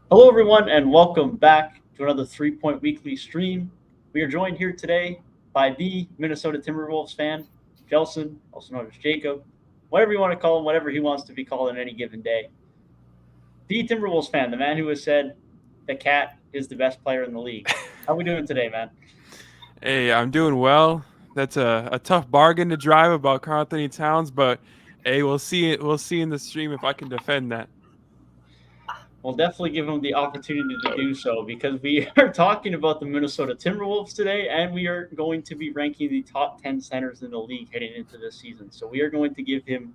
Hello, everyone, and welcome back to another 3 Point Weekly stream. We are joined here today by the Minnesota Timberwolves fan, Jelson, also known as Jacob, whatever you want to call him, whatever he wants to be called on any given day. The Timberwolves fan, the man who has said the cat is the best player in the league. How are we doing today, man? Hey, I'm doing well. That's a tough bargain to drive about Karl Anthony Towns, but hey, we'll see it. We'll see in the stream if I can defend that. We'll definitely give him the opportunity to do so because we are talking about the Minnesota Timberwolves today, and we are going to be ranking the top 10 centers in the league heading into this season. So we are going to give him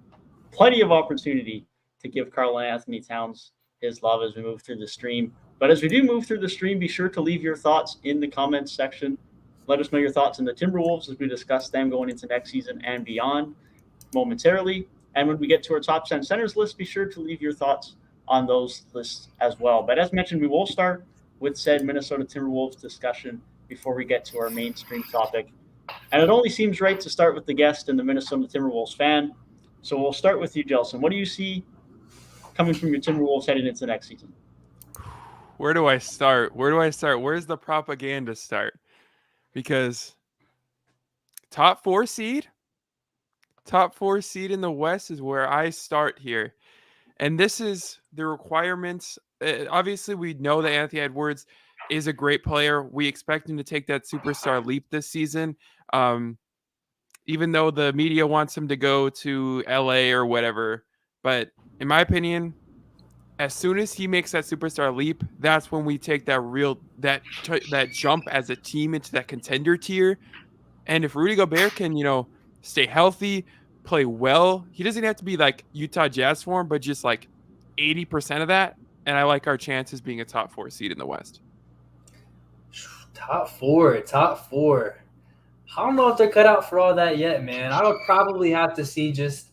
plenty of opportunity to give Karl Anthony Towns his love as we move through the stream. But as we do move through the stream, be sure to leave your thoughts in the comments section. Let us know your thoughts on the Timberwolves as we discuss them going into next season and beyond momentarily. And when we get to our top 10 centers list, be sure to leave your thoughts on those lists as well. But as mentioned, we will start with said Minnesota Timberwolves discussion before we get to our mainstream topic. And it only seems right to start with the guest and the Minnesota Timberwolves fan. So we'll start with you, Jelson. What do you see coming from your Timberwolves heading into next season? Where do I start? Where do I start? Where's the propaganda start? Because top four seed, top four seed in the West is where I start here, and this is the requirements. Obviously, we know that Anthony Edwards is a great player. We expect him to take that superstar leap this season. Um, Even though the media wants him to go to LA or whatever. But in my opinion, as soon as he makes that superstar leap, that's when we take that jump as a team into that contender tier. And if Rudy Gobert can, stay healthy, play well, he doesn't have to be like Utah Jazz form, but just like 80% of that. And I like our chances being a top four seed in the West. Top four, top four. I don't know if they're cut out for all that yet, man. I would probably have to see just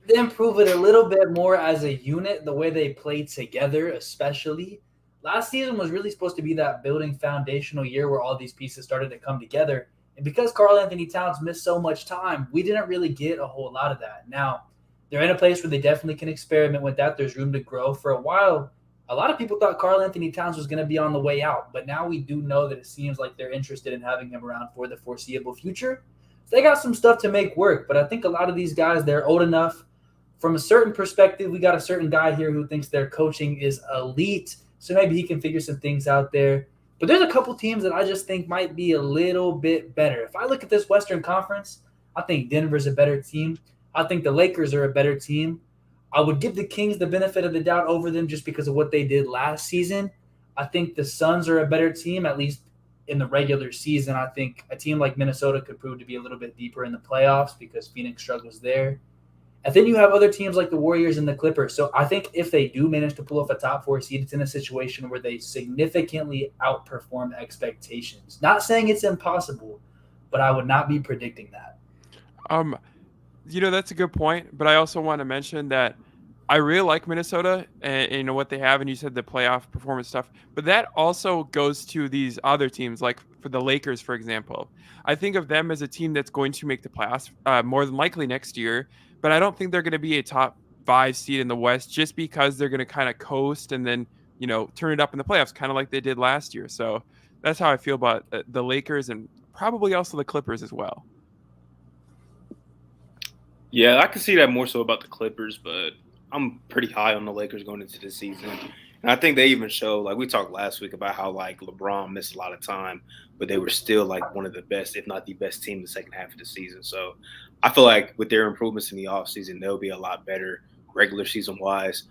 them prove it a little bit more as a unit, the way they play together, especially. Last season was really supposed to be that building foundational year where all these pieces started to come together. And because Karl Anthony Towns missed so much time, we didn't really get a whole lot of that. Now, they're in a place where they definitely can experiment with that. There's room to grow. For a while, a lot of people thought Karl Anthony Towns was going to be on the way out, but now we do know that it seems like they're interested in having him around for the foreseeable future. So they got some stuff to make work, but I think a lot of these guys, they're old enough. From a certain perspective, we got a certain guy here who thinks their coaching is elite, so maybe he can figure some things out there. But there's a couple teams that I just think might be a little bit better. If I look at this Western Conference, I think Denver's a better team. I think the Lakers are a better team. I would give the Kings the benefit of the doubt over them just because of what they did last season. I think the Suns are a better team, at least in the regular season. I think a team like Minnesota could prove to be a little bit deeper in the playoffs because Phoenix struggles there. And then you have other teams like the Warriors and the Clippers. So I think if they do manage to pull off a top four seed, it's in a situation where they significantly outperform expectations. Not saying it's impossible, but I would not be predicting that. Um, that's a good point, but I also want to mention that I really like Minnesota and what they have, and you said the playoff performance stuff, but that also goes to these other teams, like for the Lakers, for example. I think of them as a team that's going to make the playoffs more than likely next year, but I don't think they're going to be a top five seed in the West just because they're going to kind of coast and then turn it up in the playoffs, kind of like they did last year. So that's how I feel about the Lakers and probably also the Clippers as well. Yeah, I can see that more so about the Clippers, but I'm pretty high on the Lakers going into the season. And I think they even show, like we talked last week about how like LeBron missed a lot of time, but they were still like one of the best, if not the best team the second half of the season. So I feel like with their improvements in the offseason, they'll be a lot better regular season wise.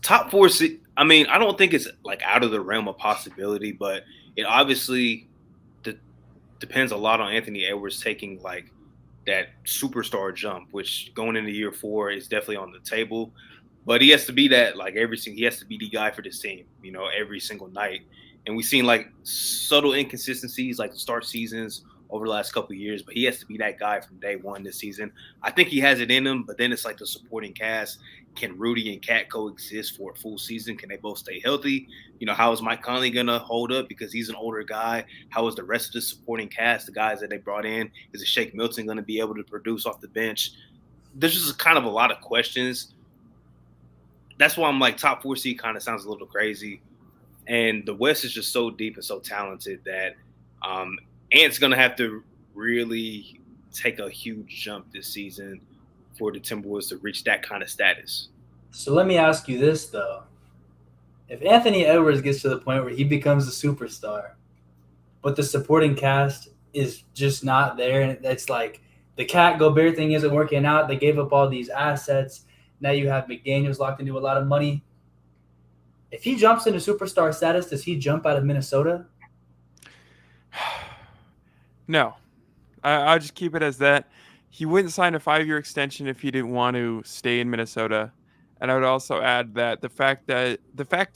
Top four, I mean, I don't think it's like out of the realm of possibility, but it obviously depends a lot on Anthony Edwards taking like that superstar jump, which going into year 4 is definitely on the table. But he has to be that like he has to be the guy for this team, every single night. And we've seen like subtle inconsistencies like the start seasons over the last couple of years, but he has to be that guy from day one this season. I think he has it in him, but then it's like the supporting cast. Can Rudy and Cat coexist for a full season? Can they both stay healthy? How is Mike Conley going to hold up because he's an older guy? How is the rest of the supporting cast, the guys that they brought in? Is Shake Milton going to be able to produce off the bench? There's just kind of a lot of questions that's why I'm like top 4 seed kind of sounds a little crazy. And the West is just so deep and so talented that Ant's going to have to really take a huge jump this season for the Timberwolves to reach that kind of status. So let me ask you this, though. If Anthony Edwards gets to the point where he becomes a superstar, but the supporting cast is just not there, and it's like the Cat Gobert thing isn't working out. They gave up all these assets. Now you have McDaniels locked into a lot of money. If he jumps into superstar status, does he jump out of Minnesota? No. I'll just keep it as that. He wouldn't sign a 5-year extension if he didn't want to stay in Minnesota. And I would also add that the fact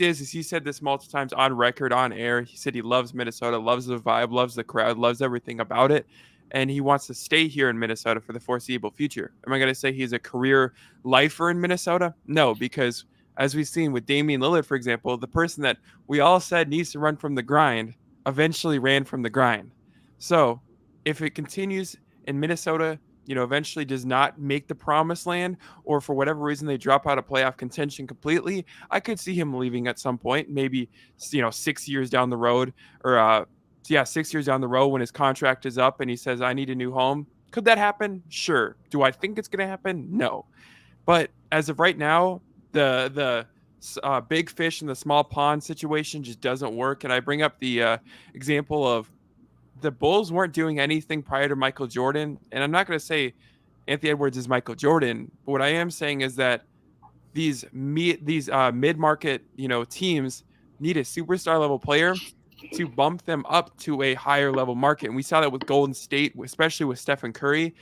is he said this multiple times on record, on air. He said he loves Minnesota, loves the vibe, loves the crowd, loves everything about it. And he wants to stay here in Minnesota for the foreseeable future. Am I going to say he's a career lifer in Minnesota? No, because as we've seen with Damian Lillard, for example, the person that we all said needs to run from the grind eventually ran from the grind. So if it continues in Minnesota, eventually does not make the promised land, or for whatever reason they drop out of playoff contention completely, I could see him leaving at some point, maybe 6 years down the road, or 6 years down the road when his contract is up and he says, I need a new home. Could that happen? Sure. Do I think it's going to happen? No. But as of right now, the big fish in the small pond situation just doesn't work. And I bring up the example of the Bulls weren't doing anything prior to Michael Jordan. And I'm not going to say Anthony Edwards is Michael Jordan, but what I am saying is that these mid-market, teams need a superstar level player to bump them up to a higher level market. And we saw that with Golden State, especially with Stephen Curry.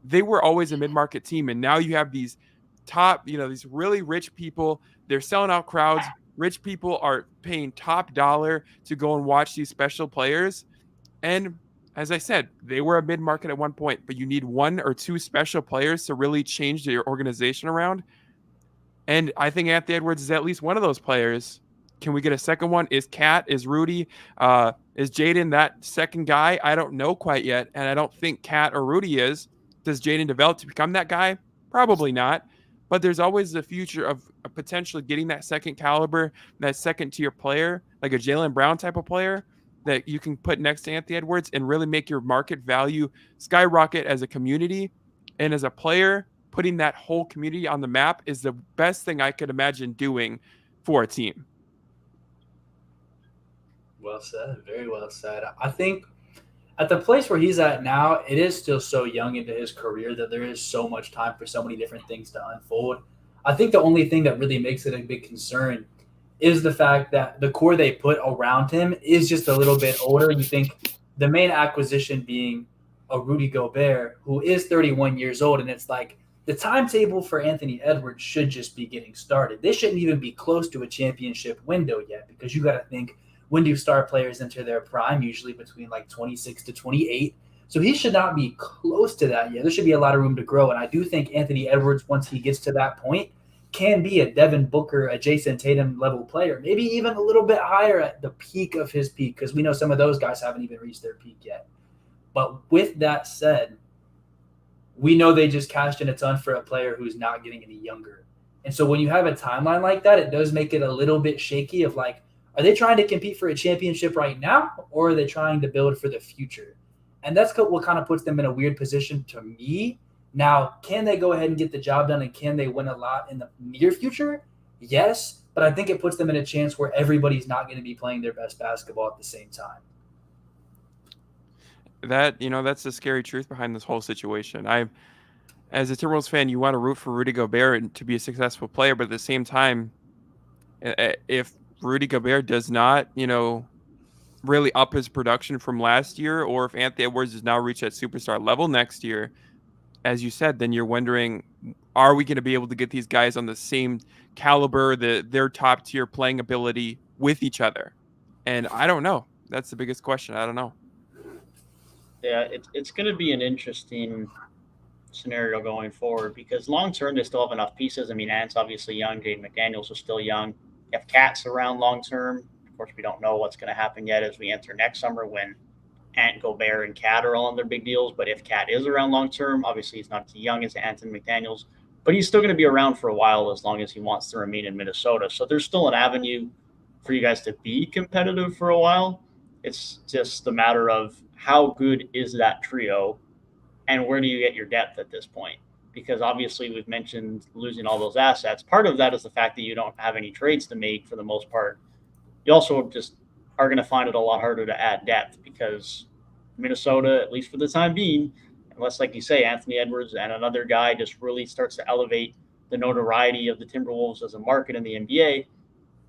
They were always a mid-market team. And now you have these top, these really rich people. They're selling out crowds. Rich people are paying top dollar to go and watch these special players. And as I said, they were a mid-market at one point, but you need 1 or 2 special players to really change your organization around. And I think Anthony Edwards is at least one of those players. Can we get a second one? Is Cat, is Rudy, is Jaden that second guy? I don't know quite yet, and I don't think Cat or Rudy is. Does Jaden develop to become that guy? Probably not. But there's always the future of potentially getting that second caliber, that second-tier player, like a Jaylen Brown type of player, that you can put next to Anthony Edwards and really make your market value skyrocket as a community. And as a player, putting that whole community on the map is the best thing I could imagine doing for a team. Well said. Very well said. I think at the place where he's at now, it is still so young into his career that there is so much time for so many different things to unfold. I think the only thing that really makes it a big concern is the fact that the core they put around him is just a little bit older. You think the main acquisition being a Rudy Gobert, who is 31 years old, and it's like the timetable for Anthony Edwards should just be getting started. They shouldn't even be close to a championship window yet, because you got to think, when do star players enter their prime? Usually between like 26 to 28. So he should not be close to that yet. There should be a lot of room to grow. And I do think Anthony Edwards, once he gets to that point, can be a Devin Booker, a Jason Tatum level player, maybe even a little bit higher at the peak of his peak, because we know some of those guys haven't even reached their peak yet. But with that said, we know they just cashed in a ton for a player who's not getting any younger. And so when you have a timeline like that, it does make it a little bit shaky of like, are they trying to compete for a championship right now, or are they trying to build for the future? And that's what kind of puts them in a weird position to me. Now, can they go ahead and get the job done, and can they win a lot in the near future? Yes, but I think it puts them in a chance where everybody's not going to be playing their best basketball at the same time. That's the scary truth behind this whole situation. As a Timberwolves fan, you want to root for Rudy Gobert to be a successful player, but at the same time, if Rudy Gobert does not, really up his production from last year, or if Anthony Edwards does now reach that superstar level next year, as you said, then you're wondering, are we going to be able to get these guys on the same caliber, their top tier playing ability with each other? And I don't know. That's the biggest question. I don't know. Yeah, it's going to be an interesting scenario going forward, because long term they still have enough pieces. I mean, Ant's obviously young. Jaden McDaniels is still young. If Cat's around long term, of course, we don't know what's going to happen yet as we enter next summer when Ant, Gobert, and Cat are all on their big deals. But if Cat is around long term, obviously he's not as young as Ant and McDaniels. but he's still going to be around for a while as long as he wants to remain in Minnesota. So there's still an avenue for you guys to be competitive for a while. It's just a matter of how good is that trio and where do you get your depth at this point? Because obviously we've mentioned losing all those assets. Part of that is the fact that you don't have any trades to make for the most part. You also just are going to find it a lot harder to add depth because Minnesota, at least for the time being, unless, like you say, Anthony Edwards and another guy just really starts to elevate the notoriety of the Timberwolves as a market in the NBA,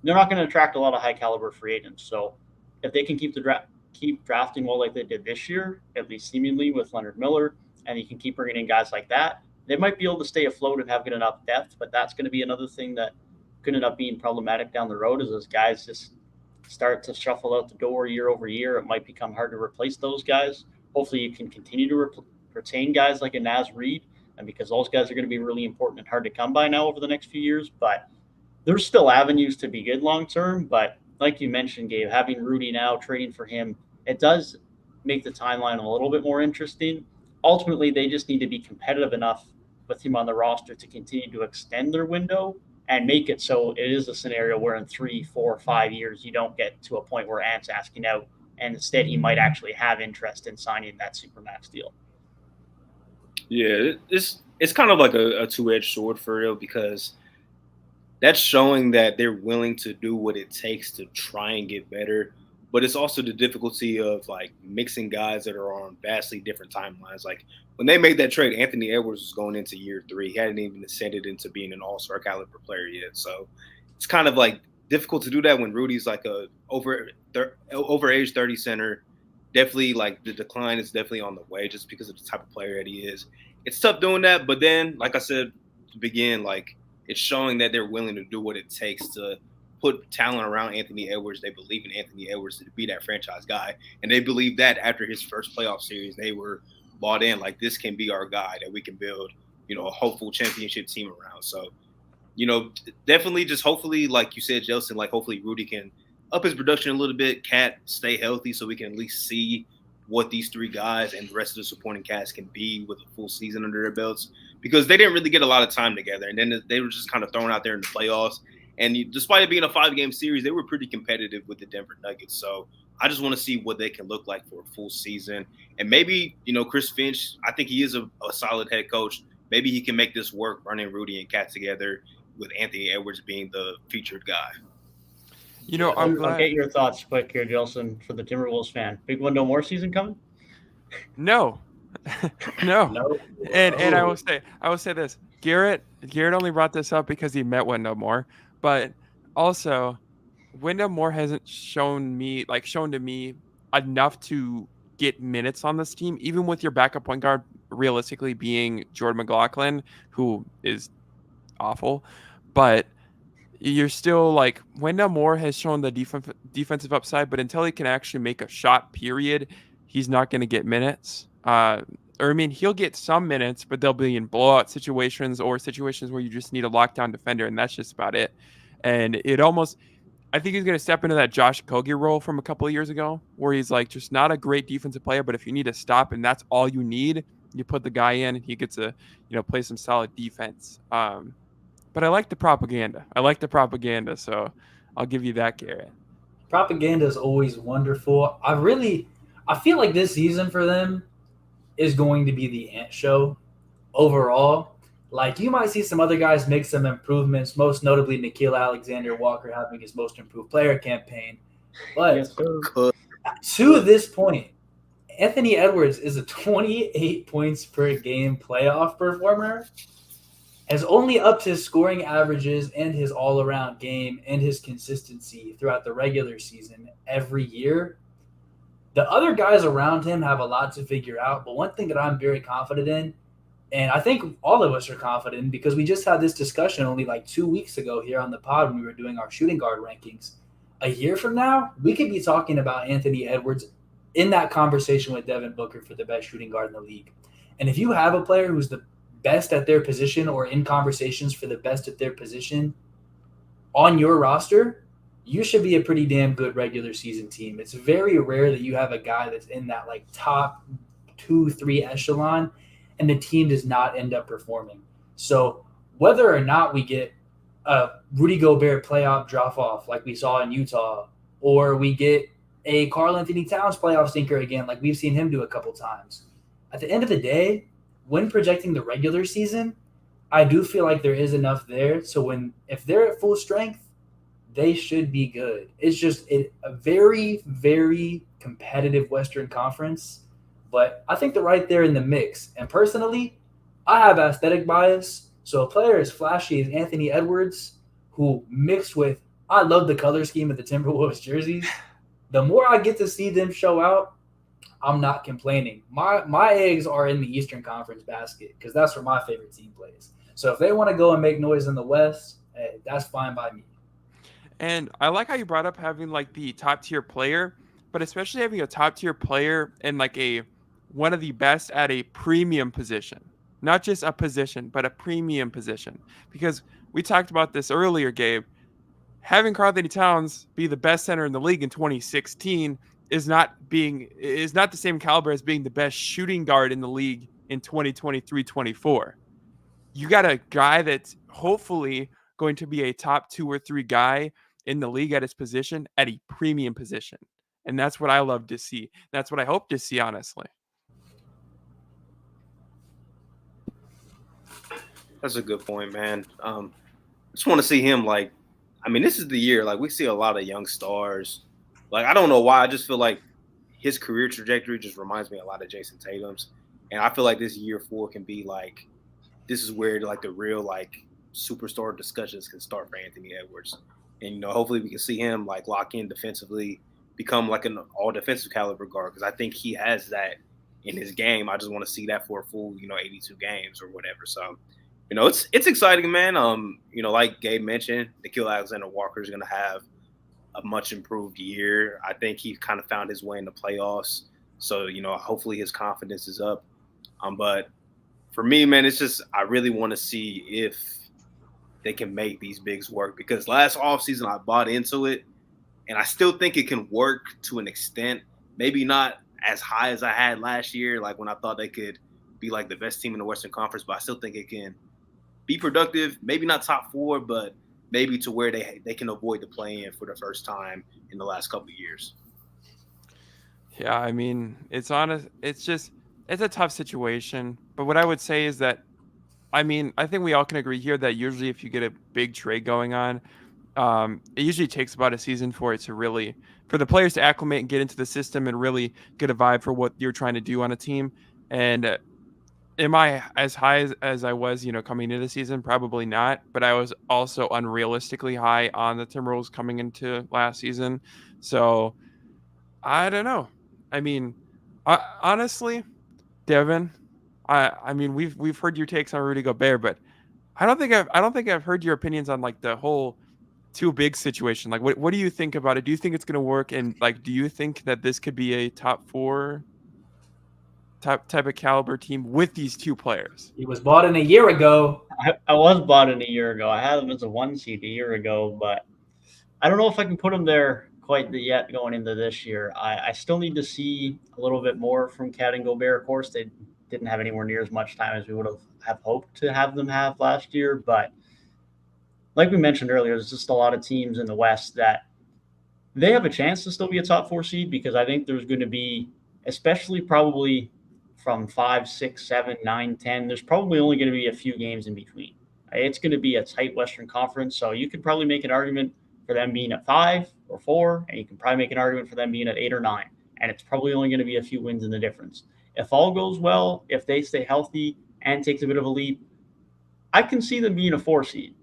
they're not going to attract a lot of high caliber free agents. So if they can keep drafting well like they did this year, at least seemingly with Leonard Miller, and you can keep bringing in guys like that, they might be able to stay afloat and have good enough depth. But that's going to be another thing that could end up being problematic down the road, is those guys just start to shuffle out the door year over year. It might become hard to replace those guys. Hopefully you can continue to retain guys like a Naz Reid, and because those guys are going to be really important and hard to come by now over the next few years. But there's still avenues to be good long term. But like you mentioned, Gabe, having Rudy now, trading for him, it does make the timeline a little bit more interesting. Ultimately, they just need to be competitive enough with him on the roster to continue to extend their window and make it so it is a scenario where in 3, 4, 5 years you don't get to a point where Ant's asking out, and instead he might actually have interest in signing that supermax deal. Yeah, it's kind of like a two-edged sword for real, because that's showing that they're willing to do what it takes to try and get better. But it's also the difficulty of like mixing guys that are on vastly different timelines. Like when they made that trade, Anthony Edwards was going into year 3. He hadn't even ascended into being an all-star caliber player yet. So it's kind of like difficult to do that when Rudy's like a over age 30 center. Definitely like the decline is definitely on the way just because of the type of player that he is. It's tough doing that. But then, like I said to begin, like it's showing that they're willing to do what it takes to put talent around Anthony Edwards. They believe in Anthony Edwards to be that franchise guy. And they believe that after his first playoff series, they were bought in like this can be our guy that we can build, a hopeful championship team around. So, definitely just hopefully, like you said, Jelson, like hopefully Rudy can up his production a little bit, Cat stay healthy so we can at least see what these 3 guys and the rest of the supporting cast can be with a full season under their belts, because they didn't really get a lot of time together. And then they were just kind of thrown out there in the playoffs. And despite it being a 5-game series, they were pretty competitive with the Denver Nuggets. So I just want to see what they can look like for a full season. And maybe, Chris Finch, I think he is a solid head coach. Maybe he can make this work running Rudy and Cat together with Anthony Edwards being the featured guy. I'm glad. I'll get your thoughts quick here, Jelson, for the Timberwolves fan. Big window more season coming? No. No. And I will say this. Garrett only brought this up because he met Wendell Moore. But also, Wendell Moore hasn't shown to me enough to get minutes on this team, even with your backup point guard realistically being Jordan McLaughlin, who is awful. But you're still like Wendell Moore has shown the defensive upside, but until he can actually make a shot, period, he's not going to get minutes. He'll get some minutes, but they'll be in blowout situations or situations where you just need a lockdown defender, and that's just about it. And I think he's going to step into that Josh Okogie role from a couple of years ago, where he's like just not a great defensive player, but if you need to stop and that's all you need, you put the guy in and he gets to, play some solid defense. But I like the propaganda. So I'll give you that, Garrett. Propaganda is always wonderful. I feel like this season for them is going to be the Ant show overall. Like, you might see some other guys make some improvements, most notably Nickeil Alexander-Walker having his most improved player campaign. But Yes, to this point, Anthony Edwards is a 28 points per game playoff performer, has only upped his scoring averages and his all-around game and his consistency throughout the regular season every year. The other guys around him have a lot to figure out, but one thing that I'm very confident in, and I think all of us are confident in because we just had this discussion only like 2 weeks ago here on the pod when we were doing our shooting guard rankings. A year from now, we could be talking about Anthony Edwards in that conversation with Devin Booker for the best shooting guard in the league. And if you have a player who's the best at their position or in conversations for the best at their position on your roster, you should be a pretty damn good regular season team. It's very rare that you have a guy that's in that like top 2-3 echelon and the team does not end up performing. So whether or not we get a Rudy Gobert playoff drop-off like we saw in Utah, or we get a Karl Anthony Towns playoff stinker again like we've seen him do a couple times. At the end of the day, when projecting the regular season, I do feel like there is enough there. So if they're at full strength, they should be good. It's just a very, very competitive Western Conference, but I think they're right there in the mix. And personally, I have aesthetic bias. So a player as flashy as Anthony Edwards, who mixed with, I love the color scheme of the Timberwolves jerseys. The more I get to see them show out, I'm not complaining. My eggs are in the Eastern Conference basket because that's where my favorite team plays. So if they want to go and make noise in the West, hey, that's fine by me. And I like how you brought up having like the top tier player, but especially having a top tier player and like one of the best at a premium position, not just a position, but a premium position. Because we talked about this earlier, Gabe. Having Karl Anthony Towns be the best center in the league in 2016 is not the same caliber as being the best shooting guard in the league in 2023-24. You got a guy that's hopefully going to be a top 2 or 3 guy in the league at his position at a premium position. And that's what I love to see. That's what I hope to see, honestly. That's a good point, man. Just want to see him this is the year. Like, we see a lot of young stars. Like, I don't know why. I just feel like his career trajectory just reminds me a lot of Jason Tatum's. And I feel like this year 4 can be like, this is where like the real like superstar discussions can start for Anthony Edwards. And, hopefully we can see him like lock in defensively, become like an all defensive caliber guard. Cause I think he has that in his game. I just want to see that for a full, 82 games or whatever. So, it's exciting, man. Like Gabe mentioned, Nickeil Alexander-Walker is going to have a much improved year. I think he kind of found his way in the playoffs. So, hopefully his confidence is up. But for me, man, it's just I really want to see if they can make these bigs work, because last offseason I bought into it, and I still think it can work to an extent. Maybe not as high as I had last year, like when I thought they could be like the best team in the Western Conference, but I still think it can be productive. Maybe not top 4, but maybe to where they can avoid the play-in for the first time in the last couple of years. Yeah, I mean, it's a tough situation. But what I would say is that, I think we all can agree here that usually if you get a big trade going on, it usually takes about a season for the players to acclimate and get into the system and really get a vibe for what you're trying to do on a team. And am I as high as I was, coming into the season? Probably not. But I was also unrealistically high on the Timberwolves coming into last season. So I don't know. Honestly, Devin, we've heard your takes on Rudy Gobert, but I don't think I've heard your opinions on like the whole too big situation. Like, what do you think about it? Do you think it's going to work? And like, do you think that this could be a top 4 type of caliber team with these 2 players? He was bought in a year ago. I was bought in a year ago. I had him as a 1 seed a year ago, but I don't know if I can put him there quite yet going into this year. I still need to see a little bit more from Cat and Gobert. Of course, they didn't have anywhere near as much time as we would have hoped to have them have last year. But like we mentioned earlier, there's just a lot of teams in the West that they have a chance to still be a top 4 seed, because I think there's going to be, especially probably from 5, 6, 7, 9, 10, there's probably only going to be a few games in between. It's going to be a tight Western Conference, so you could probably make an argument for them being at 5 or 4, and you can probably make an argument for them being at 8 or 9, and it's probably only going to be a few wins in the difference. If all goes well, if they stay healthy and takes a bit of a leap, I can see them being a 4 seed.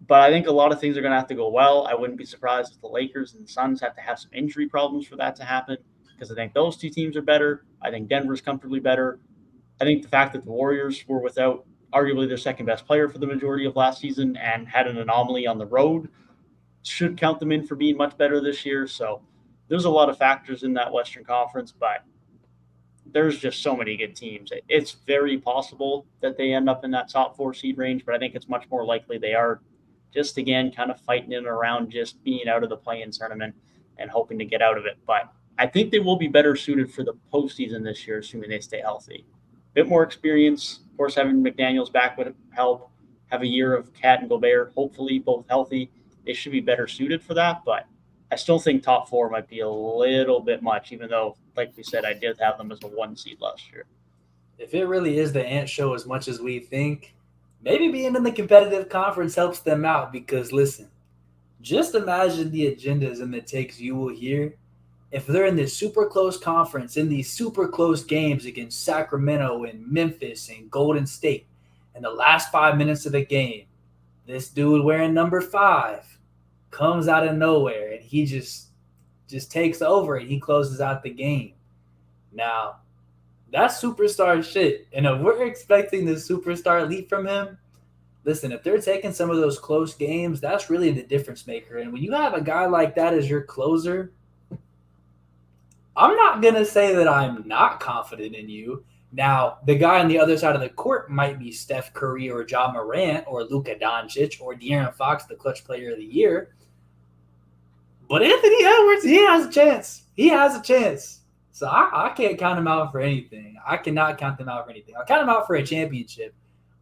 But I think a lot of things are going to have to go well. I wouldn't be surprised if the Lakers and the Suns have to have some injury problems for that to happen, because I think those 2 teams are better. I think Denver's comfortably better. I think the fact that the Warriors were without arguably their second best player for the majority of last season and had an anomaly on the road should count them in for being much better this year. So there's a lot of factors in that Western Conference, but there's just so many good teams. It's very possible that they end up in that top 4 seed range, but I think it's much more likely they are just, again, kind of fighting in and around just being out of the play-in tournament and hoping to get out of it. But I think they will be better suited for the postseason this year, assuming they stay healthy. A bit more experience. Of course, having McDaniels back would help. have a year of Cat and Gobert, hopefully both healthy. They should be better suited for that, but I still think top 4 might be a little bit much, even though, like we said, I did have them as a 1 seed last year. If it really is the Ant show as much as we think, maybe being in the competitive conference helps them out because, listen, just imagine the agendas and the takes you will hear if they're in this super close conference, in these super close games against Sacramento and Memphis and Golden State. In the last 5 minutes of the game, this dude wearing number 5 comes out of nowhere and he just takes over and he closes out the game. Now, that's superstar shit. And if we're expecting the superstar leap from him, listen, if they're taking some of those close games, that's really the difference maker. And when you have a guy like that as your closer, I'm not going to say that I'm not confident in you. Now, the guy on the other side of the court might be Steph Curry or Ja Morant or Luka Doncic or De'Aaron Fox, the clutch player of the year. But Anthony Edwards, he has a chance. He has a chance. So I can't count him out for anything. I cannot count them out for anything. I'll count him out for a championship,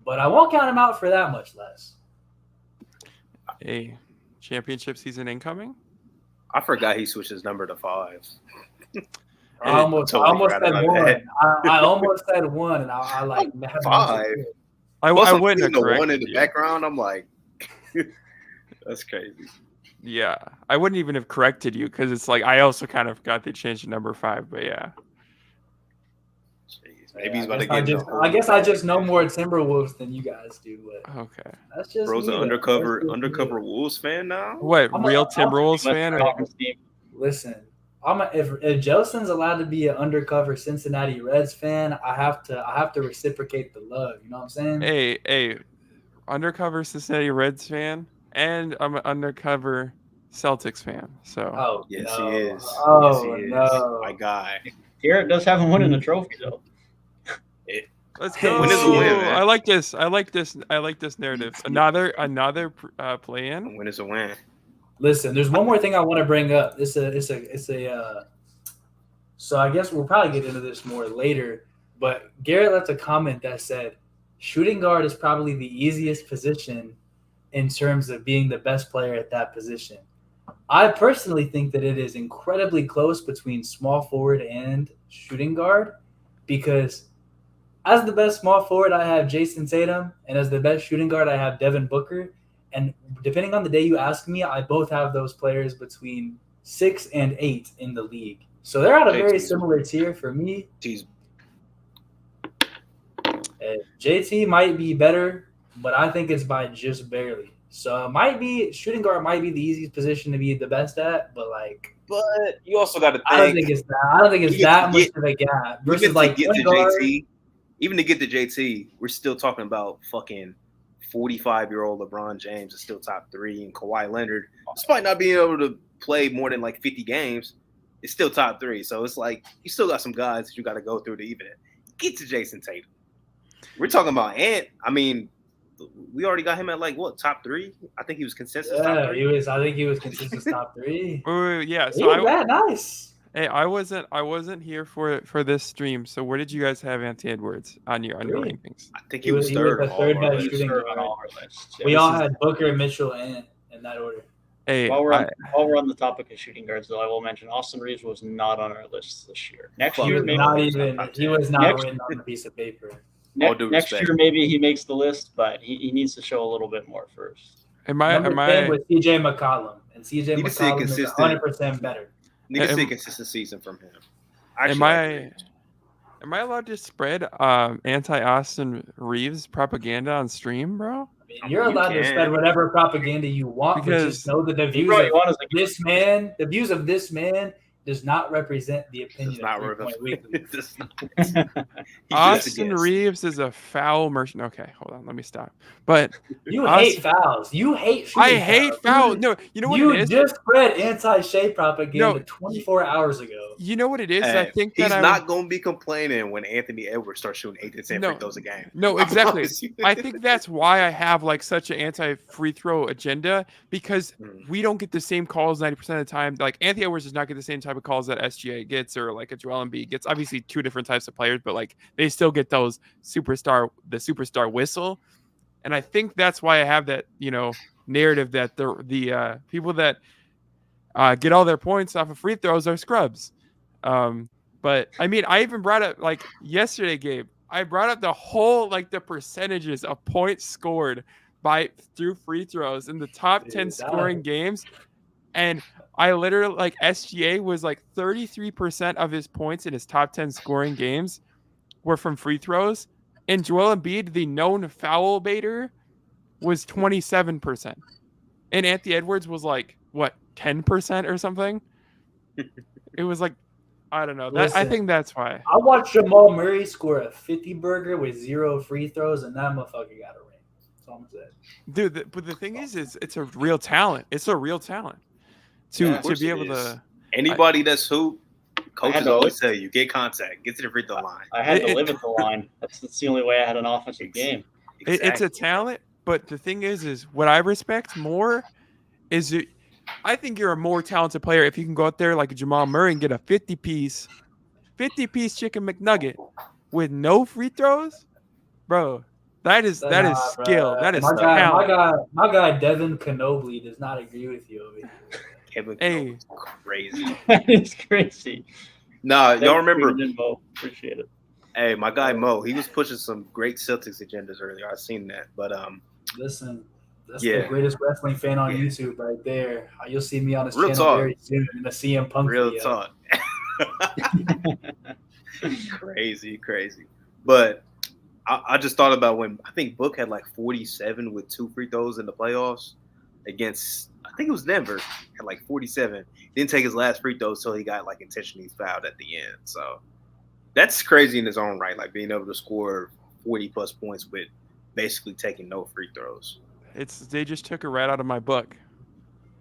but I won't count him out for that much less. A championship season incoming? I forgot he switched his number to 5. I almost said 1. I almost said 1, and I like 5. I wouldn't have the 1 corrected in the you. background. I'm like, that's crazy. Yeah, I wouldn't even have corrected you because it's like I also kind of forgot they changed to number 5, but yeah. Jeez, maybe he's about to get. I guess I just know more Timberwolves than you guys do. But Okay. that's just Bro's me, an though. undercover Wolves fan now. What, I'm real a- Timberwolves fan? Or? Conference team. Listen, if Jelson's allowed to be an undercover Cincinnati Reds fan, I have to reciprocate the love. You know what I'm saying? Hey, undercover Cincinnati Reds fan, and I'm an undercover Celtics fan. So Oh Yes, no. he is. Oh Yes, he is. no. My guy. Garrett does have him winning a trophy, though. let's go. Win is a win, man. I like this narrative. Another play-in. A win is a win. Listen, there's one more thing I want to bring up. So I guess we'll probably get into this more later. But Garrett left a comment that said, shooting guard is probably the easiest position in terms of being the best player at that position. I personally think that it is incredibly close between small forward and shooting guard because as the best small forward, I have Jason Tatum, and as the best shooting guard, I have Devin Booker. And depending on the day you ask me, I both have those players between 6 and 8 in the league. So they're at a very similar tier for me. JT might be better, but I think it's by just barely. So shooting guard might be the easiest position to be the best at, but like. But you also got to think. I don't think it's that much of a gap versus like get to guard. JT. Even to get to JT, we're still talking about fucking 45-year-old LeBron James is still top 3, and Kawhi Leonard, despite not being able to play more than like 50 games, is still top 3. So it's like you still got some guys that you got to go through to even get to Jason Tatum. We're talking about Ant. I mean, we already got him at like what, top 3? I think he was consensus top 3. I think he was consensus top 3. Yeah, He so was that nice. Hey, I wasn't here for this stream. So where did you guys have Anthony Edwards on your rankings? I think he was third. the third best He's shooting third guard. on all our lists. Yeah, We this all is- had Booker, Mitchell, and in that order. Hey, While we're on the topic of shooting guards, though, I will mention Austin Reeves was not on our list this year. Next Fuck, He year, was maybe not Next- written on a piece of paper. All due next respect. year maybe he makes the list, but he needs to show a little bit more first. Number 10 was CJ McCollum, and CJ Need to see McCollum is consistent. 100% better. Need to see a consistent season from him. am I allowed to spread anti-Austin Reeves propaganda on stream, bro? I mean, you're allowed to spread whatever propaganda you want, but just know that the views Bro, you of want us to this man, does not represent the opinion Does not of 3 Point Weekly. Austin Reeves is a foul merchant. Okay, hold on, let me stop. But You hate fouls. You hate shooting I hate fouls. No, you know what You it is? just spread anti-Shea propaganda No. 24 hours ago. You know what it is? Hey, I think he's that not going to be complaining when Anthony Edwards starts shooting 8 to 10 free throws a game. No, I exactly. promise you. I think that's why I have like such an anti-free throw agenda because we don't get the same calls 90% of the time. Like Anthony Edwards does not get the same type of calls that SGA gets or like a Joel Embiid gets. Obviously, 2 different types of players, but like they still get those superstar whistle. And I think that's why I have that, narrative that the people that get all their points off of free throws are scrubs. But I mean, I even brought up like yesterday, Gabe. I brought up the whole the percentages of points scored through free throws in the top 10 scoring games, and I literally SGA was 33% of his points in his top 10 scoring games were from free throws, and Joel Embiid, the known foul baiter, was 27%, and Anthony Edwards was 10% or something. It was I don't know. Listen, I think that's why. I watched Jamal Murray score a 50 burger with 0 free throws, and that motherfucker got a ring. That's all I'm saying. Dude, but the thing is it's a real talent. It's a real talent to be able to. Anybody that's hoop, coaches always tell you, get contact, get to the free throw line. I had to live at the line. That's the only way I had an offensive game. Exactly. It's a talent, but the thing is what I respect more is I think you're a more talented player if you can go out there like Jamal Murray and get a 50-piece chicken McNugget with no free throws, bro. That is skill. That is talent. My guy Devin Canobly does not agree with you over here. Kevin crazy. That is crazy. Nah, y'all remember? Appreciate it. Hey, my guy Mo, he was pushing some great Celtics agendas earlier. I've seen that, but listen. That's the greatest wrestling fan on YouTube right there. You'll see me on his channel very soon in the CM Punk Real video. talk. Crazy. But I just thought about when I think Book had 47 with 2 free throws in the playoffs against, I think it was Denver, had 47. Didn't take his last free throw until he got intentionally fouled at the end. So that's crazy in his own right, being able to score 40+ points with basically taking no free throws. They just took it right out of my book.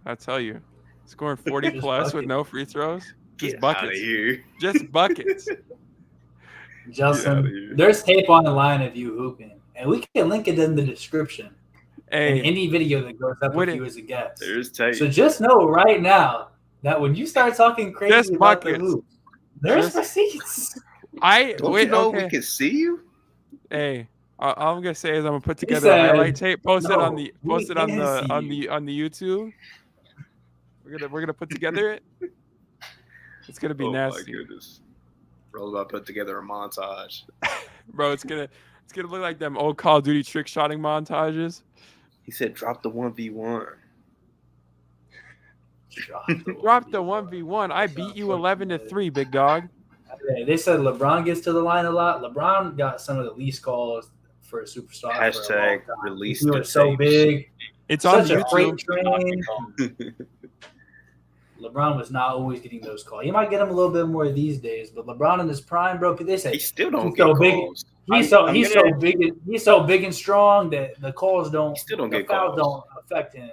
I tell you, scoring 40+ with no free throws, just buckets. Just buckets. Jelson, there's tape on the line of you hooping, and we can link it in the description. Hey, in any video that goes up with you as a guest. There's tape. So just know right now that when you start talking crazy about the hoop, there's receipts. We can see you. Hey. All I'm gonna say is I'm gonna put together a highlight tape, post it on the YouTube. We're gonna put together it. It's gonna be nasty. Oh my goodness. Bro's about to put together a montage. Bro, it's gonna look like them old Call of Duty trick shotting montages. He said drop the 1v1. Drop the 1v1. I beat you 11-3, big dog. They said LeBron gets to the line a lot. LeBron got some of the least calls for a superstar. Hashtag release. He was so big. It's on such a freight YouTube. train. LeBron was not always getting those calls. You might get him a little bit more these days, but LeBron in his prime, bro. They say he still don't get calls. He's so big and strong that the calls don't. He still don't get fouls calls. Don't affect him.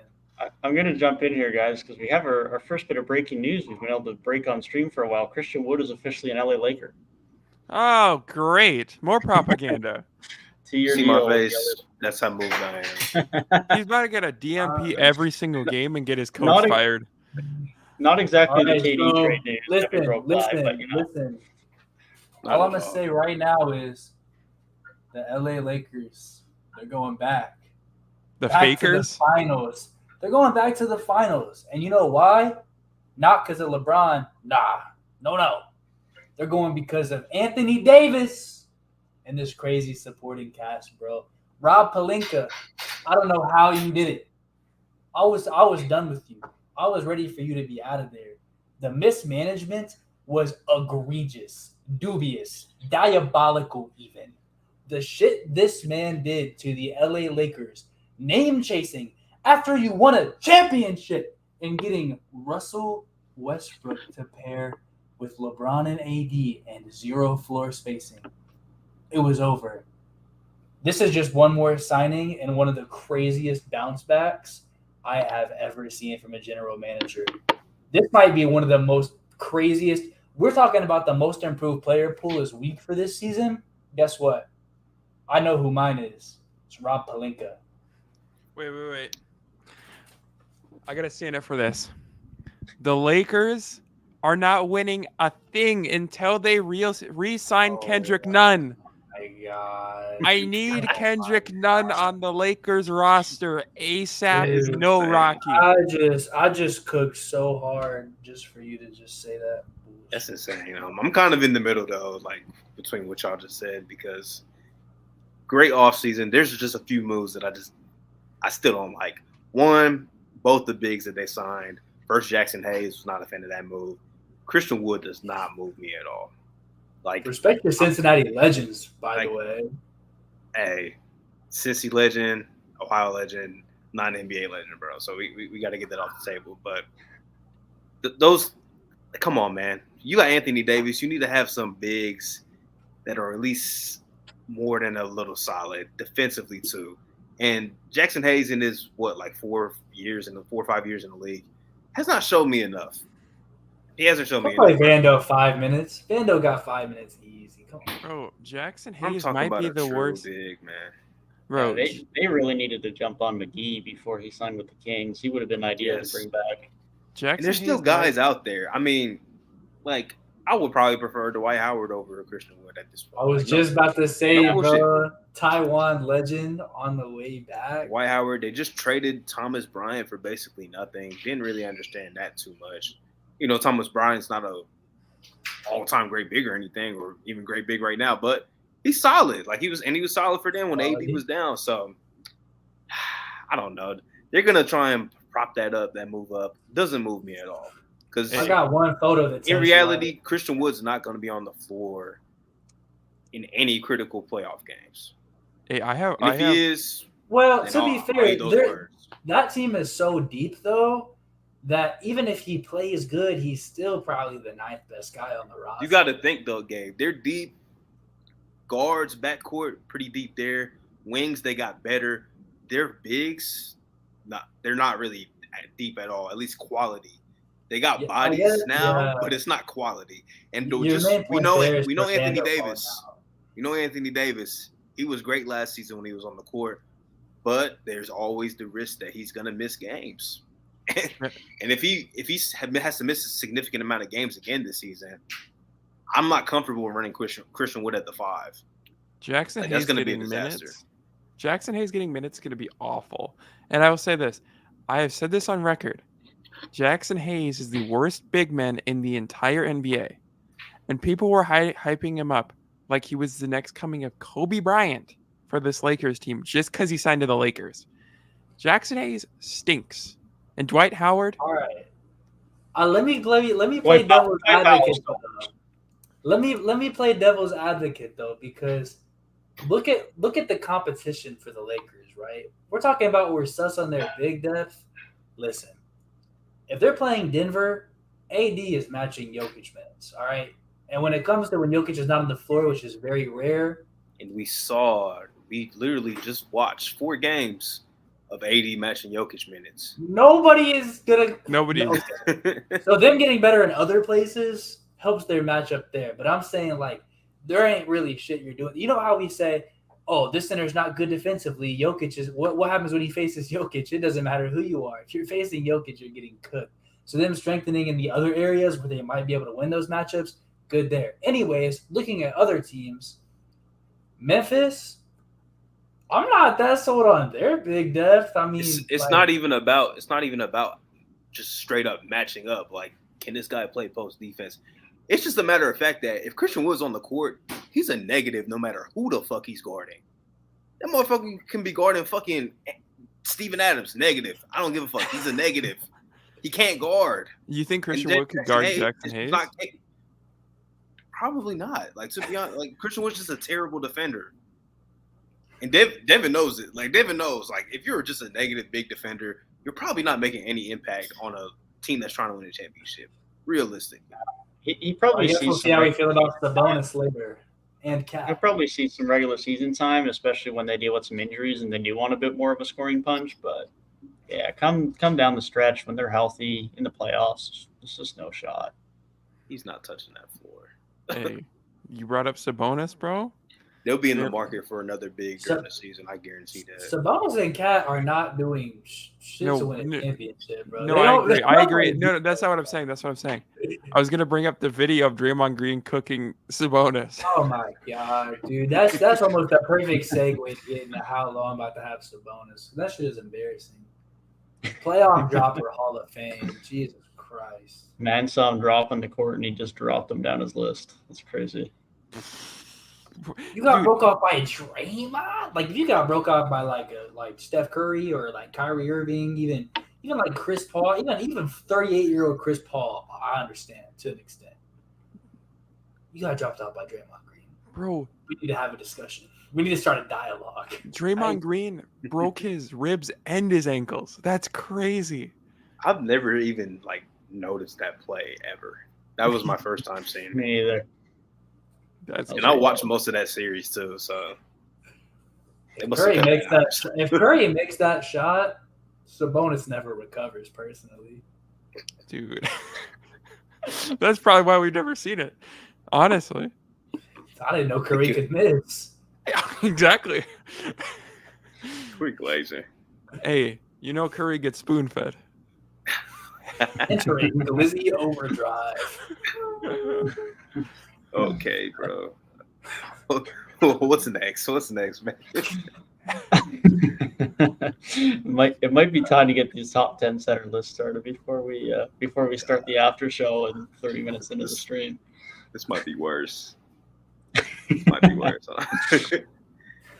I'm going to jump in here, guys, because we have our first bit of breaking news. We've been able to break on stream for a while. Christian Wood is officially an LA Laker. Oh, great! More propaganda. See my face. That's how moved I am. He's about to get a DMP every single game and get his coach fired. Not exactly the KD trade news. Listen. All I'm going to say right now is the LA Lakers, they're going back. The fakers? To the finals. They're going back to the finals. And you know why? Not because of LeBron. Nah. No. They're going because of Anthony Davis and this crazy supporting cast, bro. Rob Pelinka, I don't know how you did it. I was done with you. I was ready for you to be out of there. The mismanagement was egregious, dubious, diabolical even. The shit this man did to the LA Lakers, name chasing after you won a championship and getting Russell Westbrook to pair with LeBron and AD and 0 floor spacing. It was over. This is just one more signing and one of the craziest bounce backs I have ever seen from a general manager. This might be one of the most craziest. We're talking about the most improved player pool is weak for this season. Guess what? I know who mine is. It's Rob Pelinka. Wait. I got to stand up for this. The Lakers are not winning a thing until they re-sign Kendrick Nunn. my God. I need Kendrick Nunn on the Lakers roster ASAP. Is Dude, no man. Rocky. I just cooked so hard just for you to just say that. That's insane. I'm kind of in the middle though, like between what y'all just said, because great offseason. There's just a few moves that I still don't like. One, both the bigs that they signed. First, Jackson Hayes was not a fan of that move. Christian Wood does not move me at all. Like, Respect the Cincinnati Legends, by like, the way. hey, Cincy legend, Ohio legend, non-NBA legend, bro. So we got to get that off the table. But those, come on, man. You got Anthony Davis. You need to have some bigs that are at least more than a little solid defensively too. And Jackson Hayes in his 4 or 5 years in the league has not shown me enough. He hasn't shown me Play enough. Vando 5 minutes. Vando got 5 minutes easy. Come on. Bro, Jackson I'm Hayes talking might about be a the true worst. big man. Bro, They really needed to jump on McGee before he signed with the Kings. He would have been ideal Yes. to bring back. Jackson And there's still Hayes guys out there. I mean, like, I would probably prefer Dwight Howard over Christian Wood at this point. I was Like, just about to say, no bullshit. bro, Taiwan legend on the way back. Dwight Howard, they just traded Thomas Bryant for basically nothing. Didn't really understand that too much. Thomas Bryant's not a all-time great big or anything, or even great big right now, but he's solid. Like he was solid for them when AD was down. So I don't know. They're gonna try and prop that move up. Doesn't move me at all. Because I got one photo that in reality, Christian Wood's not going to be on the floor in any critical playoff games. Hey, I have. He is, well, then to be I'll eat those fair, words. that team is so deep though that even if he plays good, he's still probably the 9th best guy on the roster. You got to think though, Gabe. They're deep. Guards, backcourt, pretty deep there. Wings, they got better. Their bigs, they're not really deep at all. At least quality. They got bodies now, but it's not quality. And we know Anthony Davis. You know Anthony Davis. He was great last season when he was on the court, but there's always the risk that he's gonna miss games. And if he has to miss a significant amount of games again this season, I'm not comfortable running Christian Wood at the 5. Jackson Hayes that's going to be a getting disaster. minutes. Jackson Hayes getting minutes is going to be awful. And I will say this. I have said this on record. Jackson Hayes is the worst big man in the entire NBA. And people were hyping him up like he was the next coming of Kobe Bryant for this Lakers team just because he signed to the Lakers. Jackson Hayes stinks. And Dwight Howard. All right. Let me play devil's advocate. Let me play devil's advocate though, because look at the competition for the Lakers, right? We're talking about we're sus on their big depth. Listen, if they're playing Denver, AD is matching Jokic minutes, all right? And when it comes to when Jokic is not on the floor, which is very rare. And we literally just watched 4 games of AD matching Jokic minutes. Nobody. So them getting better in other places helps their matchup there. But I'm saying, like, there ain't really shit you're doing. You know how we say, oh, this center's not good defensively. Jokic is – what happens when he faces Jokic? It doesn't matter who you are. If you're facing Jokic, you're getting cooked. So them strengthening in the other areas where they might be able to win those matchups, good there. Anyways, looking at other teams, Memphis – I'm not that sold on their big depth. I mean, it's not even about just straight up matching up. Like, can this guy play post defense? It's just a matter of fact that if Christian Wood's on the court, he's a negative no matter who the fuck he's guarding. That motherfucker can be guarding fucking Steven Adams, negative. I don't give a fuck. He's a negative. He can't guard. You think Christian Wood could guard Jackson Hayes? Probably not. Like, to be honest, like, Christian Wood's just a terrible defender. And Devin knows it. Like, Devin knows, like, if you're just a negative big defender, you're probably not making any impact on a team that's trying to win a championship. Realistic. He probably we'll see how we feel about the bonus later. And Cap. He'll probably see some regular season time, especially when they deal with some injuries and they do want a bit more of a scoring punch. But, yeah, come down the stretch when they're healthy in the playoffs. It's just no shot. He's not touching that floor. Hey, you brought up Sabonis, bro? They'll be in the market for another big during the season. I guarantee that. Sabonis and Cat are not doing shit No, to win a championship, bro. No, I agree. No, that's not what I'm saying. That's what I'm saying. I was gonna bring up the video of Draymond Green cooking Sabonis. Oh my god, dude, that's almost a perfect segue into how long I'm about to have Sabonis. That shit is embarrassing. Playoff dropper, Hall of Fame. Jesus Christ. Man saw him drop on the court and he just dropped him down his list. That's crazy. You got broke off by Draymond? Like, if you got broke off by like Steph Curry or like Kyrie Irving, even like Chris Paul, even 38-year-old Chris Paul, I understand to an extent. You got dropped out by Draymond Green, bro. We need to have a discussion. We need to start a dialogue. Draymond Green broke his ribs and his ankles. That's crazy. I've never even noticed that play ever. That was my first time seeing it. Me either. And I watched most of that series too. So if Curry makes that shot, Sabonis never recovers. Personally, dude, that's probably why we've never seen it. Honestly, I didn't know Curry could miss. Exactly. Quick laser. Hey, Curry gets spoon fed. Entering Glizzy Overdrive. Okay, bro. What's next? What's next, man? It might be time to get these top 10 center lists started before we start the after show and 30 minutes into the stream. This might be worse.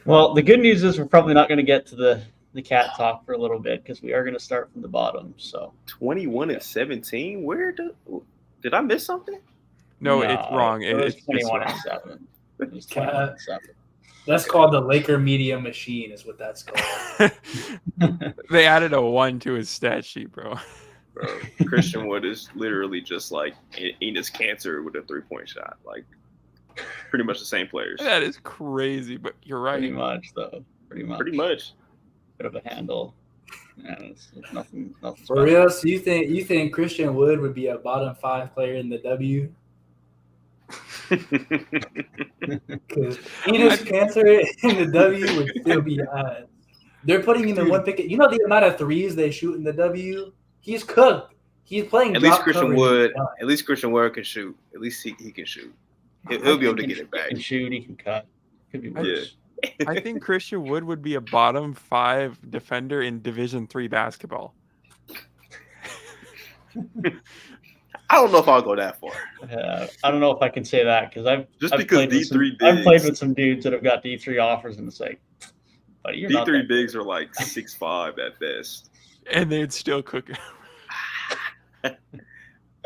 Well, the good news is we're probably not going to get to the cat talk for a little bit because we are going to start from the bottom. So 21-17. Where did I miss something? No, it's wrong. It's 21-7. It's 21-7. That's called the Laker Media Machine, is what that's called. They added a 1 to his stat sheet, bro. Bro, Christian Wood is literally just like Enos Cancer with a 3-point shot. Like, pretty much the same players. That is crazy, but you're right. Pretty much, though. Pretty much. Bit of a handle. Yeah, it's nothing For real? So you think Christian Wood would be a bottom 5 player in the W? Because Enos Cancer in the W would still be high. They're putting him in one pick. You know the amount of threes they shoot in the W? He's cooked. He's playing. At least Christian Wood can shoot. At least he can shoot. He'll be able to get it back. He can shoot. He can cut. Could be worse. I think Christian Wood would be a bottom 5 defender in Division III basketball. I don't know if I'll go that far. I don't know if I can say that because I've played with some dudes that have got D3 offers and it's like, but you're not D3 bigs are like 6'5" at best, and they'd still cook it. I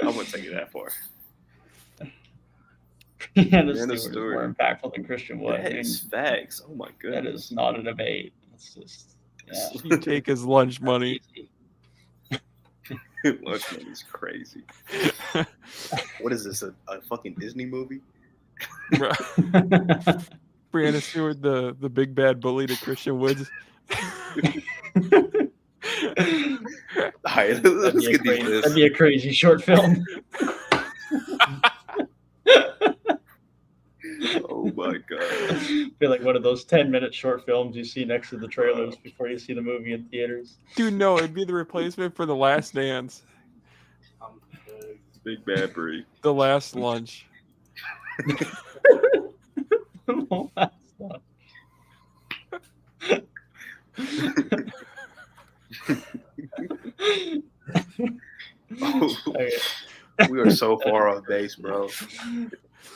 wouldn't take it that far. Brianna Stewart is more impactful than Christian Wood. That is facts. Oh my goodness. That is not a debate. It's just you take his lunch money. Lunch money's crazy. What is this? A fucking Disney movie? Brianna Stewart, the big bad bully to Christian Woods. All right, let's get these lists. That'd be a crazy short film. Oh my god! Be like one of those 10-minute short films you see next to the trailers before you see the movie in theaters. Dude, no, it'd be the replacement for The Last Dance. Big Bad Brie. The Last Lunch. The last lunch. Okay. We are so far off base, bro.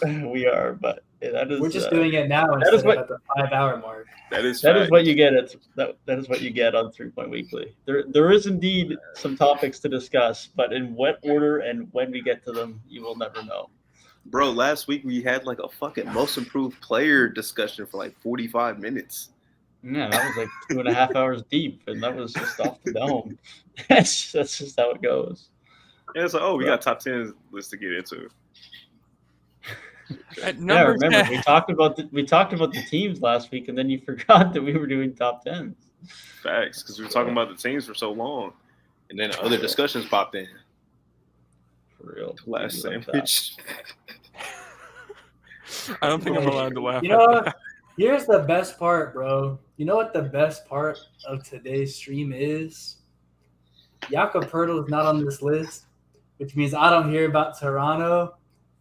We are, but we're just doing it now instead of at the 5-hour mark. That is what you get that is what you get on 3 Point Weekly. There is indeed some topics to discuss, but in what order and when we get to them, you will never know. Bro, last week we had like a fucking most improved player discussion for like 45 minutes. Yeah, that was like 2.5 hours deep, and that was just off the dome. That's just how it goes. Yeah, it's like, we got top 10 list to get into. Remember 10. we talked about the teams last week, and then you forgot that we were doing top 10s. Facts, because we were talking about the teams for so long, and then other discussions popped in. For real, last sandwich. I don't think I'm allowed to laugh. You know, Here's the best part, bro. You know what the best part of today's stream is? Jakob Pertl is not on this list, which means I don't hear about Toronto,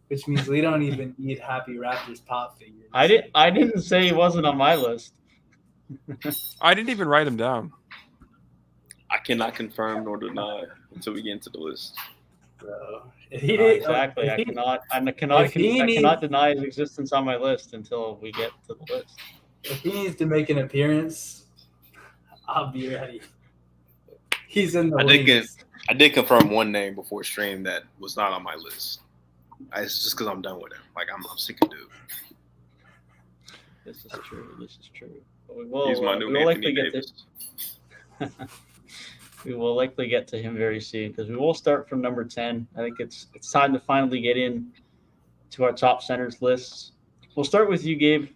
which means we don't even need Happy Raptors pop figures. I didn't say he wasn't on my list. I didn't even write him down. I cannot confirm nor deny until we get into the list. Bro. If he did, Exactly. if he- I cannot if he cannot needs- deny his existence on my list until we get to the list. If he needs to make an appearance, I'll be ready. He's in the list. I did confirm one name before stream that was not on my list. It's just because I'm done with him. Like I'm sick of dude. This is true. But He's my new Anthony Davis. We will likely get to him very soon because we will start from number 10. I think it's time to finally get in to our top centers lists. We'll start with you, Gabe.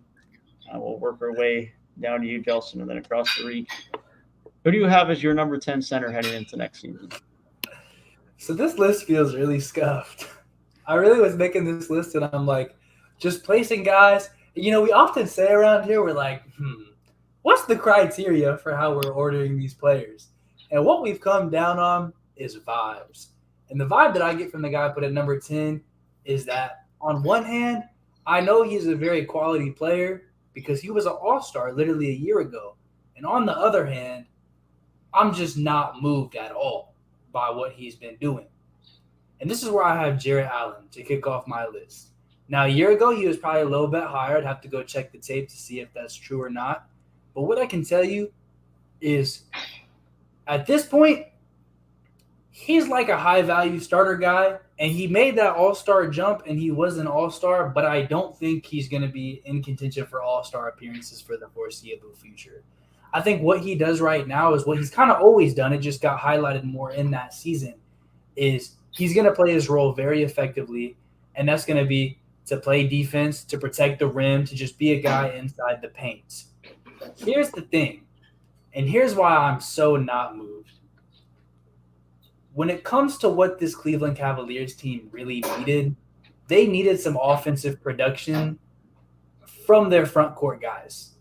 We'll work our way down to you, Jelson, and then across the reach. Who do you have as your number 10 center heading into next season? So this list feels really scuffed. I really was making this list and I'm like, just placing guys. You know, we often say around here, we're like, what's the criteria for how we're ordering these players? And what we've come down on is vibes. And the vibe that I get from the guy I put at number 10 is that on one hand, I know he's a very quality player because he was an all-star literally a year ago. And on the other hand, I'm just not moved at all by what he's been doing. And this is where I have Jarrett Allen to kick off my list. Now, a year ago, he was probably a little bit higher. I'd have to go check the tape to see if that's true or not. But what I can tell you is at this point, he's like a high-value starter guy, and he made that all-star jump, and he was an all-star, but I don't think he's going to be in contention for all-star appearances for the foreseeable future. I think what he does right now is what he's kind of always done. It just got highlighted more in that season is he's going to play his role very effectively, and that's going to be to play defense, to protect the rim, to just be a guy inside the paint. Here's the thing, and here's why I'm so not moved. When it comes to what this Cleveland Cavaliers team really needed, they needed some offensive production from their front court guys.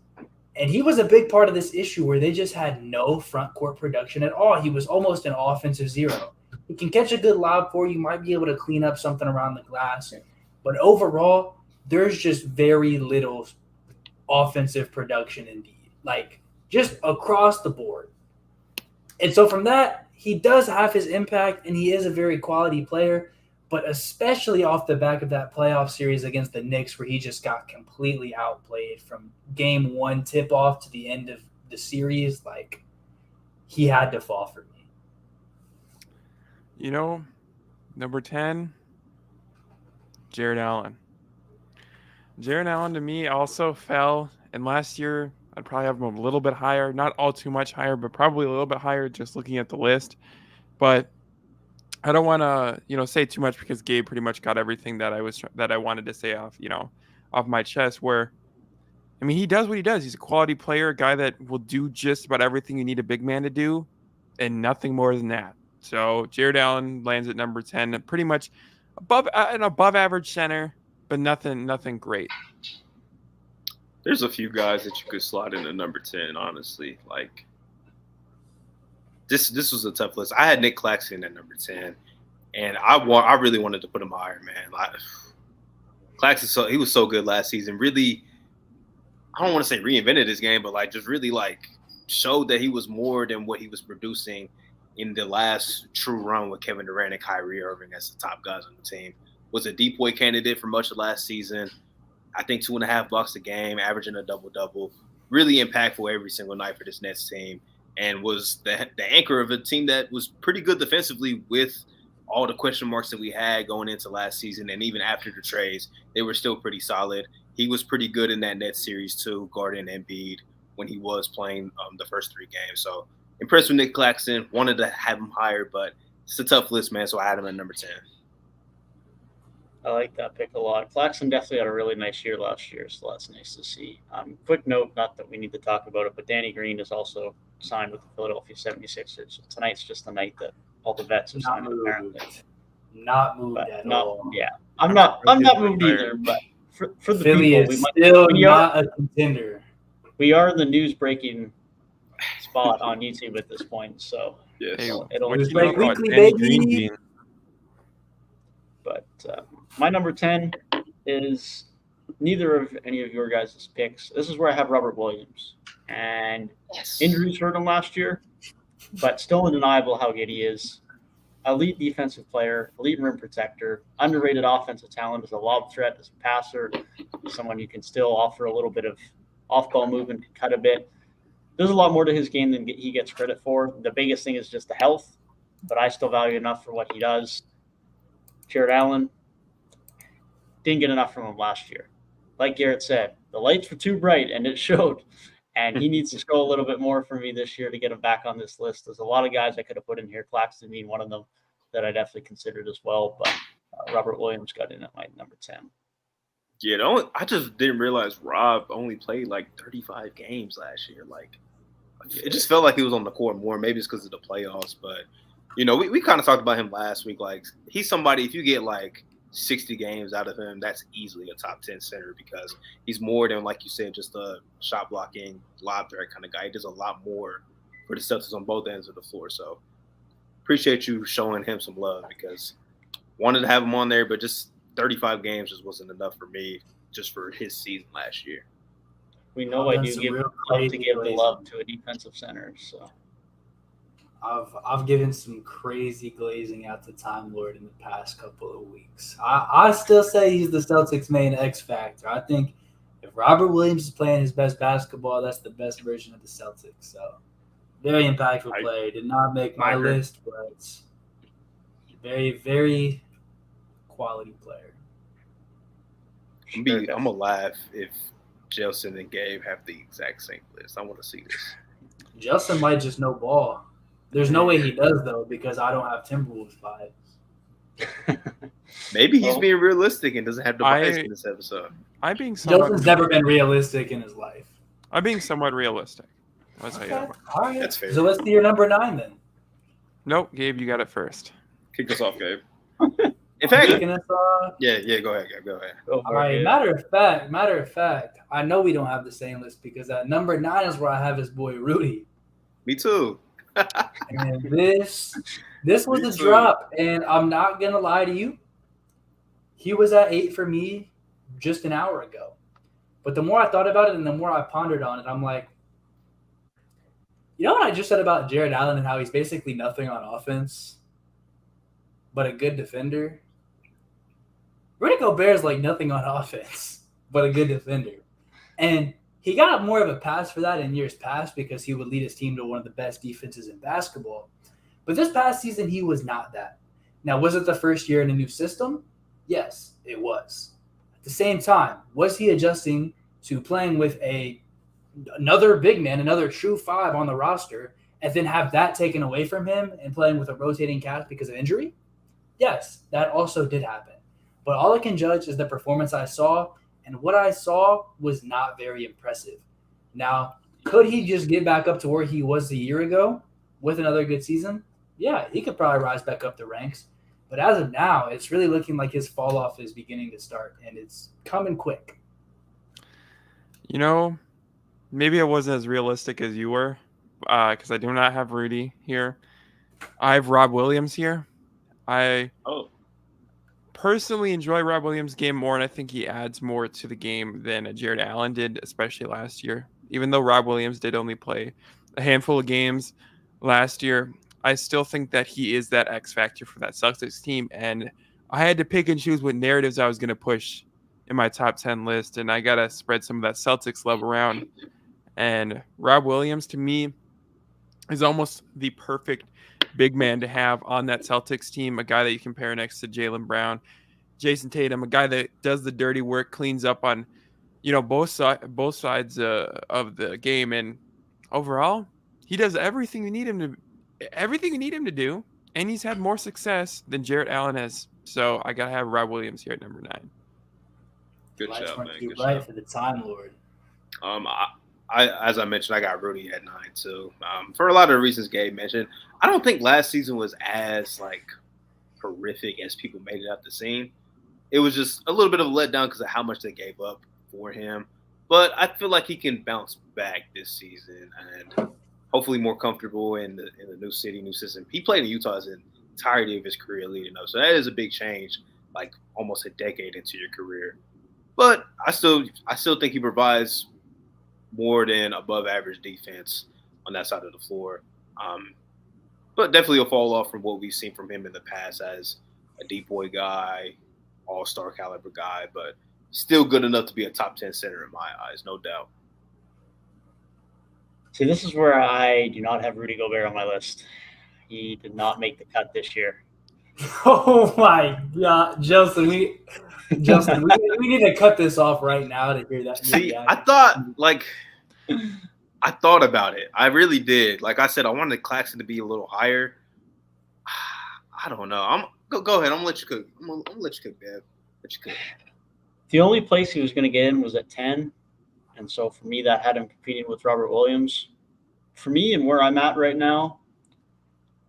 And he was a big part of this issue where they just had no front court production at all. He was almost an offensive zero. He can catch a good lob for you, might be able to clean up something around the glass. But overall, there's just very little offensive production indeed, like just across the board. And so from that, he does have his impact, and he is a very quality player, but especially off the back of that playoff series against the Knicks where he just got completely outplayed from game one tip-off to the end of the series, like he had to fall for me. You know, number 10, Jarrett Allen. Jarrett Allen to me also fell, and last year I'd probably have him a little bit higher, not all too much higher, but probably a little bit higher just looking at the list. But I don't want to, say too much because Gabe pretty much got everything that I wanted to say off my chest. Where, I mean, he does what he does. He's a quality player, a guy that will do just about everything you need a big man to do, and nothing more than that. So Jarrett Allen lands at number 10, pretty much an above average center, but nothing great. There's a few guys that you could slide into number 10, honestly. Like this was a tough list. I had Nick Claxton at number 10, and I really wanted to put him higher, man. Claxton, he was so good last season. Really, I don't want to say reinvented his game, but just really showed that he was more than what he was producing in the last true run with Kevin Durant and Kyrie Irving as the top guys on the team. Was a deep boy candidate for much of last season. I think 2.5 blocks a game, averaging a double-double. Really impactful every single night for this Nets team, and was the anchor of a team that was pretty good defensively with all the question marks that we had going into last season. And even after the trades, they were still pretty solid. He was pretty good in that Nets series too, guarding Embiid when he was playing the first 3 games. So impressed with Nick Claxton. Wanted to have him higher, but it's a tough list, man, so I had him at number 10. I like that pick a lot. Claxton definitely had a really nice year last year, so that's nice to see. Quick note, not that we need to talk about it, but Danny Green is also signed with the Philadelphia 76ers. So tonight's just the night that all the vets are signed, apparently. Not moved at all. Yeah, I'm not moved either, but for the Philly people, is still we not a contender. We are the news breaking spot on YouTube at this point, so Yes. Hey, it'll what It's you know like about weekly, Danny baby. Green being? But my number 10 is neither of any of your guys' picks. This is where I have Robert Williams. And injuries hurt him last year, but still undeniable how good he is. Elite defensive player, elite rim protector, underrated offensive talent as a lob threat, as a passer, someone you can still offer a little bit of off-ball movement, can cut a bit. There's a lot more to his game than he gets credit for. The biggest thing is just the health, but I still value enough for what he does. Jared Allen, didn't get enough from him last year. Like Garrett said, the lights were too bright, and it showed. And he needs to show a little bit more for me this year to get him back on this list. There's a lot of guys I could have put in here, Claxton being one of them, that I definitely considered as well. But Robert Williams got in at my number 10. Yeah, I just didn't realize Rob only played like 35 games last year. Like, it just felt like he was on the court more. Maybe it's because of the playoffs, but we kind of talked about him last week. Like, he's somebody, if you get like 60 games out of him, that's easily a top 10 center because he's more than, like you said, just a shot blocking, lob threat kind of guy. He does a lot more for the Celtics on both ends of the floor. So appreciate you showing him some love because wanted to have him on there, but just 35 games just wasn't enough for me just for his season last year. We know I do give the love to a defensive center. So I've given some crazy glazing out to Time Lord in the past couple of weeks. I still say he's the Celtics' main X factor. I think if Robert Williams is playing his best basketball, that's the best version of the Celtics. So very impactful player. Did not make my list, but it's very, very quality player. I'm going to laugh if Jelson and Gabe have the exact same list. I want to see this. Jelson might just know ball. There's no way he does, though, because I don't have Timberwolves vibes. Maybe he's being realistic and doesn't have the bias in this episode. Jelson's never been realistic in his life. I'm being somewhat realistic. Let's okay. All right. That's fair. So let's do your number 9 then. Nope, Gabe, you got it first. Kick us off, Gabe. In fact, yeah, go ahead, Gabe. Go ahead. All right. Matter of fact, I know we don't have the same list because at number 9 is where I have his boy Rudy. Me too. And this was a drop, and I'm not gonna lie to you. He was at 8 for me just an hour ago. But the more I thought about it and the more I pondered on it, I'm like, you know what I just said about Jared Allen and how he's basically nothing on offense, but a good defender? Rudy Gobert is like nothing on offense, but a good defender. And he got more of a pass for that in years past because he would lead his team to one of the best defenses in basketball. But this past season, he was not that. Now, was it the first year in a new system? Yes, it was. At the same time, was he adjusting to playing with another big man, another true 5 on the roster, and then have that taken away from him and playing with a rotating cast because of injury? Yes, that also did happen. But all I can judge is the performance I saw, and what I saw was not very impressive. Now, could he just get back up to where he was a year ago with another good season? Yeah, he could probably rise back up the ranks. But as of now, it's really looking like his fall off is beginning to start, and it's coming quick. Maybe I wasn't as realistic as you were because I do not have Rudy here. I have Rob Williams here. I personally enjoy Rob Williams' game more, and I think he adds more to the game than Jared Allen did, especially last year. Even though Rob Williams did only play a handful of games last year, I still think that he is that X factor for that Celtics team, and I had to pick and choose what narratives I was going to push in my top 10 list, and I got to spread some of that Celtics love around. And Rob Williams, to me, is almost the perfect big man to have on that Celtics team, a guy that you compare next to Jaylen Brown, Jason Tatum, a guy that does the dirty work, cleans up on, both sides of the game, and overall, he does everything you need him to do, and he's had more success than Jared Allen has. So I gotta have Rob Williams here at number 9. Good job, man. Good right job. For the Time Lord. As I mentioned, I got Rudy at 9 too. For a lot of the reasons Gabe mentioned, I don't think last season was as horrific as people made it out to seem. it was just a little bit of a letdown because of how much they gave up for him. But I feel like he can bounce back this season and hopefully more comfortable in the new city, new system. He played in Utah the entirety of his career leading up, so that is a big change, like almost a decade into your career. But I still think he provides more than above average defense on that side of the floor. But definitely a fall off from what we've seen from him in the past as a deep boy guy, all-star caliber guy, but still good enough to be a top 10 center in my eyes, no doubt. See, this is where I do not have Rudy Gobert on my list. He did not make the cut this year. Oh my God, Jelson, we need to cut this off right now to hear that. See, I thought about it. I really did. Like I said, I wanted Claxton to be a little higher. I don't know. Go ahead. I'm gonna let you cook. I'm gonna let you cook, Dad. Let you cook. The only place he was going to get in was at 10. And so for me, that had him competing with Robert Williams. For me and where I'm at right now,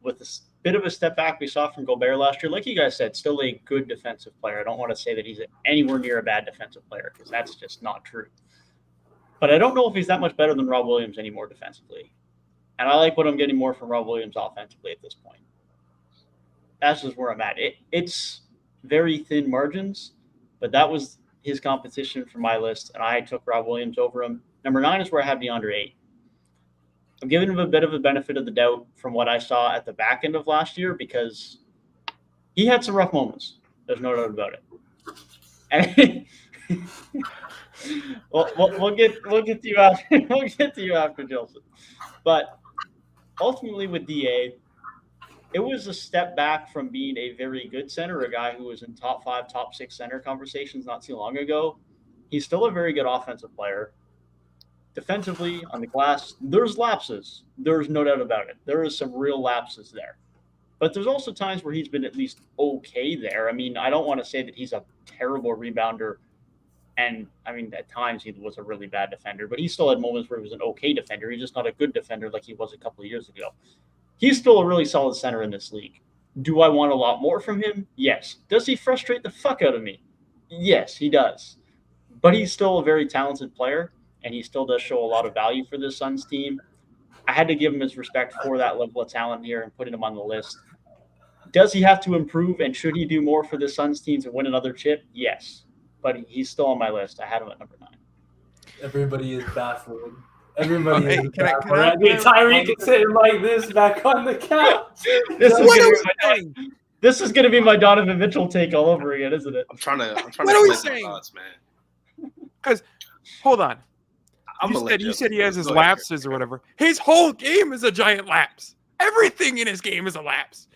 with a bit of a step back we saw from Gobert last year, like you guys said, still a good defensive player. I don't want to say that he's anywhere near a bad defensive player because that's just not true. But I don't know if he's that much better than Rob Williams anymore defensively. And I like what I'm getting more from Rob Williams offensively at this point. That's just where I'm at. It's very thin margins, but that was his competition for my list, and I took Rob Williams over him. Number 9 is where I have DeAndre 8. I'm giving him a bit of a benefit of the doubt from what I saw at the back end of last year because he had some rough moments. There's no doubt about it. And we'll get to you after Jelson. But ultimately with DA, it was a step back from being a very good center, a guy who was in top 5, top 6 center conversations not too long ago. He's still a very good offensive player. Defensively, on the glass, there's lapses. There's no doubt about it. There is some real lapses there. But there's also times where he's been at least okay there. I mean, I don't want to say that he's a terrible rebounder. And, I mean, at times he was a really bad defender. But he still had moments where he was an okay defender. He's just not a good defender like he was a couple of years ago. He's still a really solid center in this league. Do I want a lot more from him? Yes. Does he frustrate the fuck out of me? Yes, he does. But he's still a very talented player, and he still does show a lot of value for this Suns team. I had to give him his respect for that level of talent here and putting him on the list. Does he have to improve, and should he do more for the Suns team to win another chip? Yes. But he's still on my list. I had him at number 9. Everybody is baffled. Everybody is baffled. Tyrik is sitting like this back on the couch. This is going to be my Donovan Mitchell take all over again, isn't it? I'm trying to what are we saying? Thoughts, man. Because, hold on. You said he has his lapses or whatever. His whole game is a giant lapse. Everything in his game is a lapse.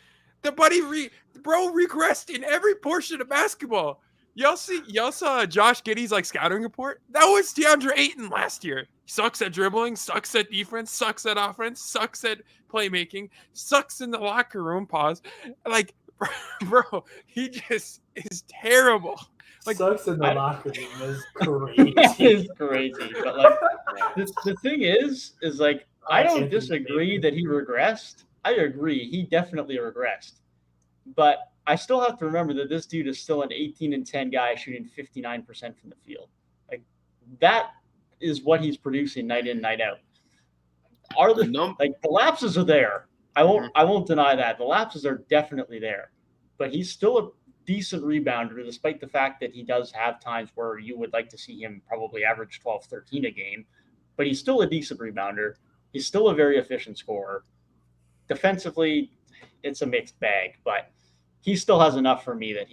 The buddy regressed in every portion of basketball. Y'all saw Josh Giddey's scouting report? That was DeAndre Ayton last year. Sucks at dribbling, sucks at defense, sucks at offense, sucks at playmaking, sucks in the locker room. Pause. Bro, he just is terrible. Sucks in the locker room is crazy. It's crazy. But the thing is I don't disagree that he regressed. I agree. He definitely regressed. But I still have to remember that this dude is still an 18-10 guy shooting 59% from the field. That is what he's producing night in, night out. The lapses are there. I won't deny that. The lapses are definitely there. But he's still a decent rebounder, despite the fact that he does have times where you would like to see him probably average 12, 13 a game. But he's still a decent rebounder. He's still a very efficient scorer. Defensively, it's a mixed bag, but he still has enough for me that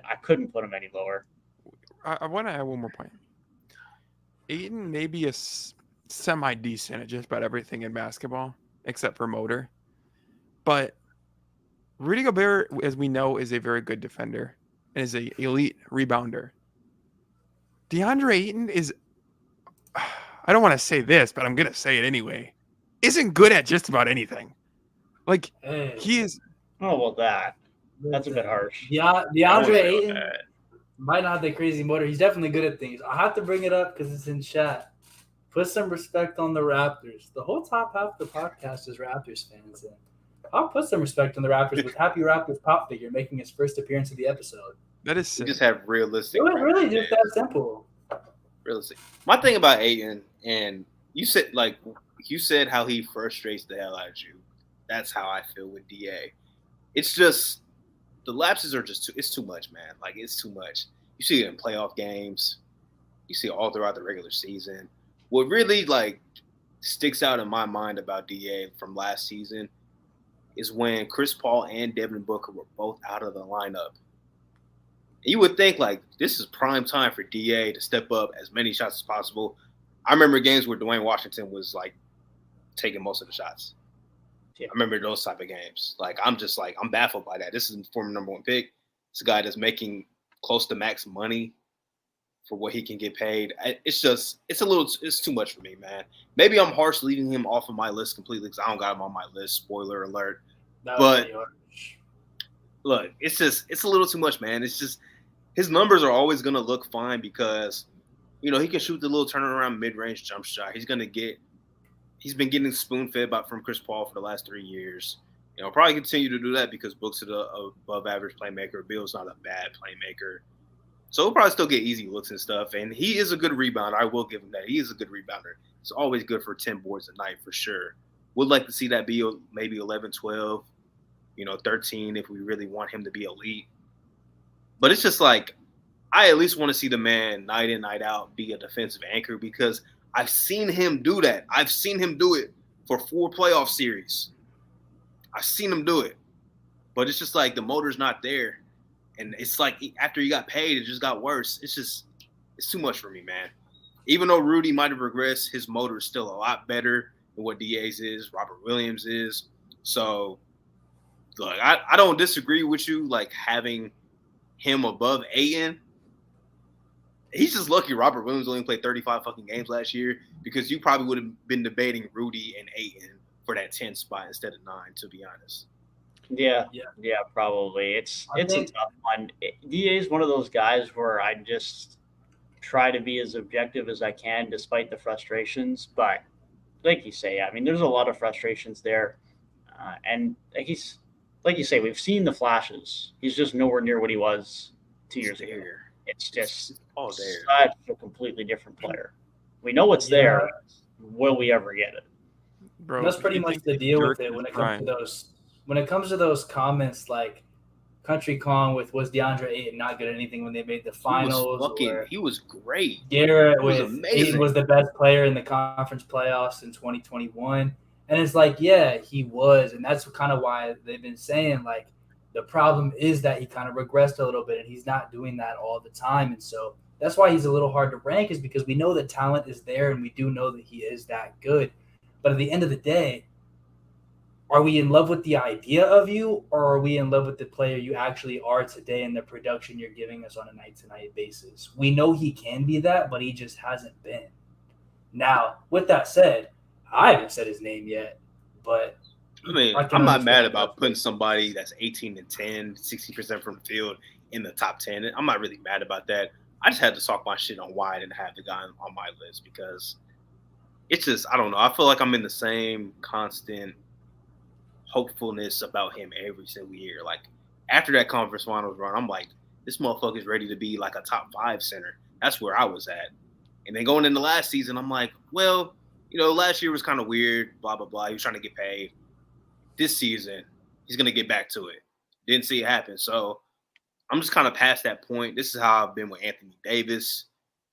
I couldn't put him any lower. I want to add one more point. Ayton may be a semi-decent at just about everything in basketball, except for motor. But Rudy Gobert, as we know, is a very good defender and is an elite rebounder. DeAndre Ayton is, I don't want to say this, but I'm going to say it anyway, isn't good at just about anything. He is. Oh, well, that's a bit harsh. DeAndre Ayton might not have the crazy motor. He's definitely good at things. I have to bring it up because it's in chat. Put some respect on the Raptors. The whole top half of the podcast is Raptors fans. And I'll put some respect on the Raptors with Happy Raptors pop figure making his first appearance of the episode. That is We sick. just have realistic. It was really range just that simple. Realistic. My thing about Ayton, and you said how he frustrates the hell out of you. That's how I feel with DA. It's just the lapses are just it's too much, man. Like it's too much. You see it in playoff games. You see it all throughout the regular season. What really like sticks out in my mind about DA from last season is when Chris Paul and Devin Booker were both out of the lineup. You would think like this is prime time for DA to step up as many shots as possible. I remember games where Dwayne Washington was like taking most of the shots. Yeah. I remember those type of games. Like I'm baffled by that. This is the former number 1 pick. It's a guy that's making close to max money for what he can get paid. It's too much for me, man. Maybe I'm harsh leaving him off of my list completely because I don't got him on my list. Spoiler alert. But look, it's a little too much, man. It's just his numbers are always going to look fine because, he can shoot the little turnaround mid-range jump shot. He's been getting spoon-fed from Chris Paul for the last 3 years. Probably continue to do that because Book's an above-average playmaker. Bill's not a bad playmaker. So he'll probably still get easy looks and stuff. And he is a good rebounder. I will give him that. He is a good rebounder. It's always good for 10 boards a night for sure. Would like to see that be maybe 11, 12, 13 if we really want him to be elite. But it's just like I at least want to see the man night in, night out be a defensive anchor because I've seen him do that. I've seen him do it for 4 playoff series. I've seen him do it. But it's just like the motor's not there. And it's like after he got paid, it just got worse. It's too much for me, man. Even though Rudy might have regressed, his motor is still a lot better than what DA's is, Robert Williams is. So, look, I don't disagree with you, like, having him above Ayton. He's just lucky Robert Williams only played 35 fucking games last year because you probably would have been debating Rudy and Ayton for that 10 spot instead of 9, to be honest. Yeah, probably. It's a tough one. DA is one of those guys where I just try to be as objective as I can despite the frustrations. But like you say, I mean, there's a lot of frustrations there. And like you say, we've seen the flashes. He's just nowhere near what he was 2 years ago. It's just such a completely different player. We know it's there. Will we ever get it? Bro, that's pretty much the deal with it when it comes to those. When it comes to those comments, like Country Con was DeAndre Ayton not good at anything when they made the finals? He was great. Garrett Ayton was the best player in the conference playoffs in 2021. And it's like, yeah, he was. And that's kind of why they've been saying, like, the problem is that he kind of regressed a little bit and he's not doing that all the time. And so that's why he's a little hard to rank is because we know that talent is there and we do know that he is that good. But at the end of the day, are we in love with the idea of you or are we in love with the player you actually are today and the production you're giving us on a night-to-night basis? We know he can be that, but he just hasn't been. Now, with that said, I haven't said his name yet, but I mean, I'm not mad about putting somebody that's 18 and 10, 60% from the field in the top 10. I'm not really mad about that. I just had to talk my shit on why I didn't have the guy on my list because it's just, I don't know. I feel like I'm in the same constant hopefulness about him every single year. Like after that conference finals run, I'm like, this motherfucker's ready to be like a top 5 center. That's where I was at. And then going into last season, I'm like, well, last year was kind of weird, blah, blah, blah. He was trying to get paid. This season, he's going to get back to it. Didn't see it happen. So I'm just kind of past that point. This is how I've been with Anthony Davis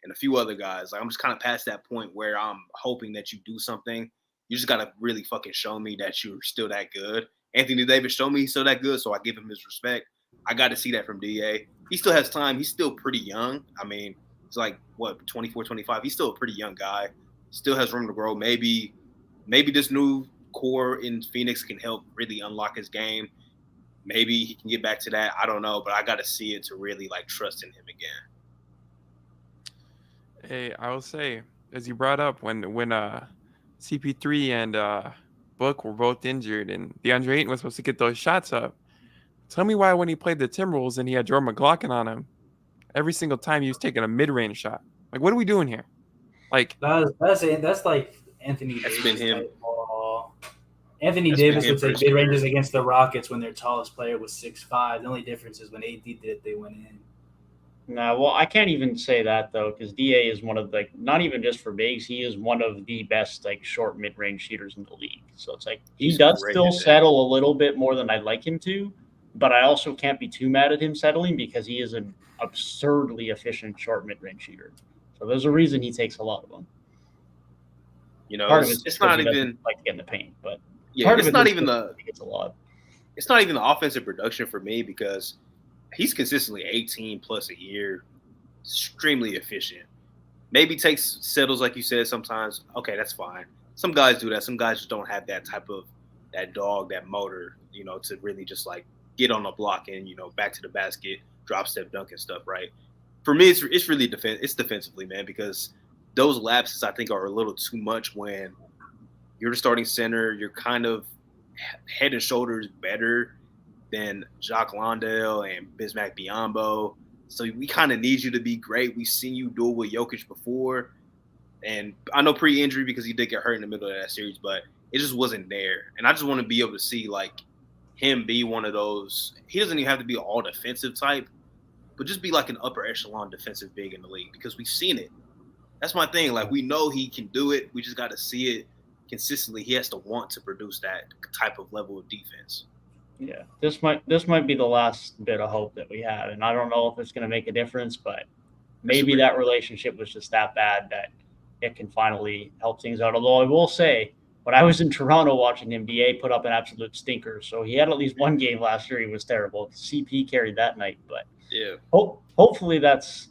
and a few other guys. Like I'm just kind of past that point where I'm hoping that you do something. You just got to really fucking show me that you're still that good. Anthony Davis showed me he's still that good, so I give him his respect. I got to see that from DA. He still has time. He's still pretty young. I mean, it's like, 24, 25? He's still a pretty young guy. Still has room to grow. Maybe this new core in Phoenix can help really unlock his game. Maybe he can get back to that. I don't know, but I got to see it to really, like, trust in him again. Hey, I will say, as you brought up, when CP3 and Book were both injured and DeAndre Ayton was supposed to get those shots up. Tell me why when he played the Timberwolves and he had Jordan McLaughlin on him, every single time he was taking a mid-range shot. Like, what are we doing here? Like that's like Anthony Davis. That's been him. Anthony Davis would take mid-ranges against the Rockets when their tallest player was 6'5". The only difference is when AD did it, they went in. Nah, well, I can't even say that though, because Da is one of not even just for bigs, he is one of the best short mid range shooters in the league. So it's he He's does great still at that. settle a little bit more than I'd like him to, but I also can't be too mad at him settling because he is an absurdly efficient short mid range shooter. So there's a reason he takes a lot of them. You know, Part of it's it's because not he doesn't even like to get in the paint, but yeah, part of it's it not is even because he gets a lot. it's not even the offensive production for me because he's consistently 18 plus a year, extremely efficient. Maybe takes settles like you said sometimes. Okay, that's fine. Some guys do that. Some guys just don't have that type of that dog, that motor, you know, to really just get on the block and back to the basket, drop step dunk and stuff, right? For me, it's really it's defensively, man, because those lapses I think are a little too much when you're the starting center. You're kind of head and shoulders better than Jacques Londale and Bismack Biyombo. So we kind of need you to be great. We've seen you do it with Jokic before. And I know pre-injury because he did get hurt in the middle of that series, but it just wasn't there. And I just want to be able to see him be one of those. He doesn't even have to be an all defensive type, but just be an upper echelon defensive big in the league because we've seen it. That's my thing. We know he can do it. We just got to see it consistently. He has to want to produce that type of level of defense. Yeah, this might be the last bit of hope that we have, and I don't know if it's going to make a difference, but maybe that relationship was just that bad that it can finally help things out. Although I will say, when I was in Toronto watching him, Da put up an absolute stinker. So he had at least one game last year he was terrible. CP carried that night, but yeah, hopefully that's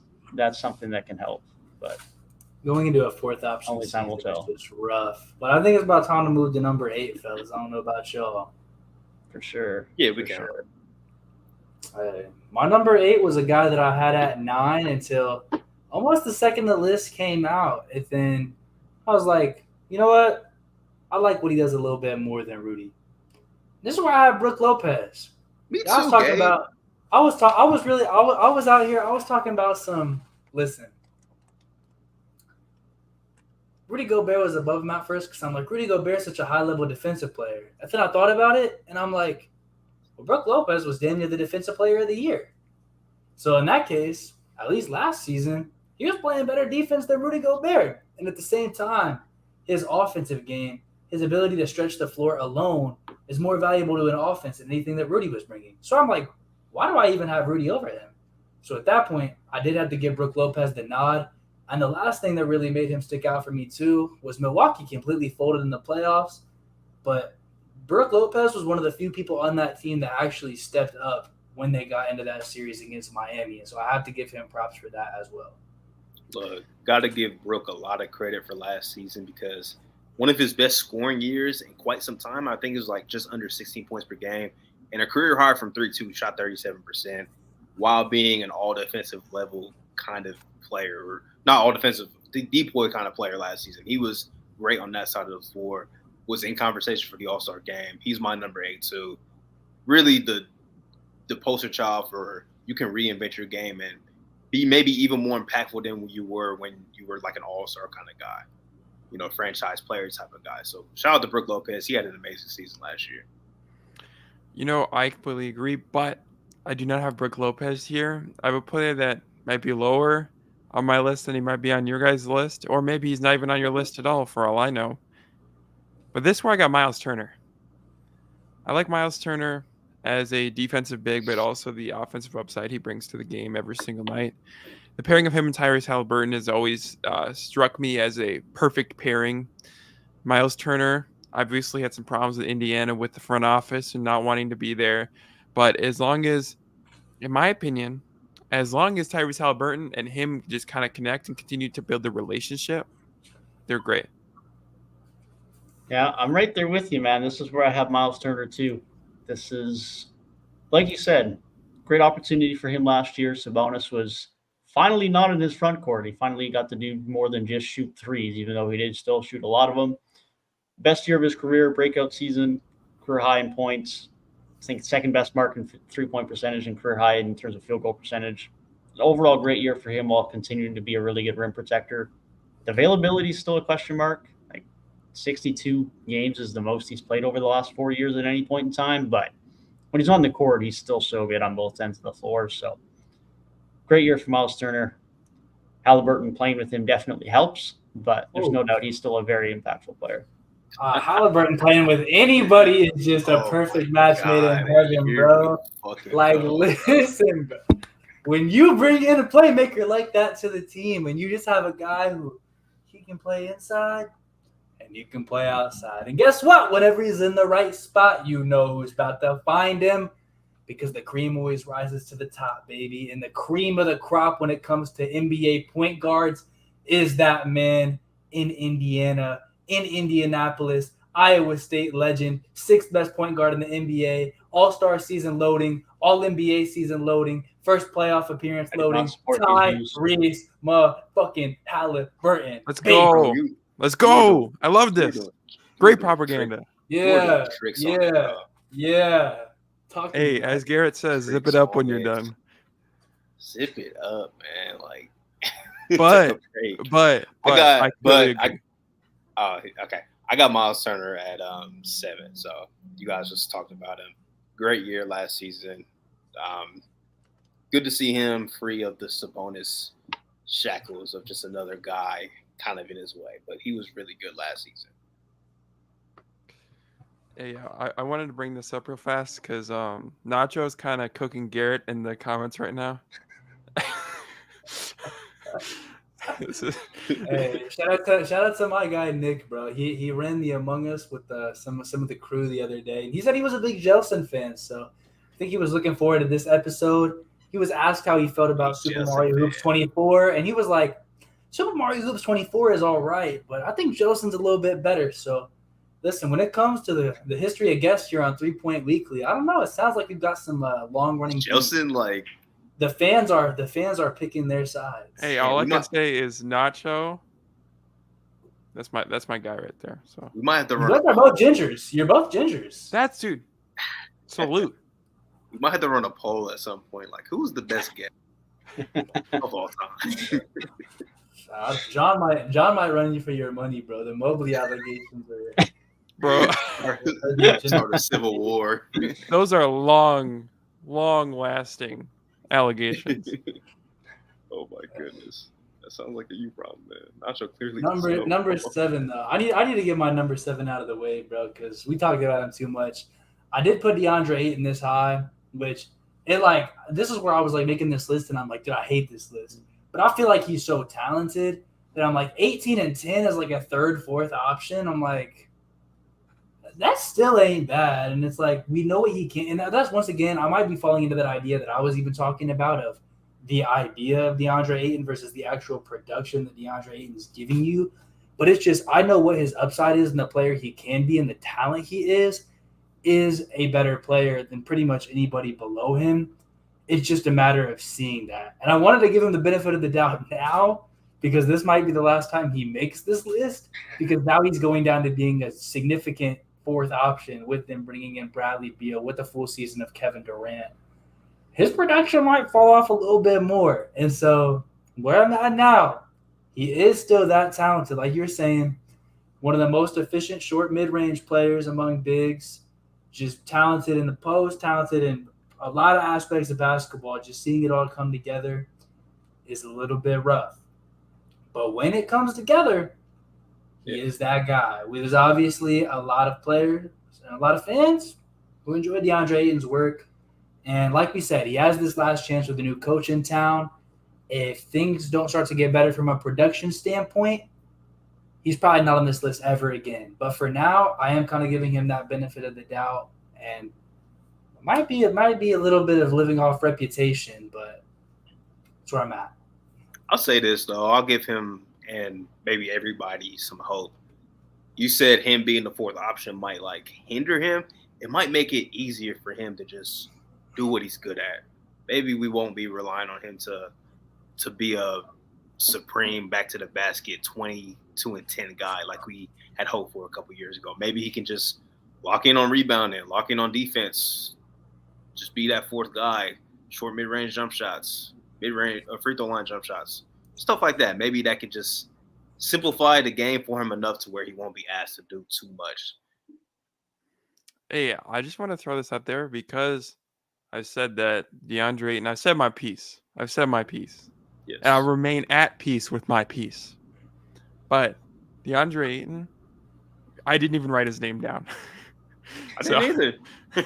something that can help. But going into a fourth option, only time will tell. It's rough, but I think it's about time to move to number 8, fellas. I don't know about y'all. For sure. Yeah, we for can. Sure. My number 8 was a guy that I had at 9 until almost the second the list came out. And then I was like, you know what? I like what he does a little bit more than Rudy. This is where I have Brook Lopez. Me too, I was talking Gabe. about. I was out here. I was talking about some. Listen, Rudy Gobert was above him at first because I'm like, Rudy Gobert is such a high-level defensive player. And then I thought about it, and I'm like, well, Brook Lopez was damn near the defensive player of the year. So in that case, at least last season, he was playing better defense than Rudy Gobert. And at the same time, his offensive game, his ability to stretch the floor alone is more valuable to an offense than anything that Rudy was bringing. So I'm like, why do I even have Rudy over him? So at that point, I did have to give Brook Lopez the nod. And the last thing that really made him stick out for me, too, was Milwaukee completely folded in the playoffs. But Brook Lopez was one of the few people on that team that actually stepped up when they got into that series against Miami. And so I have to give him props for that as well. Look, got to give Brook a lot of credit for last season because one of his best scoring years in quite some time, I think it was just under 16 points per game. And a career high from 3-2, shot 37%, while being an all-defensive level kind of player, or not all-defensive, depoy kind of player last season. He was great on that side of the floor, was in conversation for the All-Star game. He's my number 8, too. Really the poster child for you can reinvent your game and be maybe even more impactful than you were when you were an all-star kind of guy, franchise player type of guy. So shout out to Brook Lopez. He had an amazing season last year. I completely agree, but I do not have Brook Lopez here. I have a player that might be lower on my list than he might be on your guys' list, or maybe he's not even on your list at all, for all I know. But this is where I got Miles Turner. I like Miles Turner as a defensive big, but also the offensive upside he brings to the game every single night. The pairing of him and Tyrese Halliburton has always struck me as a perfect pairing. Miles Turner obviously had some problems with Indiana with the front office and not wanting to be there. But as long as, in my opinion, as long as Tyrese Halliburton and him just kind of connect and continue to build the relationship, they're great. Yeah, I'm right there with you, man. This is where I have Miles Turner, too. This is, like you said, great opportunity for him last year. Sabonis was finally not in his front court. He finally got to do more than just shoot threes, even though he did still shoot a lot of them. Best year of his career, breakout season, career high in points. I think second best mark in three-point percentage and career high in terms of field goal percentage. Overall, great year for him while continuing to be a really good rim protector. The availability is still a question mark. 62 games is the most he's played over the last 4 years at any point in time. But when he's on the court, he's still so good on both ends of the floor. So great year for Miles Turner. Halliburton playing with him definitely helps, but there's no doubt he's still a very impactful player. Halliburton playing with anybody is just a perfect match made in heaven, bro. Like, listen, bro. When you bring in a playmaker like that to the team and you just have a guy who he can play inside and you can play outside. And guess what? Whenever he's in the right spot, you know who's about to find him because the cream always rises to the top, baby. And the cream of the crop when it comes to NBA point guards is that man in Indiana, in Indianapolis, Iowa State legend, 6th best point guard in the NBA, all-star season loading, all-NBA season loading, first playoff appearance loading, Tyrese motherfucking Halliburton. Let's go. Let's go. I love this. Great propaganda. Yeah. Hey, as Garrett says, zip it up when you're done. Zip it up, man. Like, but okay. I got Miles Turner at 7. So you guys just talked about him. Great year last season. Good to see him free of the Sabonis shackles of just another guy kind of in his way. But he was really good last season. Hey, I wanted to bring this up real fast because Nacho's kind of cooking Garrett in the comments right now. Hey, shout out to my guy Nick, bro. He ran the Among Us with some of the crew the other day, and he said he was a big Jelson fan, so I think he was looking forward to this episode. He was asked how he felt about Super Mario Hoops 24, and he was like, Super Mario Hoops 24 is all right, but I think Jelson's a little bit better. So listen, when it comes to the history of guests here on 3 Point Weekly, I don't know. It sounds like we've got some long running. Jelson, like. The fans are picking their sides. Hey, all I can say is Nacho. That's my guy right there. So we might have to run. You guys are both gingers. You're both gingers. That's dude. Salute. We might have to run a poll at some point. Like, who's the best guest of all time? John might run you for your money, bro. The Mobley allegations are. Bro, start a civil war. Those are long lasting allegations. Oh my goodness, that sounds like a you problem, man. Nacho clearly number 7 though. I need to get my number 7 out of the way, bro, because we talked about him too much. I did put DeAndre Ayton this high, which this is where I was like making this list, and I'm like, dude, I hate this list, but I feel like he's so talented that I'm like 18 and 10 as like a 3rd, 4th option. I'm like, that still ain't bad. And it's like, we know what he can. And that's, once again, I might be falling into that idea that I was even talking about of the idea of DeAndre Ayton versus the actual production that DeAndre Ayton is giving you. But it's just, I know what his upside is and the player he can be and the talent he is a better player than pretty much anybody below him. It's just a matter of seeing that. And I wanted to give him the benefit of the doubt now, because this might be the last time he makes this list, because now he's going down to being a significant 4th option with them bringing in Bradley Beal with a full season of Kevin Durant. His production might fall off a little bit more. And so where I'm at now, he is still that talented. Like you're saying, one of the most efficient short mid-range players among bigs, just talented in the post, talented in a lot of aspects of basketball. Just seeing it all come together is a little bit rough. But when it comes together, he is that guy. There's obviously a lot of players and a lot of fans who enjoy DeAndre Ayton's work. And like we said, he has this last chance with a new coach in town. If things don't start to get better from a production standpoint, he's probably not on this list ever again. But for now, I am kind of giving him that benefit of the doubt. And it might be a little bit of living off reputation, but that's where I'm at. I'll say this, though. I'll give him and maybe everybody some hope. You said him being the 4th option might hinder him. It might make it easier for him to just do what he's good at. Maybe we won't be relying on him to be a supreme back to the basket 22 and 10 guy like we had hoped for a couple years ago. Maybe he can just lock in on rebounding, lock in on defense, just be that 4th guy, short mid-range jump shots, mid-range free throw line jump shots. Stuff like that. Maybe that could just simplify the game for him enough to where he won't be asked to do too much. Hey, I just want to throw this out there because I said that DeAndre Ayton, I said my piece. I've said my piece. Yes. And I'll remain at peace with my piece. But DeAndre Ayton, I didn't even write his name down. I didn't either. I'm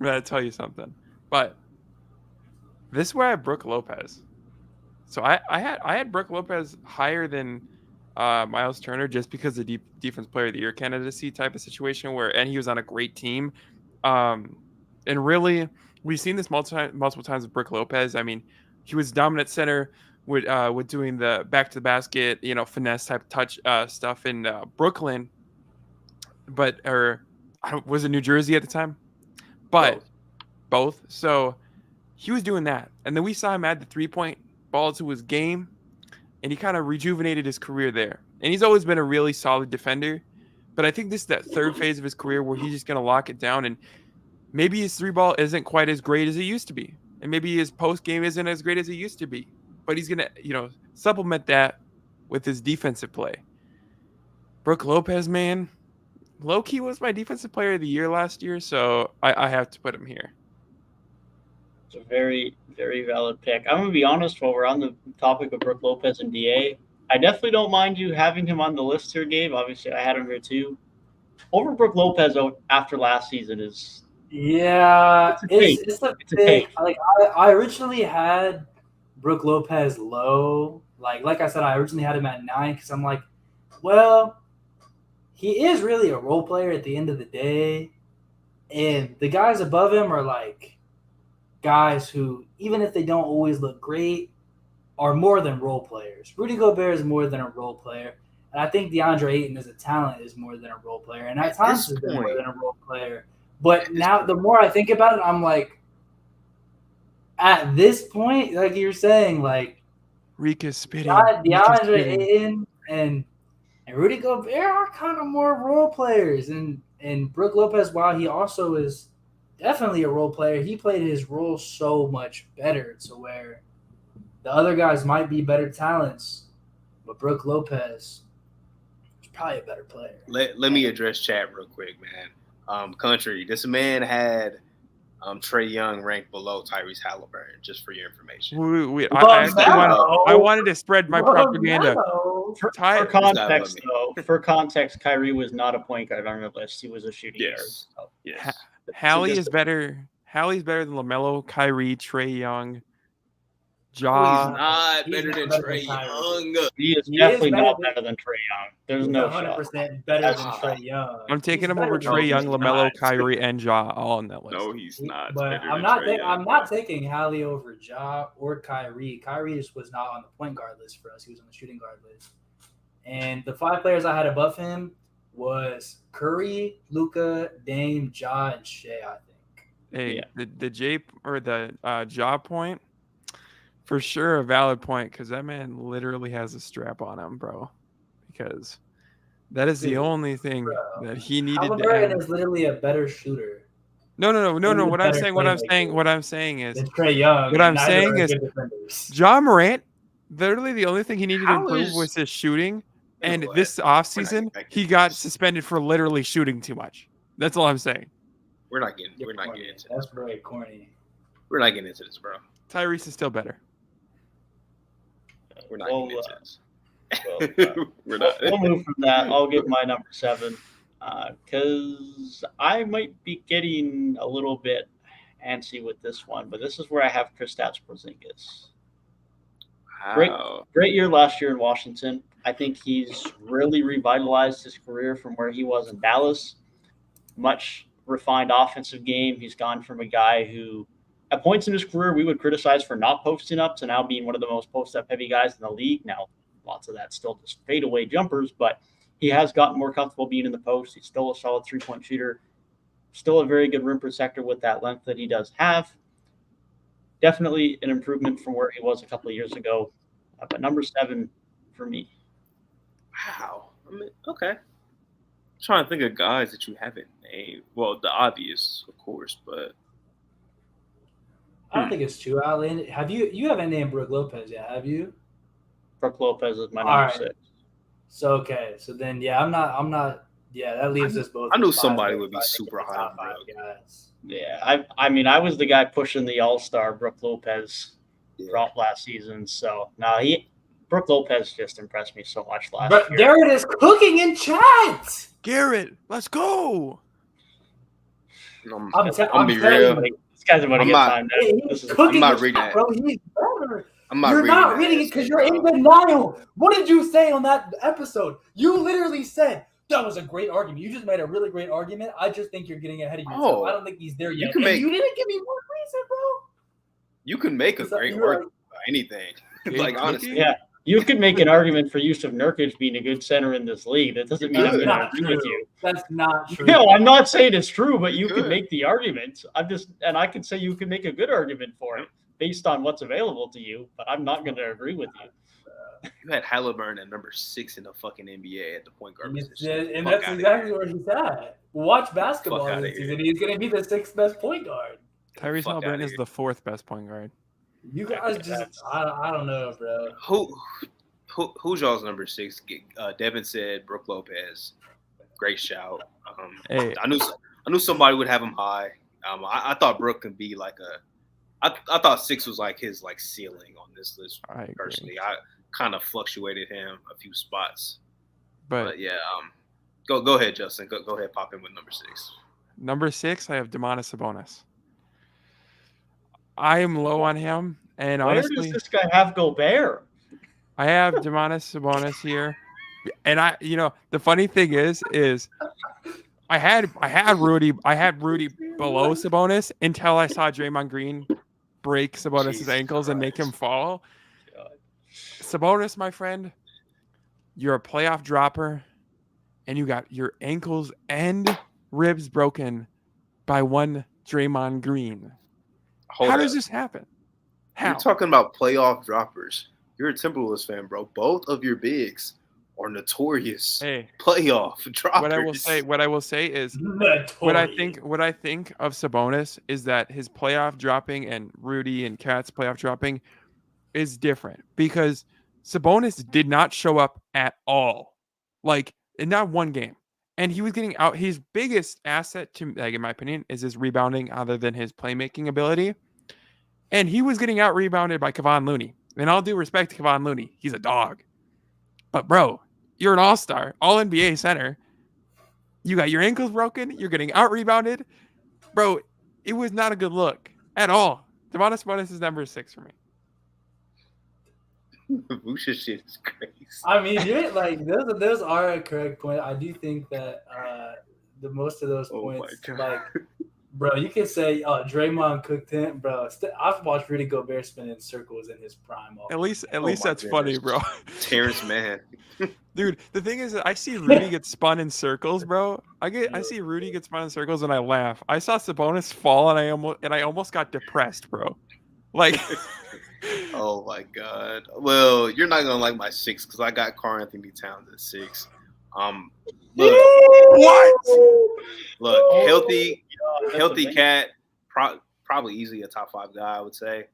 going to tell you something. But this is where I have Brook Lopez. So I had Brook Lopez higher than Miles Turner just because of the defense player of the year candidacy type of situation and he was on a great team. And really, we've seen this multiple times with Brook Lopez. I mean, he was dominant center with doing the back to the basket, finesse type touch stuff in Brooklyn, was it New Jersey at the time? But both. So he was doing that, and then we saw him add the 3-point ball to his game, and he kind of rejuvenated his career there. And he's always been a really solid defender, but I think this is that third phase of his career where he's just going to lock it down, and maybe his 3-ball isn't quite as great as it used to be, and maybe his post game isn't as great as it used to be, but he's going to supplement that with his defensive play. Brook Lopez, man, low-key was my defensive player of the year last year, so I have to put him here. It's a very, very valid pick. I'm going to be honest, while we're on the topic of Brook Lopez and DA, I definitely don't mind you having him on the list here, Gabe. Obviously, I had him here too. Over Brook Lopez after last season is... Yeah, it's a take. Like I originally had Brook Lopez low. Like I said, I originally had him at 9 because I'm like, well, he is really a role player at the end of the day. And the guys above him are like guys who, even if they don't always look great, are more than role players. Rudy Gobert is more than a role player. And I think DeAndre Ayton as a talent is more than a role player. And at times has been more than a role player. But now the more I think about it, I'm like, at this point, like you're saying, like Rika's spitting. DeAndre Ayton and Rudy Gobert are kind of more role players. And Brook Lopez, while he also is definitely a role player, he played his role so much better to where the other guys might be better talents, but Brook Lopez is probably a better player. Let me address chat real quick, man. Country, this man had Trae Young ranked below Tyrese Halliburton, just for your information. I wanted to spread my propaganda. For context, Kyrie was not a point guard on the list. He was a shooting guard. So. Yes. Hallie's better than LaMelo, Kyrie, Trae Young, He's not better than Trae Young. He is definitely not better than Trae Young. There's no 100% better than Trae Young. I'm taking him over Trae Young, LaMelo, Kyrie, and Ja all on that list. No, he's not. But I'm not taking Hallie over Ja or Kyrie. Kyrie was not on the point guard list for us. He was on the shooting guard list. And the 5 players I had above him was Curry, Luka, Dame, Ja, and Shea, I think. Hey, the J or the Ja point. For sure, a valid point, because that man literally has a strap on him, bro. Because that is the only thing that he needed to Halliburton is literally a better shooter. No. What I'm saying is Trae Young. What I'm saying is Ja Morant, literally the only thing he needed to improve was his shooting. And this offseason, he got suspended for literally shooting too much. That's all I'm saying. We're not getting into this. That's very corny. We're not getting into this, bro. Tyrese is still better. We're not getting into this. We're not. We'll move from that. I'll give my number 7 because I might be getting a little bit antsy with this one, but this is where I have Kristaps Porzingis. Wow. Great year last year in Washington. I think he's really revitalized his career from where he was in Dallas. Much refined offensive game. He's gone from a guy who, at points in his career, we would criticize for not posting up to now being one of the most post-up heavy guys in the league. Now, lots of that still just fadeaway jumpers, but he has gotten more comfortable being in the post. He's still a solid 3-point shooter, still a very good rim protector with that length that he does have. Definitely an improvement from where he was a couple of years ago, but number 7 for me. Wow. Okay. I'm trying to think of guys that you haven't named. Well, the obvious, of course, but I don't think it's too outlandish. You haven't named Brook Lopez yet, have you? Brook Lopez is my number 6. So okay, so then I'm not. Yeah, that leaves us both. I knew somebody would be super high on Brook. Guys. Yeah, I mean, I was the guy pushing the All-Star Brook Lopez throughout last season. So no, Brook Lopez just impressed me so much last But year. Garrett is cooking in chat. Garrett, let's go. I'm be telling real. you. This guy's about to I'm get not- time. He's This is cooking I'm not in reading chat, that. bro. He's better. I'm not You're reading not that reading it essay, because you're in bro. denial. What did you say on that episode? You literally said that was a great argument. You just made a really great argument. I just think you're getting ahead of yourself. Oh, I don't think he's there yet. can And make- you didn't give me one reason, bro. You can make a So great you're argument about anything. Like, Gabe honestly. cooking? Yeah. You could make an argument for Yusuf Nurkic being a good center in this league. That doesn't mean I'm That's going to not agree with true. you. That's not true. No, I'm not saying it's true, but you Good. could make the argument. And I could say you could make a good argument for it based on what's available to you, but I'm not going to agree with you. You had Halliburton at number 6 in the fucking NBA at the point guard position. And Fuck that's outta exactly here. where he's at. Watch basketball Fuck outta this here. season. He's going to be the 6th best point guard. Tyrese Fuck Halliburton outta is here. the 4th best point guard. You guys just, I don't know, bro. Who's y'all's number 6? Devin said Brook Lopez. Great shout. Hey. I knew somebody would have him high. I thought Brook could be like I thought 6 was like his like ceiling on this list. I agree. Personally, I kind of fluctuated him a few spots. But But yeah, go ahead, Justin. Go ahead, pop in with number 6. number 6, I have Domantas Sabonis. I am low on him, and Where honestly, does this guy have Gobert? I have Domantas Sabonis here, and the funny thing is I had Rudy below Sabonis until I saw Draymond Green break Sabonis' Jesus ankles and make him Christ. fall. Sabonis, my friend, you're a playoff dropper, and you got your ankles and ribs broken by one Draymond Green. Hold How up. does this happen? How? You're talking about playoff droppers. You're a Timberwolves fan, bro. Both of your bigs are notorious Hey, playoff droppers. what I will say is what I think of Sabonis is that his playoff dropping and Rudy and Cat's playoff dropping is different because Sabonis did not show up at all, like in not one game, and he was getting out. His biggest asset, to like in my opinion, is his rebounding, other than his playmaking ability, and he was getting out rebounded by Kevon Looney. And all due respect to Kevon Looney, he's a dog, but bro, you're an all-star, all-NBA center. You got your ankles broken. You're getting out-rebounded. Bro, it was not a good look at all. Domantas Sabonis is number 6 for me. Vucevic shit is crazy. I mean, you're like those are a correct point. I do think that the most of those Oh my points, God. like, bro, you can say, Draymond cooked him, bro. I've watched Rudy Gobert spin in circles in his prime. At least my that's funny, bro. Terrence Mann. Dude, the thing is, I see Rudy get spun in circles, bro. I see Rudy get spun in circles, and I laugh. I saw Sabonis fall, and I almost got depressed, bro. Like, Oh my God. Well, you're not gonna like my 6 because I got Karl Anthony Towns at 6. Look, healthy cat, probably easily a top 5 guy, I would say.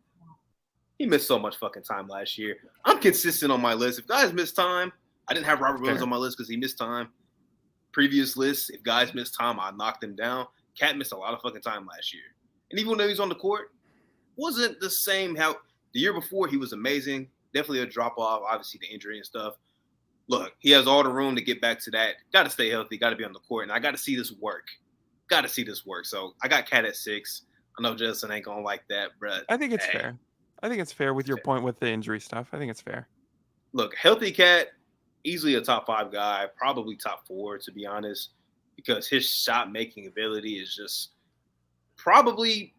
He missed so much fucking time last year. I'm consistent on my list. If guys miss time, I didn't have Robert Williams on my list because he missed time. Previous lists, if guys missed time, I knocked them down. Cat missed a lot of fucking time last year. And even when he was on the court, wasn't the same how the year before he was amazing. Definitely a drop off, obviously the injury and stuff. Look, he has all the room to get back to that. Got to stay healthy, got to be on the court, and I got to see this work. So I got Cat at 6. I know Jelson ain't gonna like that, but I think it's fair. I think it's fair with your point with the injury stuff. I think it's fair. Look, healthy Cat, easily a top 5 guy, probably top 4 to be honest, because his shot making ability is just probably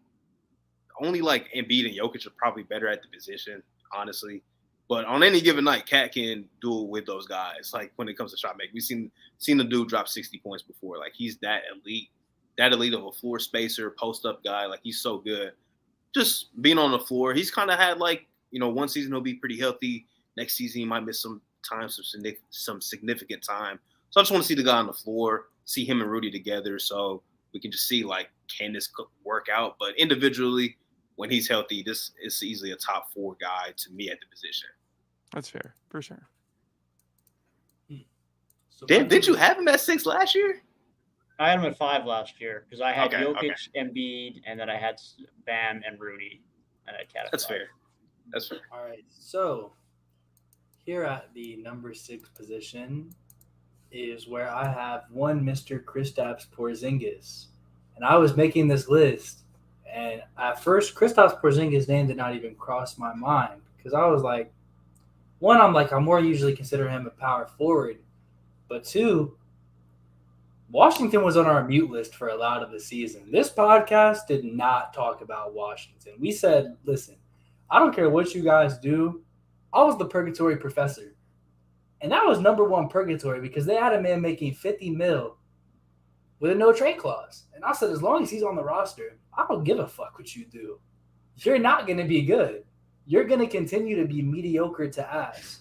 only like Embiid and Jokic are probably better at the position, honestly. But on any given night, Cat can do it with those guys. Like when it comes to shot making, we've seen the dude drop 60 points before. Like he's that elite of a floor spacer, post up guy. Like he's so good. Just being on the floor, he's kind of had like, one season he'll be pretty healthy. Next season he might miss some time, some significant time. So I just want to see the guy on the floor, see him and Rudy together, so we can just see like, can this work out? But individually, when he's healthy, this is easily a top 4 guy to me at the position. That's fair, for sure. So Did you have him at 6 last year? I had him at 5 last year because I had Okay, Jokic, Embiid, and then I had Bam and Rudy. And I had Cat at That's 5. fair. That's fair. All right, so here at the number 6 position is where I have one Mr. Kristaps Porzingis, and I was making this list, and at first Kristaps Porzingis' name did not even cross my mind because I was like, one, I more usually consider him a power forward, but two, Washington was on our mute list for a lot of the season. This podcast did not talk about Washington. We said, listen, I don't care what you guys do. I was the purgatory professor. And that was number one purgatory because they had a man making $50 million with a no trade clause. And I said, as long as he's on the roster, I don't give a fuck what you do. You're not going to be good. You're going to continue to be mediocre to ass.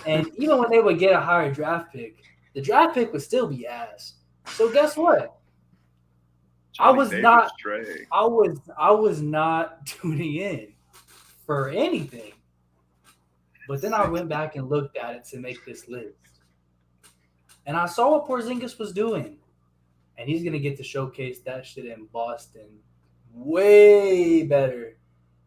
And even when they would get a higher draft pick, the draft pick would still be ass. So guess what? I was not tuning in for anything. But then I went back and looked at it to make this list. And I saw what Porzingis was doing. And he's going to get to showcase that shit in Boston way better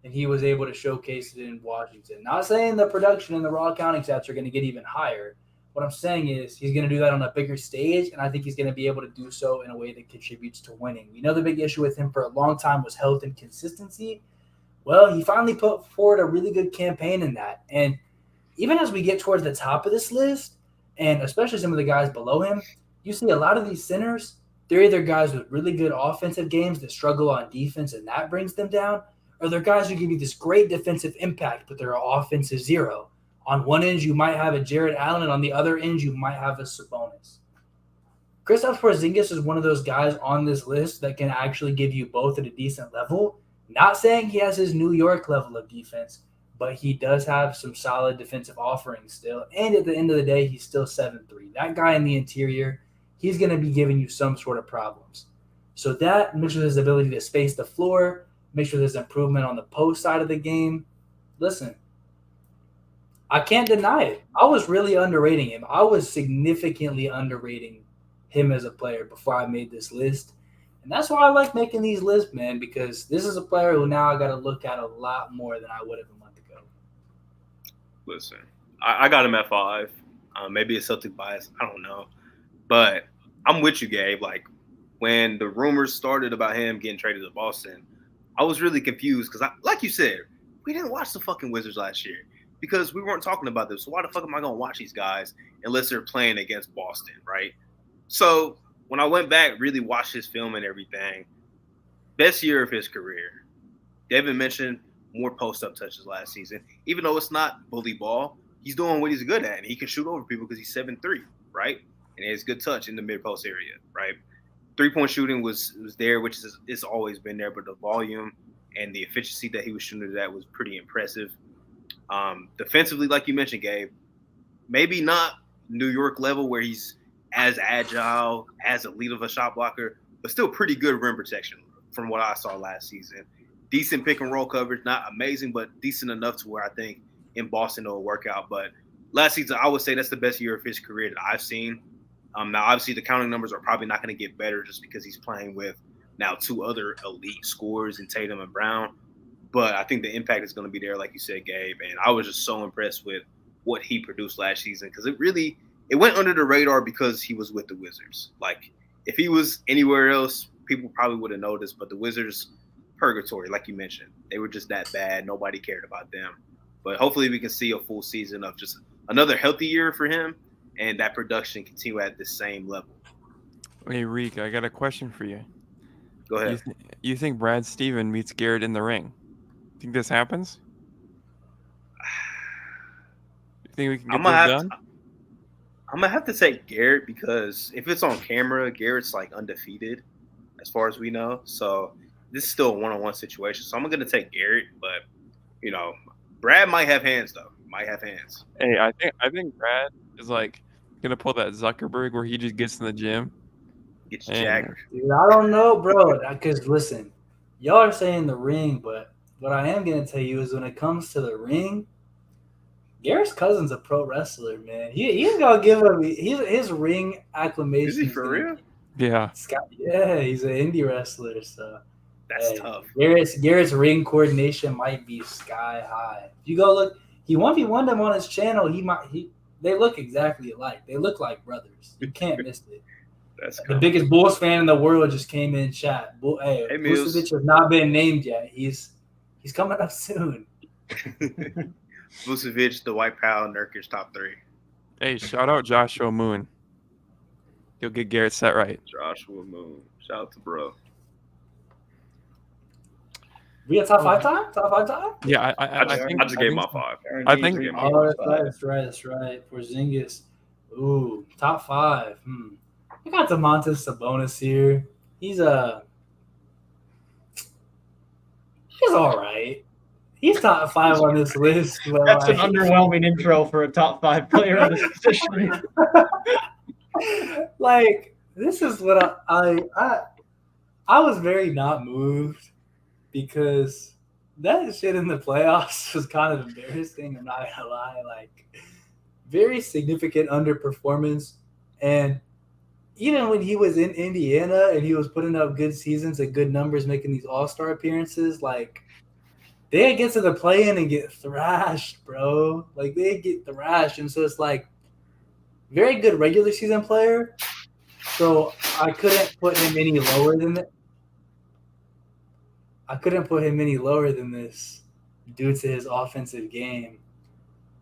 than he was able to showcase it in Washington. Not saying the production and the raw counting stats are going to get even higher. What I'm saying is he's going to do that on a bigger stage, and I think he's going to be able to do so in a way that contributes to winning. We know the big issue with him for a long time was health and consistency. Well, he finally put forward a really good campaign in that. And even as we get towards the top of this list, and especially some of the guys below him, you see a lot of these centers, they're either guys with really good offensive games that struggle on defense and that brings them down, or they're guys who give you this great defensive impact, but their offense is zero. On one end, you might have a Jared Allen, and on the other end, you might have a Sabonis. Kristaps Porzingis is one of those guys on this list that can actually give you both at a decent level. Not saying he has his New York level of defense, but he does have some solid defensive offerings still. And at the end of the day, he's still 7'3". That guy in the interior, he's going to be giving you some sort of problems. So that, mixed with his ability to space the floor, mixed with his improvement on the post side of the game, listen, I can't deny it. I was really underrating him. I was significantly underrating him as a player before I made this list. And that's why I like making these lists, man, because this is a player who now I got to look at a lot more than I would have a month ago. Listen, I got him at 5. Maybe it's Celtic bias. I don't know. But I'm with you, Gabe. Like, when the rumors started about him getting traded to Boston, I was really confused because, like you said, we didn't watch the fucking Wizards last year because we weren't talking about this. So why the fuck am I going to watch these guys unless they're playing against Boston, right? So when I went back, really watched his film and everything, best year of his career. Devin mentioned more post-up touches last season. Even though it's not bully ball, he's doing what he's good at, and he can shoot over people because he's 7'3", right? And he has good touch in the mid-post area, right? Three-point shooting was there, which is it's always been there, but the volume and the efficiency that he was shooting at was pretty impressive. Defensively, like you mentioned, Gabe, maybe not New York level where he's as agile, as elite of a shot blocker, but still pretty good rim protection from what I saw last season. Decent pick and roll coverage, not amazing, but decent enough to where I think in Boston it'll work out. But last season, I would say that's the best year of his career that I've seen. Now, obviously, the counting numbers are probably not going to get better just because he's playing with now 2 other elite scorers in Tatum and Brown. But I think the impact is going to be there, like you said, Gabe. And I was just so impressed with what he produced last season because it went under the radar because he was with the Wizards. Like, if he was anywhere else, people probably would have noticed. But the Wizards, purgatory, like you mentioned, they were just that bad. Nobody cared about them. But hopefully we can see a full season of just another healthy year for him and that production continue at the same level. Hey, Reek, I got a question for you. Go ahead. You think Brad Steven meets Garrett in the ring? Think this happens? You think we can get this done? I'm going to have to take Garrett because if it's on camera, Garrett's like undefeated as far as we know. So this is still a one-on-one situation. So I'm going to take Garrett, but, you know, Brad might have hands, though. Might have hands. Hey, I think Brad is like gonna pull that Zuckerberg where he just gets in the gym. Gets Jagger. Dude, I don't know, bro. Because listen, y'all are saying the ring, but what I am gonna tell you is when it comes to the ring, Garrett's cousin's a pro wrestler, man. He's gonna give him his ring acclamation. Is he for real? Yeah. Yeah, he's an indie wrestler. So That's tough. Garrett's ring coordination might be sky high. If you go look, he 1v1 them on his channel. They look exactly alike. They look like brothers. You can't miss it. That's The biggest Bulls fan in the world just came in chat. Hey, Vucevic has not been named yet. He's coming up soon. Vucevic, the White Pal, Nurkic top 3. Hey, shout out Joshua Moon. He'll get Garrett set right. Joshua Moon. Shout out to bro. We got top 5 time? Top 5 time? Yeah, I just gave my 5. I think. Oh, that's right. Porzingis. Ooh, top 5. I got Domantas Sabonis here. He's all right. He's top 5 on this list. That's an underwhelming intro for a top 5 player in this position. Like, this is what I was very not moved because that shit in the playoffs was kind of embarrassing. I'm not gonna lie. Like, very significant underperformance. And even when he was in Indiana and he was putting up good seasons and good numbers, making these all-star appearances, like, they get to the play-in and get thrashed, bro. Like, they get thrashed. And so it's like, very good regular season player. So I couldn't put him any lower than that. I couldn't put him any lower than this due to his offensive game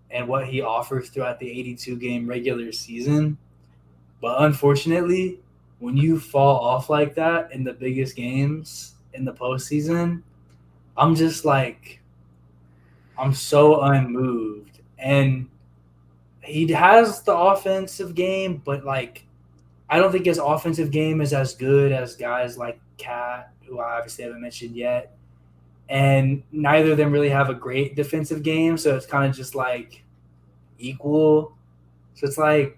and what he offers throughout the 82-game regular season. But unfortunately, when you fall off like that in the biggest games in the postseason, I'm just like, I'm so unmoved. And he has the offensive game, but like, I don't think his offensive game is as good as guys like Cat, who I obviously haven't mentioned yet. And neither of them really have a great defensive game. So it's kind of just like equal. So it's like,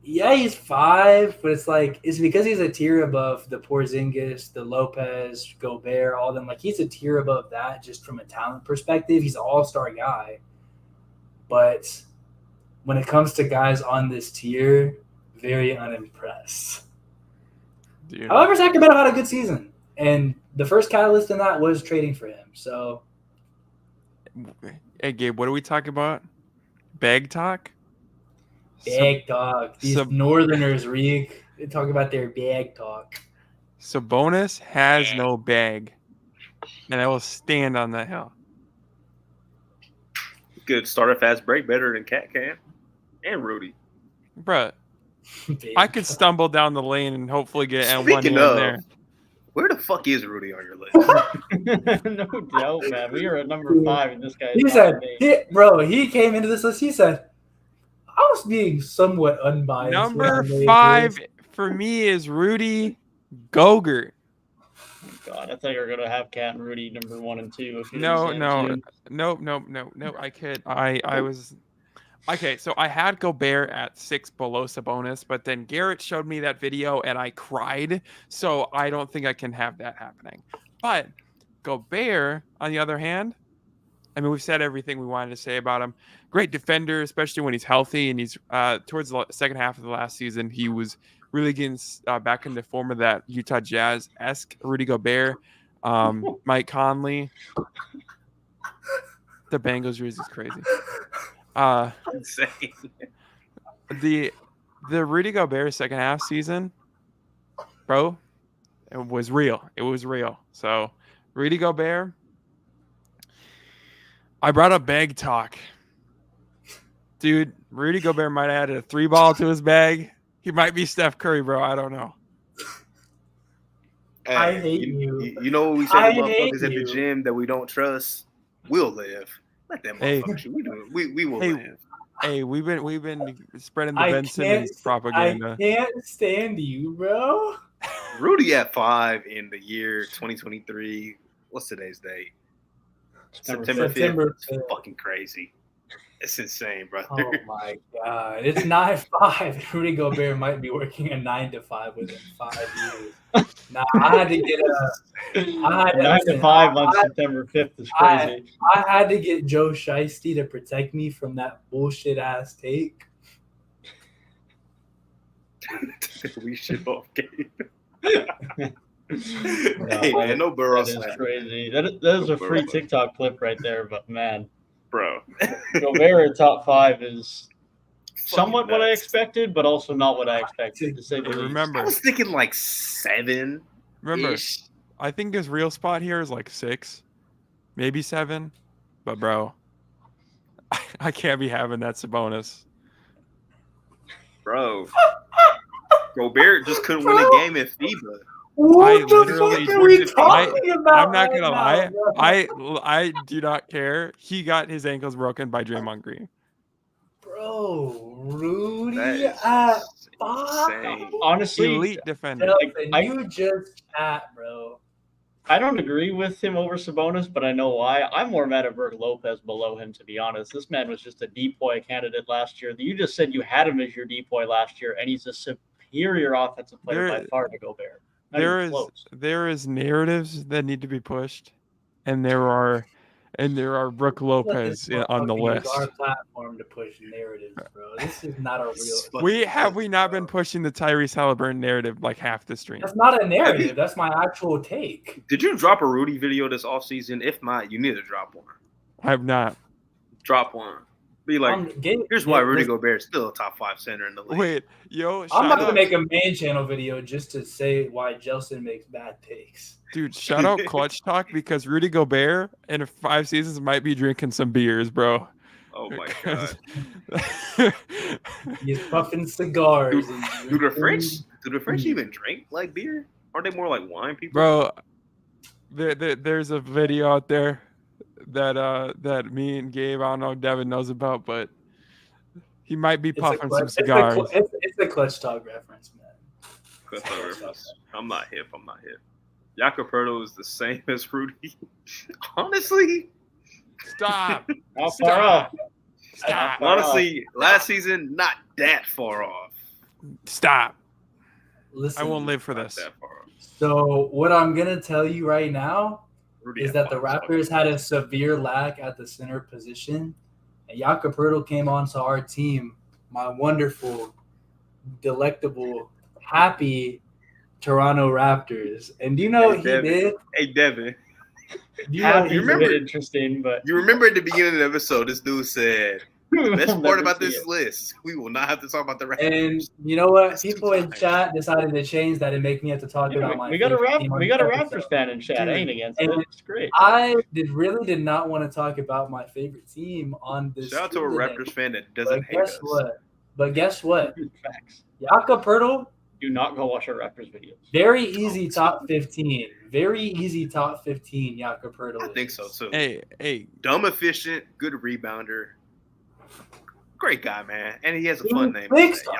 yeah, he's 5, but it's like, it's because he's a tier above the Porzingis, the Lopez, Gobert, all them. Like, he's a tier above that just from a talent perspective. He's an all-star guy. But when it comes to guys on this tier, very unimpressed. Dude. However, Sacramento had a good season. And the first catalyst in that was trading for him. So, hey, Gabe, what are we talking about? Bag talk? Bag talk. These Northerners, Reek, they talk about their bag talk. Sabonis has no bag, and I will stand on that hill. Good start a fast break better than Cat can and Rudy. Bruh, I could stumble down the lane and hopefully get an N1 Speaking here of, and there. Where the fuck is Rudy on your list? No doubt, man. We are at number 5, and this guy is He said, he came into this list, he said, I was being somewhat unbiased. Number 5 for me is Rudy Gobert. Oh, God, I thought you were going to have Cat and Rudy number 1 and 2. No. I could. I was. Okay, so I had Gobert at 6 below Sabonis, but then Garrett showed me that video and I cried. So I don't think I can have that happening. But Gobert, on the other hand, I mean, we've said everything we wanted to say about him. Great defender, especially when he's healthy. And he's towards the second half of the last season, he was really getting back into form of that Utah Jazz-esque Rudy Gobert, Mike Conley. The Bengals jersey is crazy. Insane. The Rudy Gobert second half season, bro, it was real. It was real. So Rudy Gobert, I brought up bag talk. Dude, Rudy Gobert might have added a 3-ball to his bag. He might be Steph Curry, bro. I don't know. Hey, I hate you. You know what we say to motherfuckers at the gym that we don't trust? We'll live. Let them motherfuckers shoot. We will live. Hey, we've been spreading the Ben Simmons propaganda. I can't stand you, bro. Rudy at 5 in the year 2023. What's today's date? September 5th. It's fucking crazy. It's insane, brother. Oh my God. It's 9-5. Rudy Gobert might be working a 9-5 within 5 years. Nah, I had to get 9-5 on September 5th is crazy. I had to get Joe Shiesty to protect me from that bullshit ass take. We should off Gabe. Hey man, no Burrow That is slander, crazy. That is a free Burrow. TikTok clip right there, but man, bro. Gobert at top 5 is somewhat Fucking what I nuts. expected, but also not what I expected, to say the Hey, least. remember, I was thinking like 7. remember, I think his real spot here is like 6, maybe 7. But bro, I can't be having that Sabonis. Bro. Gobert just couldn't win a game in FIBA. What the literally- fuck are we I- talking about? I'm not right gonna now, lie. bro? I do not care. He got his ankles broken by Draymond Green. Bro, Rudy That at is 5. insane. Honestly, Elite defender. Jelson, I- you just chat, bro. I don't agree with him over Sabonis, but I know why. I'm more mad at Brook Lopez below him, to be honest. This man was just a depoy candidate last year. You just said you had him as your depoy last year, and he's a superior offensive player by far to Gobert. Not even close. There is narratives that need to be pushed, and there are Brook Lopez on the Use list. our platform to push narratives, bro. This is not a real. We not been pushing the Tyrese Halliburton narrative like half the stream. That's not a narrative. That's my actual take. Did you drop a Rudy video this offseason? If not, you need to drop one. I have not. Drop one. Be like, here's why Rudy Gobert is still a top 5 center in the league. Wait, yo, I'm shout not gonna out, make a main channel video just to say why Jelson makes bad takes. dude. Shout out Clutch Talk because Rudy Gobert in 5 seasons might be drinking some beers, bro. Oh my god. He's puffing cigars. Do the French even drink like beer? Aren't they more like wine people? Bro, there's a video out there that me and Gabe, I don't know if Devin knows about, but he might be puffing some cigars. It's a Clutch Talk reference, man. Clutch Talk reference. I'm not hip. Jakob Poeltl is the same as Rudy. Honestly, Stop. How far off? Stop. honestly, last season not that far off. Stop. Listen, I won't live for Not this. that far off. So what I'm gonna tell you right now Rudy is had that the 5 Raptors had a severe lack at the center position, and Jakob Poeltl came onto our team. My wonderful, delectable, happy Toronto Raptors. And do you know what he did? Hey Devin, Do you know what Happy he is a did? bit interesting, but you remember at the beginning of the episode, this dude said, the best We'll part never about see this it. list, we will not have to talk about the Raptors. And you know what? That's People too in tight. chat decided to change that and make me have to talk Yeah, about my we got a favorite team on we got a the Raptors episode. fan in chat. I ain't against it. And It's great. I really did not want to talk about my favorite team on this. Shout out to a stream Raptors today. fan that But doesn't hate guess us. what? But guess what? Facts. Jakob Poeltl, Do not go watch our Raptors videos. very easy top 15. Very easy top 15. Jakob Poeltl. I think so too. Hey, Dumb, efficient, good rebounder. Great guy, man. And he has a He fun name.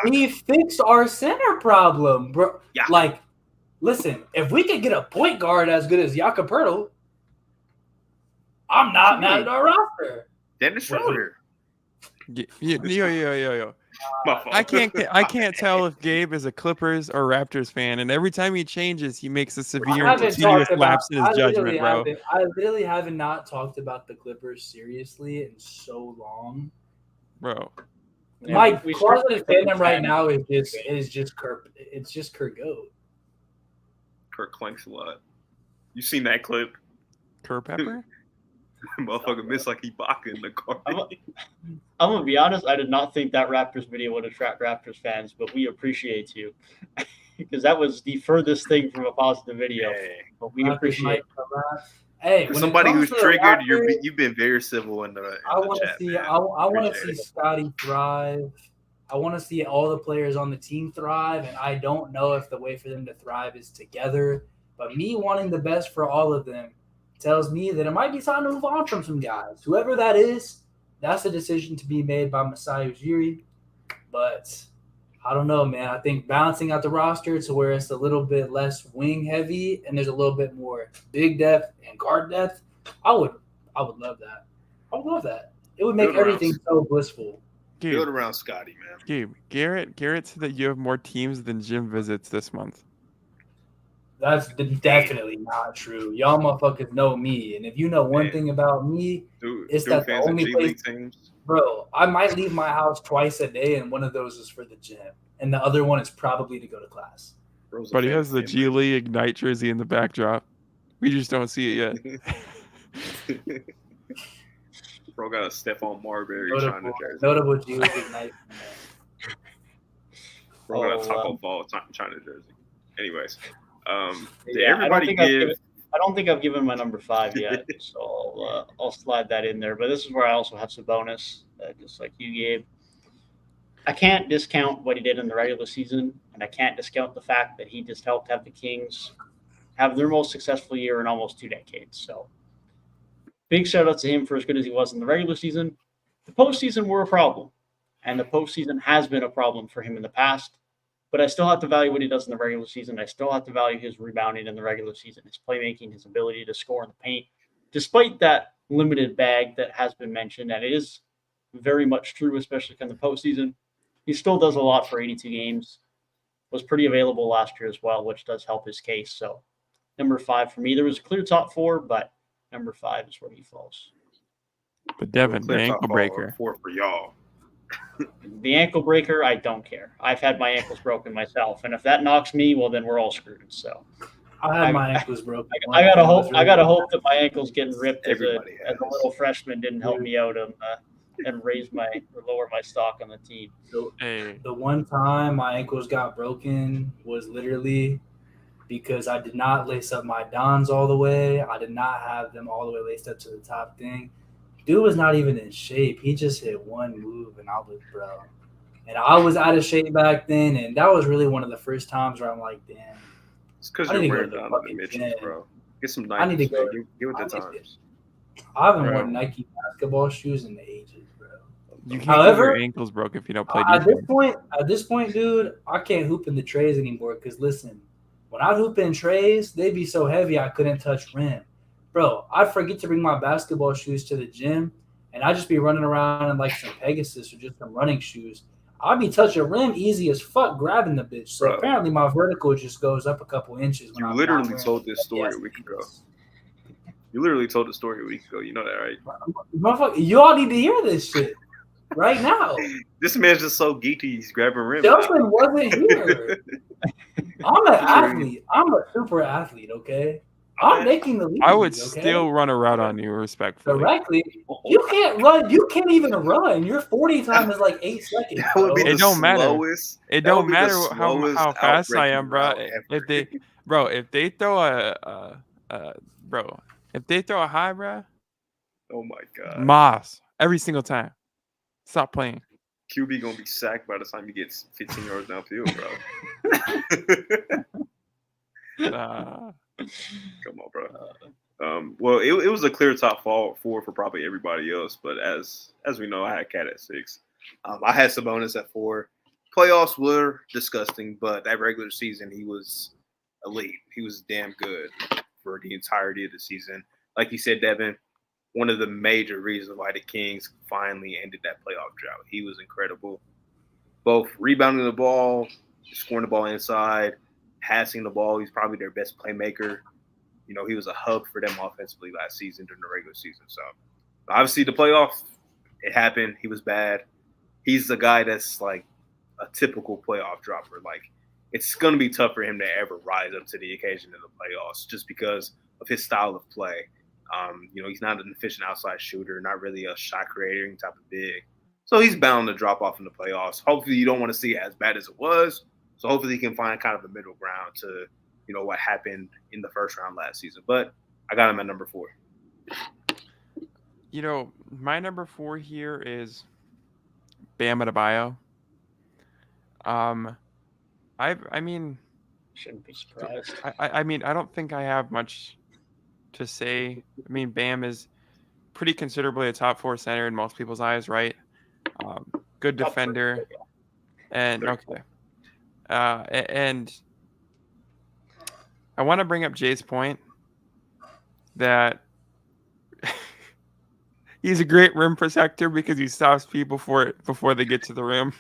he fixed our center problem, bro. Yeah. Like, listen, if we could get a point guard as good as Jakob Poeltl, I'm not mad at our roster. Dennis Schroeder. yo. My fault. I can't tell if Gabe is a Clippers or Raptors fan, and every time he changes, he makes a severe and continuous lapse in his judgment, bro. I literally have not talked about the Clippers seriously in so long. Bro, Yeah, My we closet started fandom right fan. now is just Kurt. It's just Kurt Goat. Kurt clanks a lot. You seen that clip? Kurt Pepper? Motherfucker missed like he bocking the carpet. I'm gonna be honest. I did not think that Raptors video would attract Raptors fans, but we appreciate you because that was the furthest thing from a positive video. Hey. But we Raptors appreciate. might come out. Hey, For when it somebody comes who's to the triggered, Raptors, you've been very civil in the I want to chat, see. man. I want to Appreciate see it. Scotty thrive. I want to see all the players on the team thrive, and I don't know if the way for them to thrive is together. But me wanting the best for all of them tells me that it might be time to move on from some guys. Whoever that is, that's a decision to be made by Masai Ujiri. But I don't know, man. I think balancing out the roster to where it's a little bit less wing heavy and there's a little bit more big depth and guard depth. I would love that. I would love that. It would make Build around. everything so blissful. Build Gabe, around Scotty, man. Garrett said that you have more teams than gym visits this month. That's definitely not true. Y'all motherfuckers know me, and if you know one Man. thing about me, Dude, It's dude that the fans of only G place- League teams. bro, I might leave my house twice a day, and one of those is for the gym, and the other one is probably to go to class. Bro's a But he fan has of the him. G League Ignite jersey in the backdrop. We just don't see it yet. Bro got a Stephon Marbury China Notable, jersey. notable G League Ignite. Bro got a Oh, Taco Fall China jersey. Anyways, did Yeah, everybody give? I don't think I've given my number 5 yet, so I'll slide that in there. But this is where I also have some bonus, just like you, Gabe. I can't discount what he did in the regular season, and I can't discount the fact that he just helped have the Kings have their most successful year in almost 2 decades. So big shout out to him for as good as he was in the regular season. The postseason were a problem, and the postseason has been a problem for him in the past. But I still have to value what he does in the regular season. I still have to value his rebounding in the regular season, his playmaking, his ability to score in the paint, despite that limited bag that has been mentioned. And it is very much true, especially in the postseason. He still does a lot for 82 games. Was pretty available last year as well, which does help his case. So number 5 for me. There was a clear top 4, but number 5 is where he falls. But Devin, the Clear top ankle fall, breaker. 4 for y'all. The ankle breaker, I don't care. I've had my ankles broken myself, and if that knocks me, well, then we're all screwed. So I had my ankles broken. I gotta hope that my ankles getting ripped as a Everybody has. little freshman didn't help me out and lower my stock on the team. Hey, The one time my ankles got broken was literally because I did not lace up my Dons all the way. I did not have them all the way laced up to the top thing. Dude was not even in shape. He just hit one move, and I was, bro. And I was out of shape back then, and that was really one of the first times where I'm like, damn. It's because I you're need to go wearing to down the on the fucking Mitchells, gym. bro. Get some I need Nikes, to go- man. Get with the I need to- times. I haven't Bro. worn Nike basketball shoes in ages, bro. you can't However, get your ankles broken if you don't play At defense. this point, dude, I can't hoop in the trays anymore. Because listen, when I hoop in trays, they'd be so heavy I couldn't touch rim, bro. I'd forget to bring my basketball shoes to the gym, and I'd just be running around in like some Pegasus or just some running shoes. I'd be touching rim easy as fuck, grabbing the bitch. So Bro. apparently my vertical just goes up a couple inches. When You I'm literally not wearing told this story heavy-ass a week ago. Adidas. You literally told the story a week ago. You know that, right? Motherfucker, you all need to hear this shit right now. This man's just so geeky. He's grabbing rim. Jelson wasn't here. I'm an athlete. I'm a super athlete, okay? I'm making the league. I would okay? still run a route on you, respectfully. Directly. You can't run. You can't even run. Your 40 time is like 8 seconds. That would be bro. It the don't matter. slowest. It That would don't be the matter how slowest fast I outbreaking am, bro. route ever. If they throw a high, bro, Oh my god. Moss every single time. Stop playing. QB gonna be sacked by the time he gets 15 yards downfield, bro. Come on, bro. Well, it was a clear top 4 for probably everybody else, but as we know, I had Cat at 6. I had Sabonis at 4. Playoffs were disgusting, but that regular season he was elite. He was damn good for the entirety of the season. Like you said, Devin, one of the major reasons why the Kings finally ended that playoff drought. He was incredible. Both rebounding the ball, scoring the ball inside, passing the ball. He's probably their best playmaker. You know, he was a hub for them offensively last season during the regular season. So, obviously, the playoffs, it happened. He was bad. He's the guy that's like a typical playoff dropper. Like, it's going to be tough for him to ever rise up to the occasion in the playoffs just because of his style of play. You know, he's not an efficient outside shooter, not really a shot creating type of big. So he's bound to drop off in the playoffs. Hopefully you don't want to see it as bad as it was. So hopefully he can find kind of a middle ground to, you know, what happened in the first round last season. But I got him at number 4. You know, my number 4 here is Bam Adebayo. I mean, Shouldn't be surprised. I mean, I don't think I have much to say. I mean, Bam is pretty considerably a top 4 center in most people's eyes, right? Good Top defender, and okay. And I want to bring up Jay's point that he's a great rim protector because he stops people before they get to the rim.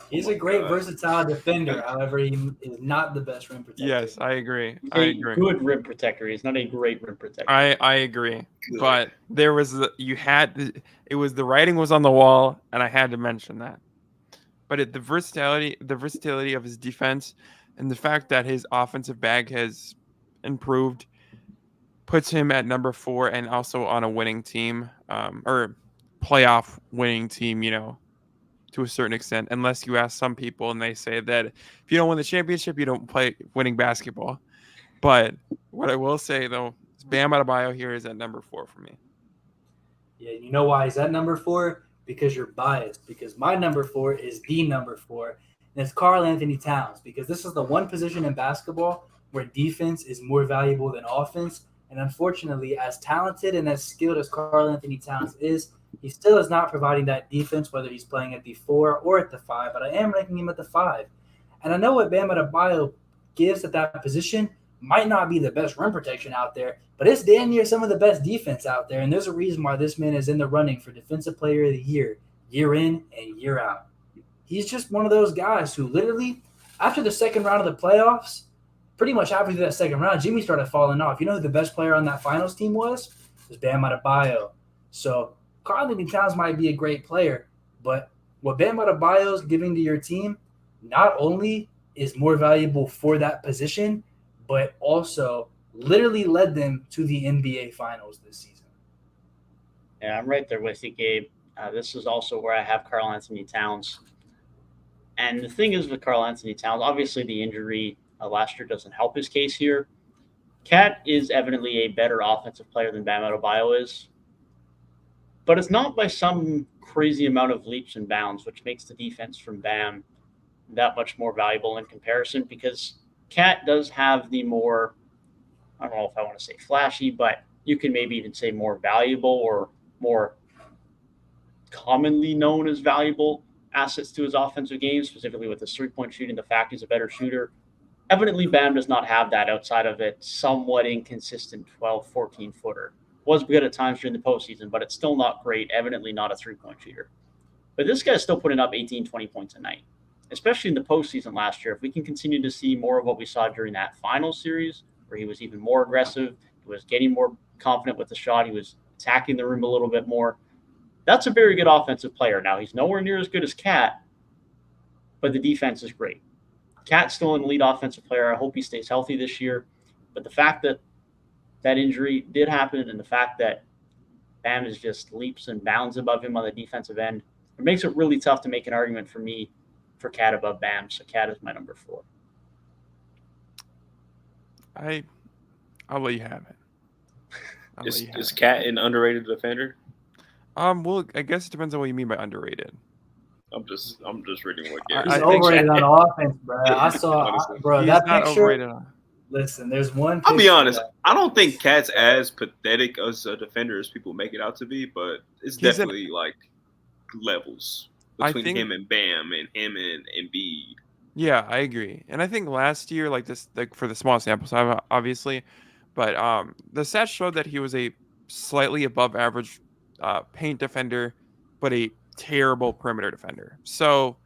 He's a great versatile defender. However, he is not the best rim protector. Yes, I agree. A good rim protector. He's not a great rim protector. I agree. But there was it was the writing was on the wall, and I had to mention that. But the versatility of his defense, And the fact that his offensive bag has improved puts him at number 4 and also on a winning team, or playoff winning team, to a certain extent, unless you ask some people and they say that if you don't win the championship, you don't play winning basketball. But what I will say, though, is Bam Adebayo here is at number 4 for me. Yeah, you know why he's at number 4? Because you're biased. Because my number 4 is the number 4, and it's Karl Anthony Towns. Because this is the one position in basketball where defense is more valuable than offense. And unfortunately, as talented and as skilled as Karl Anthony Towns is, he still is not providing that defense, whether he's playing at the 4 or at the 5. But I am ranking him at the 5. And I know what Bam Adebayo gives at that position might not be the best rim protection out there, but it's damn near some of the best defense out there. And there's a reason why this man is in the running for Defensive Player of the Year in and year out. He's just one of those guys who literally, after the second round of the playoffs, pretty much halfway through that second round, Jimmy started falling off. You know who the best player on that finals team was? It was Bam Adebayo. So Karl Anthony Towns might be a great player, but what Bam Adebayo is giving to your team not only is more valuable for that position, but also literally led them to the NBA Finals this season. Yeah, I'm right there with you, Gabe. This is also where I have Karl Anthony Towns. And the thing is with Karl Anthony Towns, obviously the injury last year doesn't help his case here. Cat is evidently a better offensive player than Bam Adebayo is. But it's not by some crazy amount of leaps and bounds, which makes the defense from Bam that much more valuable in comparison, because Cat does have the more, I don't know if I want to say flashy, but you can maybe even say more valuable or more commonly known as valuable assets to his offensive game, specifically with his three-point shooting, the fact he's a better shooter. Evidently, Bam does not have that outside of a somewhat inconsistent 12, 14-footer. Was good at times during the postseason, but it's still not great, evidently not a three-point shooter. But this guy's still putting up 18, 20 points a night, especially in the postseason last year. If we can continue to see more of what we saw during that final series, where he was even more aggressive, he was getting more confident with the shot, he was attacking the rim a little bit more, that's a very good offensive player. Now, he's nowhere near as good as Cat, but the defense is great. Cat's still an elite offensive player. I hope he stays healthy this year. But the fact that that injury did happen and the fact that Bam is just leaps and bounds above him on the defensive end, it makes it really tough to make an argument for me for Cat above Bam. So Cat is my number 4. I'll let you have it. Is Cat an underrated defender? Well, I guess it depends on what you mean by underrated. I'm just reading what Gary He's said. overrated on offense, bro. I saw, bro, He's that not picture. overrated on. Listen, there's one. I'll be picture honest. that- I don't think Cat's as pathetic as a defender as people make it out to be, but it's definitely like levels between him and Bam and him and Embiid. Yeah, I agree. And I think last year, like for the small sample size, obviously, but the stats showed that he was a slightly above average paint defender, but a terrible perimeter defender. So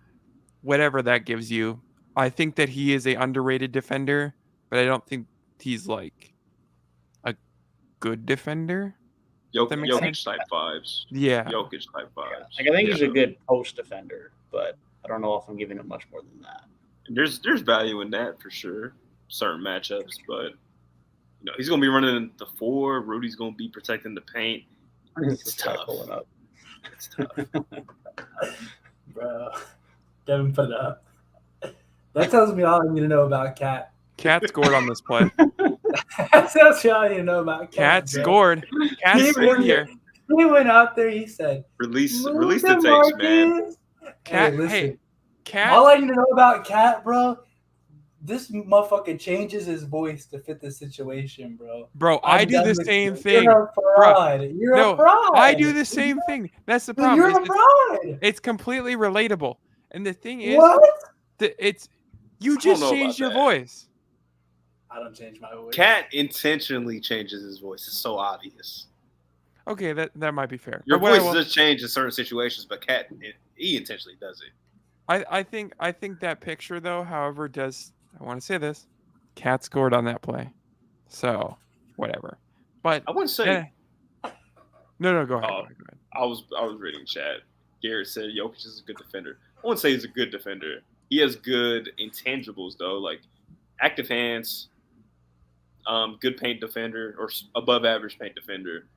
whatever that gives you, I think that he is a underrated defender, but I don't think he's like a good defender. Jokic type vibes. Yeah. Jokic type vibes. Like, I think he's a good post defender, but I don't know if I'm giving him much more than that. And there's value in that for sure. Certain matchups, but he's gonna be running the 4. Rudy's gonna be protecting the paint. It's tough. Pulling up. It's tough. Bro, Devin put it up. That tells me all I need to know about Cat. Cat scored on this play. That tells me all I need to know about Cat. Cat scored. Cat scored here. He went out there. He said, Release the tapes, man. Cat, Hey, listen. Cat. All I need to know about Cat, bro, this motherfucker changes his voice to fit the situation, bro. Bro, I do the same thing. You're a fraud. You're a fraud. I do the same thing. That's the problem. You're a fraud. It's completely relatable. And the thing is, what? You just changed your voice. I don't change my voice. Cat intentionally changes his voice. It's so obvious. Okay, that might be fair. Your voice does change in certain situations, but Cat, he intentionally does it. I think that picture though, however, does, I want to say this, Cat scored on that play, so whatever. But I wouldn't say. No, go ahead. I was reading chat. Garrett said Jokic is a good defender. I wouldn't say he's a good defender. He has good intangibles though. Like active hands, good paint defender or above average paint defender.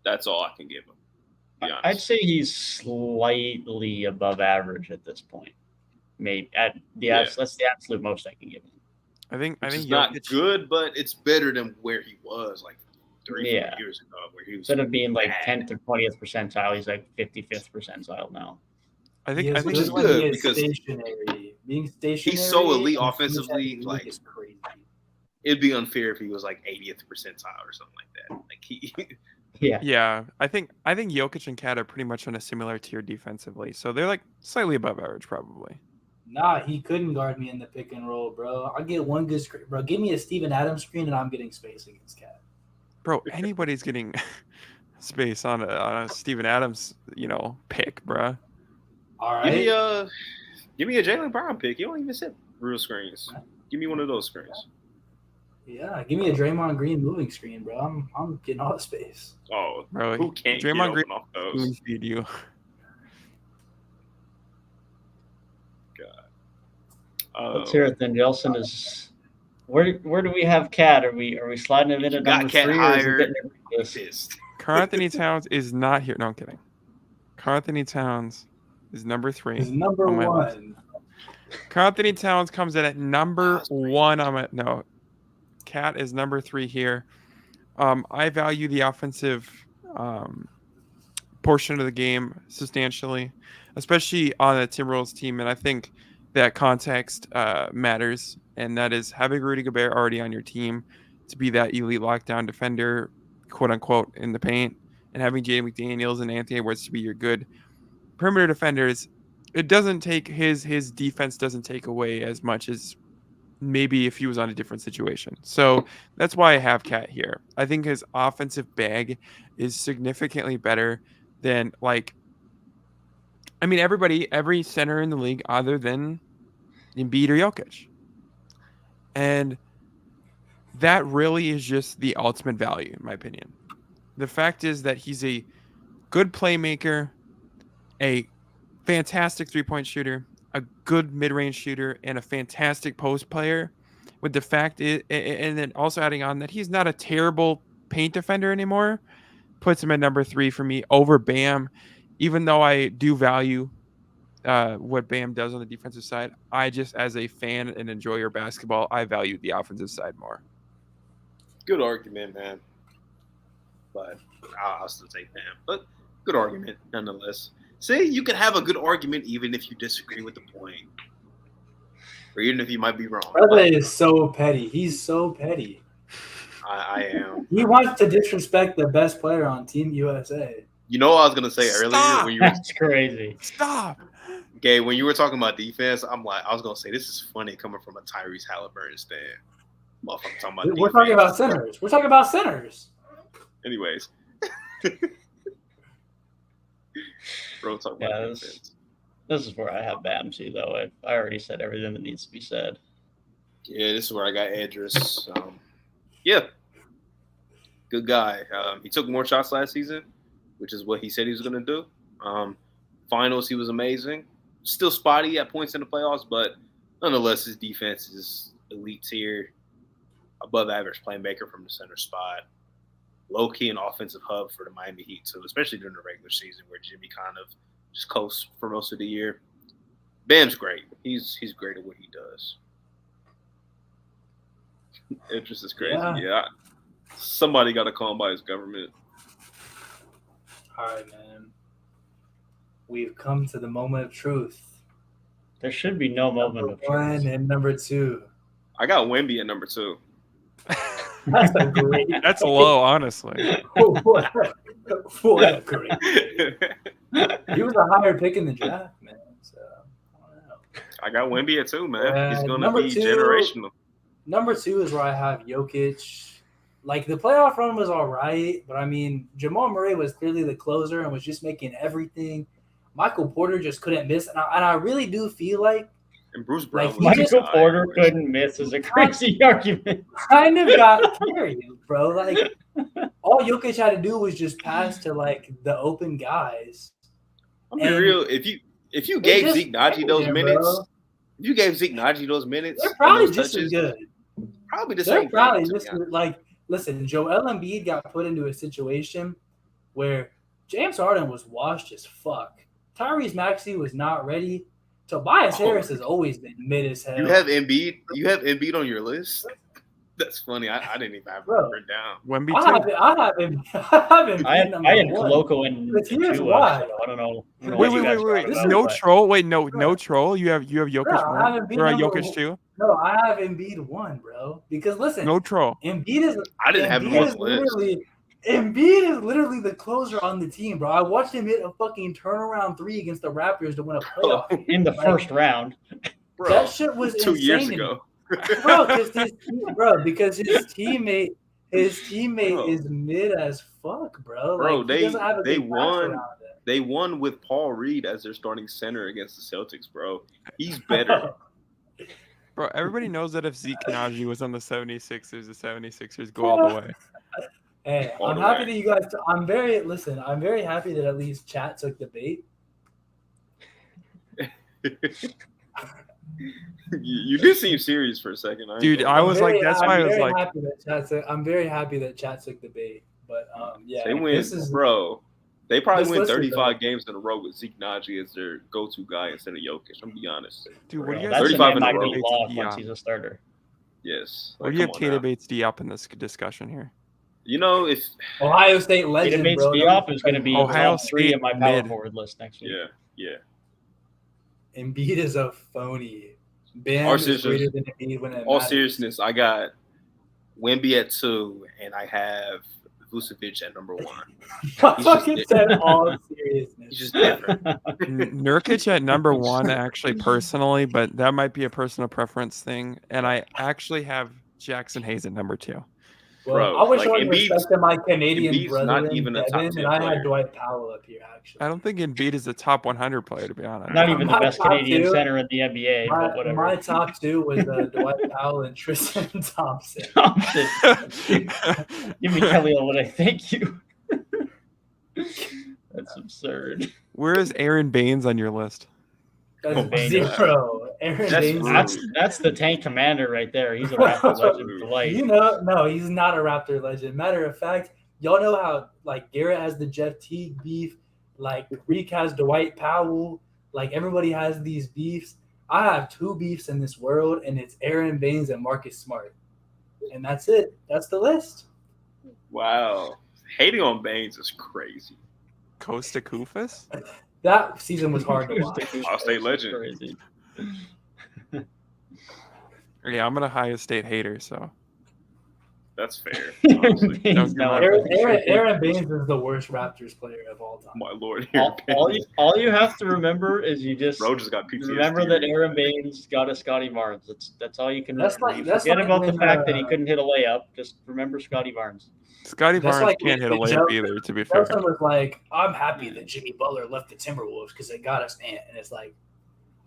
That's all I can give him. To be honest. I'd say he's slightly above average at this point. Maybe that's the absolute most I can give him. I think it's not good, but it's better than where he was like 3-4 years ago, where he was instead of being like 10th or 20th percentile, he's like 55th percentile now. I think which is good because being stationary. He's so elite offensively. Like is crazy. It'd be unfair if he was like 80th percentile or something like that. Like he. Yeah. I think Jokic and Cat are pretty much on a similar tier defensively, so they're like slightly above average probably. Nah, he couldn't guard me in the pick and roll, bro. I'll get one good screen, bro. Give me a Steven Adams screen, and I'm getting space against Cat. Bro, anybody's getting space on a Steven Adams, pick, bro. All right. Give me a Jaylen Brown pick. You don't even set real screens. Give me one of those screens. Yeah, give me a Draymond Green moving screen, bro. I'm getting all the space. Oh, bro, who can't Draymond Green off those? Feed you. Let's hear it then. Jelson is where do we have Cat? Are we sliding him in at number 3 or is it getting Karl-Anthony Towns is not here. No, I'm kidding. Karl-Anthony Towns is number 3. He's number 1. Karl-Anthony Towns comes in at number 1 on my Cat is number 3 here. I value the offensive portion of the game substantially, especially on the Timberwolves team, and I think that context matters, and that is having Rudy Gobert already on your team to be that elite lockdown defender, quote unquote, in the paint, and having Jaden McDaniels and Anthony Edwards to be your good perimeter defenders. It doesn't take his defense doesn't take away as much as maybe if he was on a different situation. So that's why I have Cat here. I think his offensive bag is significantly better than every center in the league other than Embiid or Jokic. And that really is just the ultimate value, in my opinion. The fact is that he's a good playmaker, a fantastic three-point shooter, a good mid-range shooter, and a fantastic post player. With the fact is, and then also adding on that he's not a terrible paint defender anymore, puts him at number 3 for me over Bam. Even though I do value what Bam does on the defensive side, I just, as a fan and enjoyer of basketball, I value the offensive side more. Good argument, man. But I'll still take Bam. But good argument, nonetheless. See, you can have a good argument even if you disagree with the point. Or even if you might be wrong. Brother is so petty. He's so petty. I am. He wants to disrespect the best player on Team USA. You know what I was going to say earlier? When you That's crazy. Stop. Gabe, when you were talking about defense, I was going to say, this is funny coming from a Tyrese Halliburton stand. Motherfucker talking about We're talking about centers. We're talking about centers. Anyways. Bro, talking about defense. This is where I have Bamsey, though. I already said everything that needs to be said. Yeah, this is where I got Edris. Yeah. Good guy. He took more shots last season, which is what he said he was going to do. Finals, he was amazing. Still spotty at points in the playoffs, but nonetheless, his defense is elite tier, above average playmaker from the center spot. Low-key an offensive hub for the Miami Heat, too, especially during the regular season where Jimmy kind of just coasts for most of the year. Bam's great. He's great at what he does. Idris is crazy. Yeah. Somebody got to call him by his government. All right, man. We've come to the moment of truth. There should be no moment of truth. Number 1 and number 2. I got Wemby at number 2. That's a great. That's low, honestly. What a great. He was a higher pick in the draft, man. So I don't know. I got Wemby at 2, man. He's gonna be 2, generational. Number 2 is where I have Jokic. Like, the playoff run was all right, but I mean, Jamal Murray was clearly the closer and was just making everything. Michael Porter just couldn't miss, and I really do feel like. And Bruce Brown. Like, Michael Porter couldn't miss is a crazy argument. Kind of got carried, bro. Like, all Jokic had to do was just pass to like the open guys. I'm being real. If you gave Zeke Nnaji those minutes, they're probably just as good. Probably the They're same. probably thing, just like, listen, Joel Embiid got put into a situation where James Harden was washed as fuck. Tyrese Maxey was not ready. Tobias Harris has always been mid as hell. You have Embiid on your list? That's funny. I didn't even have it written down. Wemby I too. have Embiid I had number one. Koloko and But here's Tua, why. so I don't know. Wait. This is No what- troll. Wait, no troll. You have Jokic Bro, I have one. Embiid Or number Jokic two. No, I have Embiid 1, bro. Because listen, No troll. Embiid is I didn't have him Embiid on is the list. Embiid is literally the closer on the team, bro. I watched him hit a fucking turnaround 3 against the Raptors to win a playoff. In the first round. Bro, That shit was 2 years insane. ago. Because his teammate is mid as fuck, bro. Bro, Like, he doesn't have a they good pass won. around it. They won with Paul Reed as their starting center against the Celtics, bro. He's better. Bro, everybody knows that if Zeke Naji was on the 76ers, the 76ers go all the way. Hey, All I'm the happy way. that you guys. I'm very happy that at least chat took the bait. you did seem serious for a second. Dude, I was like, that's why I was like, I'm very happy that chat took the bait. But yeah, they win, bro. They probably this win list is 35 games in a row with Zeke Naji as their go-to guy instead of Jokic. I'm gonna be honest. dude, what do you That's guys 35 a in man a might row. be lost once he's a starter. Yes. What do you come have on now. Kata Bates D up in this discussion here? You know, if Ohio State legend, Database bro. Diop is going to be Ohio top 3 State in my power mid. forward list next week. yeah. Embiid is a phony. Bam All is greater seriousness- than Embiid when it All matters. seriousness, I got Wemby at 2, and I have Vucevic at number 1. I He's fucking just- said all seriousness. He's just different. Nurkic at number 1, actually, personally, but that might be a personal preference thing. And I actually have Jackson Hayes at number 2. Well, Bro, I wish like, I would Embiid's- respect my Canadian Embiid's brother, not even a top Devin, 10 and I player. had Dwight Powell up here, actually. I don't think Embiid is a top 100 player, to be honest. Not even the My best top Canadian 2 center in the NBA, but whatever. My top 2 was Dwight Powell and Tristan Thompson. Thompson. Give me Kelly Olynyk. Thank you. That's absurd. Where is Aaron Baines on your list? That's Baines. 0. Aaron That's Baines. rude. That's the tank commander right there. He's a Raptor legend for life. No, he's not a Raptor legend. Matter of fact, y'all know how like Garrett has the Jeff Teague beef, like Reek has Dwight Powell, like everybody has these beefs. I have 2 beefs in this world, and it's Aaron Baines and Marcus Smart. And that's it. That's the list. Wow. Hating on Baines is crazy. Costa Kufis? That season was hard to watch. I'll stay legend. Crazy. Yeah, I'm an Ohio State hater, so. That's fair. Aaron Honestly. Baines, Don't no, Aaron Baines is the worst Raptors player of all time. My lord. all you have to remember is you just Bro just got PTSD. remember that Aaron Baines got a Scotty Barnes. That's all you can That's remember. like- You that's forget like about the when, fact that he couldn't hit a layup. Just remember Scotty Barnes. Scotty That's Barnes like can't hit a when layup Jelson- either, to be fair. Jelson was like, I'm happy that Jimmy Butler left the Timberwolves because it got us Ant. And it's like,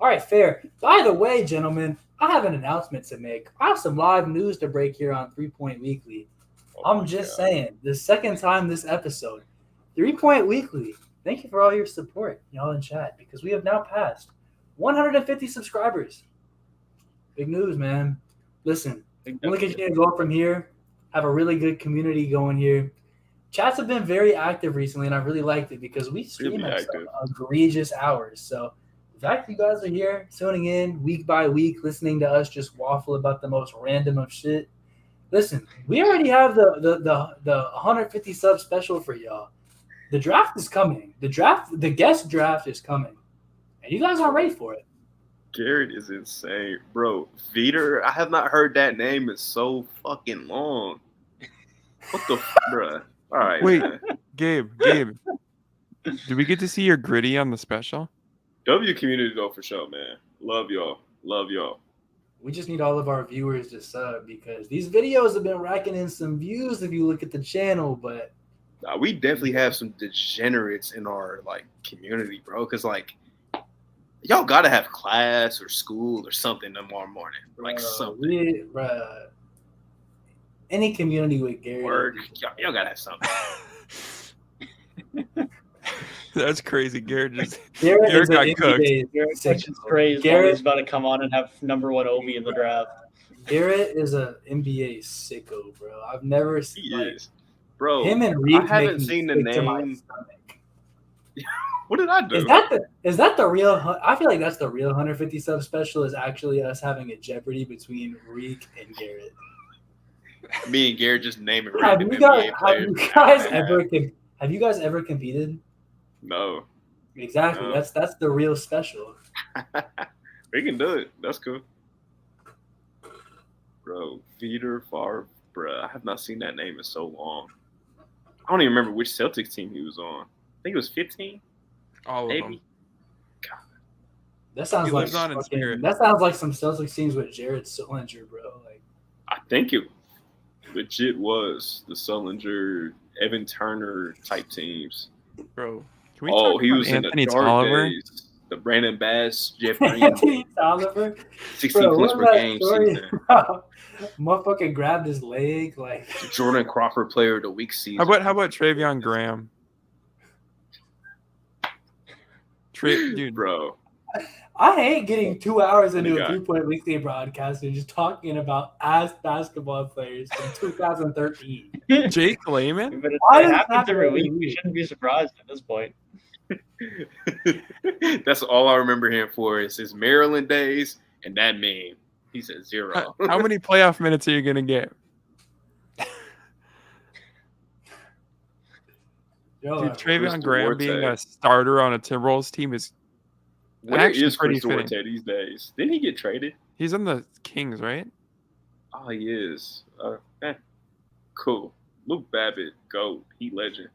all right, fair. By the way, gentlemen, I have an announcement to make. I have some live news to break here on 3 Point Weekly. I'm just saying, the second time this episode, 3 Point Weekly, thank you for all your support, y'all in chat, because we have now passed 150 subscribers. Big news, man. Listen, only continue to go up from here. Have a really good community going here. Chats have been very active recently, and I really liked it because we stream Really at some active. egregious hours. So the fact that you guys are here, tuning in week by week, listening to us just waffle about the most random of shit. Listen, we already have the 150 sub special for y'all. The draft is coming. The guest draft is coming, and you guys aren't ready for it. Garrett is insane. Bro, Veter, I have not heard that name in so fucking long. What the bruh? All right. Wait. Man. Gabe, do we get to see your gritty on the special? W community though for sure, man. Love y'all. Love y'all. We just need all of our viewers to sub because these videos have been racking in some views if you look at the channel, but We definitely have some degenerates in our like community, bro. Cause like y'all gotta have class or school or something tomorrow morning. Like something. Any community with Gary. Work. Y'all gotta have something. That's crazy. Garrett Garrett got is cooked. Garrett Which is crazy. Garrett's about to come on and have number 1 Obi in the draft. Garrett is a NBA sicko, bro. I've never seen He like, is. Bro, him and Reek I haven't make me seen the sick to my name. stomach. What did I do? Is that the real? I feel like that's the real 150 sub special. Is actually us having a Jeopardy between Reek and Garrett. Me and Garrett just naming Have random you guys, NBA players. have you guys ever competed? No. Exactly. No. That's the real special. We can do it. That's cool. Bro, Peter Favre, bro. I have not seen that name in so long. I don't even remember which Celtics team he was on. I think it was 15. All of Maybe. them. That sounds He like lives on in spirit. that sounds like some Celtics teams with Jared Sullinger, bro. Like, I think it legit was the Sullinger, Evan Turner type teams. Bro, can we Oh, talk he about was Anthony in the dark Tolliver? days. The Brandon Bass, Jeff Green, Anthony Tolliver, 16 bro, points what per was that game story? season. Motherfucker grabbed his leg, like. Jordan Crawford Player of the Week season. How about Travion Graham? Dude, Bro. I hate getting 2 hours into Funny a guy. 3-point weekly broadcast and just talking about ass basketball players from 2013. Jake Layman? But if Why it does happens that every happen week, to we you? shouldn't be surprised at this point. That's all I remember him for is his Maryland days and that meme. He said 0. How many playoff minutes are you gonna get? Yo, Dude, Travion Crystal Graham being Duarte. a starter on a Timberwolves team is Where actually is pretty Crystal fitting. Duarte these days? Didn't he get traded? He's on the Kings, right? Oh, he is. Cool. Luke Babbitt, GOAT. He legend.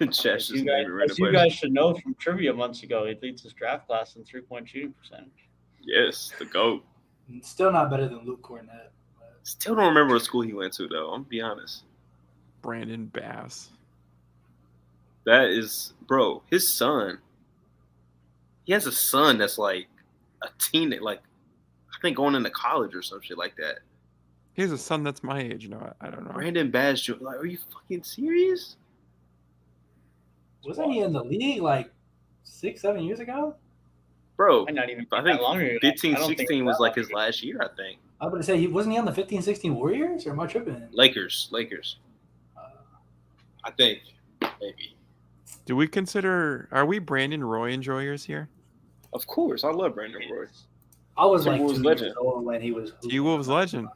Chess As just you naming random as you players. guys should know from trivia months ago, he leads his draft class in 3-point shooting percentage. Yes, the GOAT. still not better than Luke Cornett. But Still don't remember what school he went to, though. I'm going to be honest. Brandon Bass. That is, bro, his son. He has a son that's like a teen, like, I think going into college or some shit like that. He has a son that's my age. No, I don't know. Brandon Bass, like, are you fucking serious? wasn't he in the league like 6-7 years ago? Bro, Might not even I be think that long ago. 15, I don't think 16 it's was that like long his ago. last year, I think. I was going to say, wasn't he on the 15-16 Warriors, or am I tripping? Lakers. I think, maybe. Do we consider? Are we Brandon Roy enjoyers here? Of course, I love Brandon Roy. I was like Timberwolves 2 legend. years old when he was. T Wolves legend.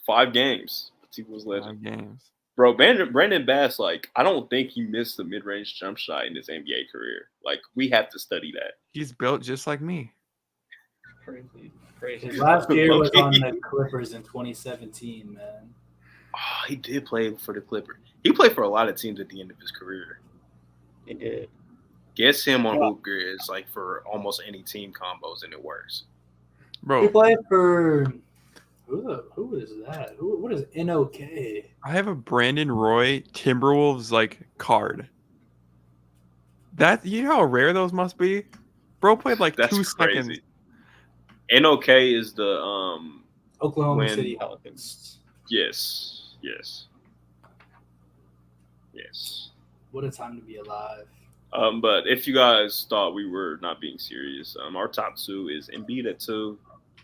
5 games. He was legend. 5 games. Bro, Brandon Bass, like, I don't think he missed a mid-range jump shot in his NBA career. Like, we have to study that. He's built just like me. Crazy. His last year was on Okay. the Clippers in 2017, man. Oh, he did play for the Clippers. He played for a lot of teams at the end of his career. He did. Guess him on Hoop Grizz, like, for almost any team combos, and it works. He Bro, played for who is that? What is NOK? I have a Brandon Roy Timberwolves like card. That you know how rare those must be? Bro played like That's 2 crazy. seconds. NOK is the Oklahoma When- City. Pelicans. yes. What a time to be alive. But if you guys thought we were not being serious, our top 2 is Embiid at 2,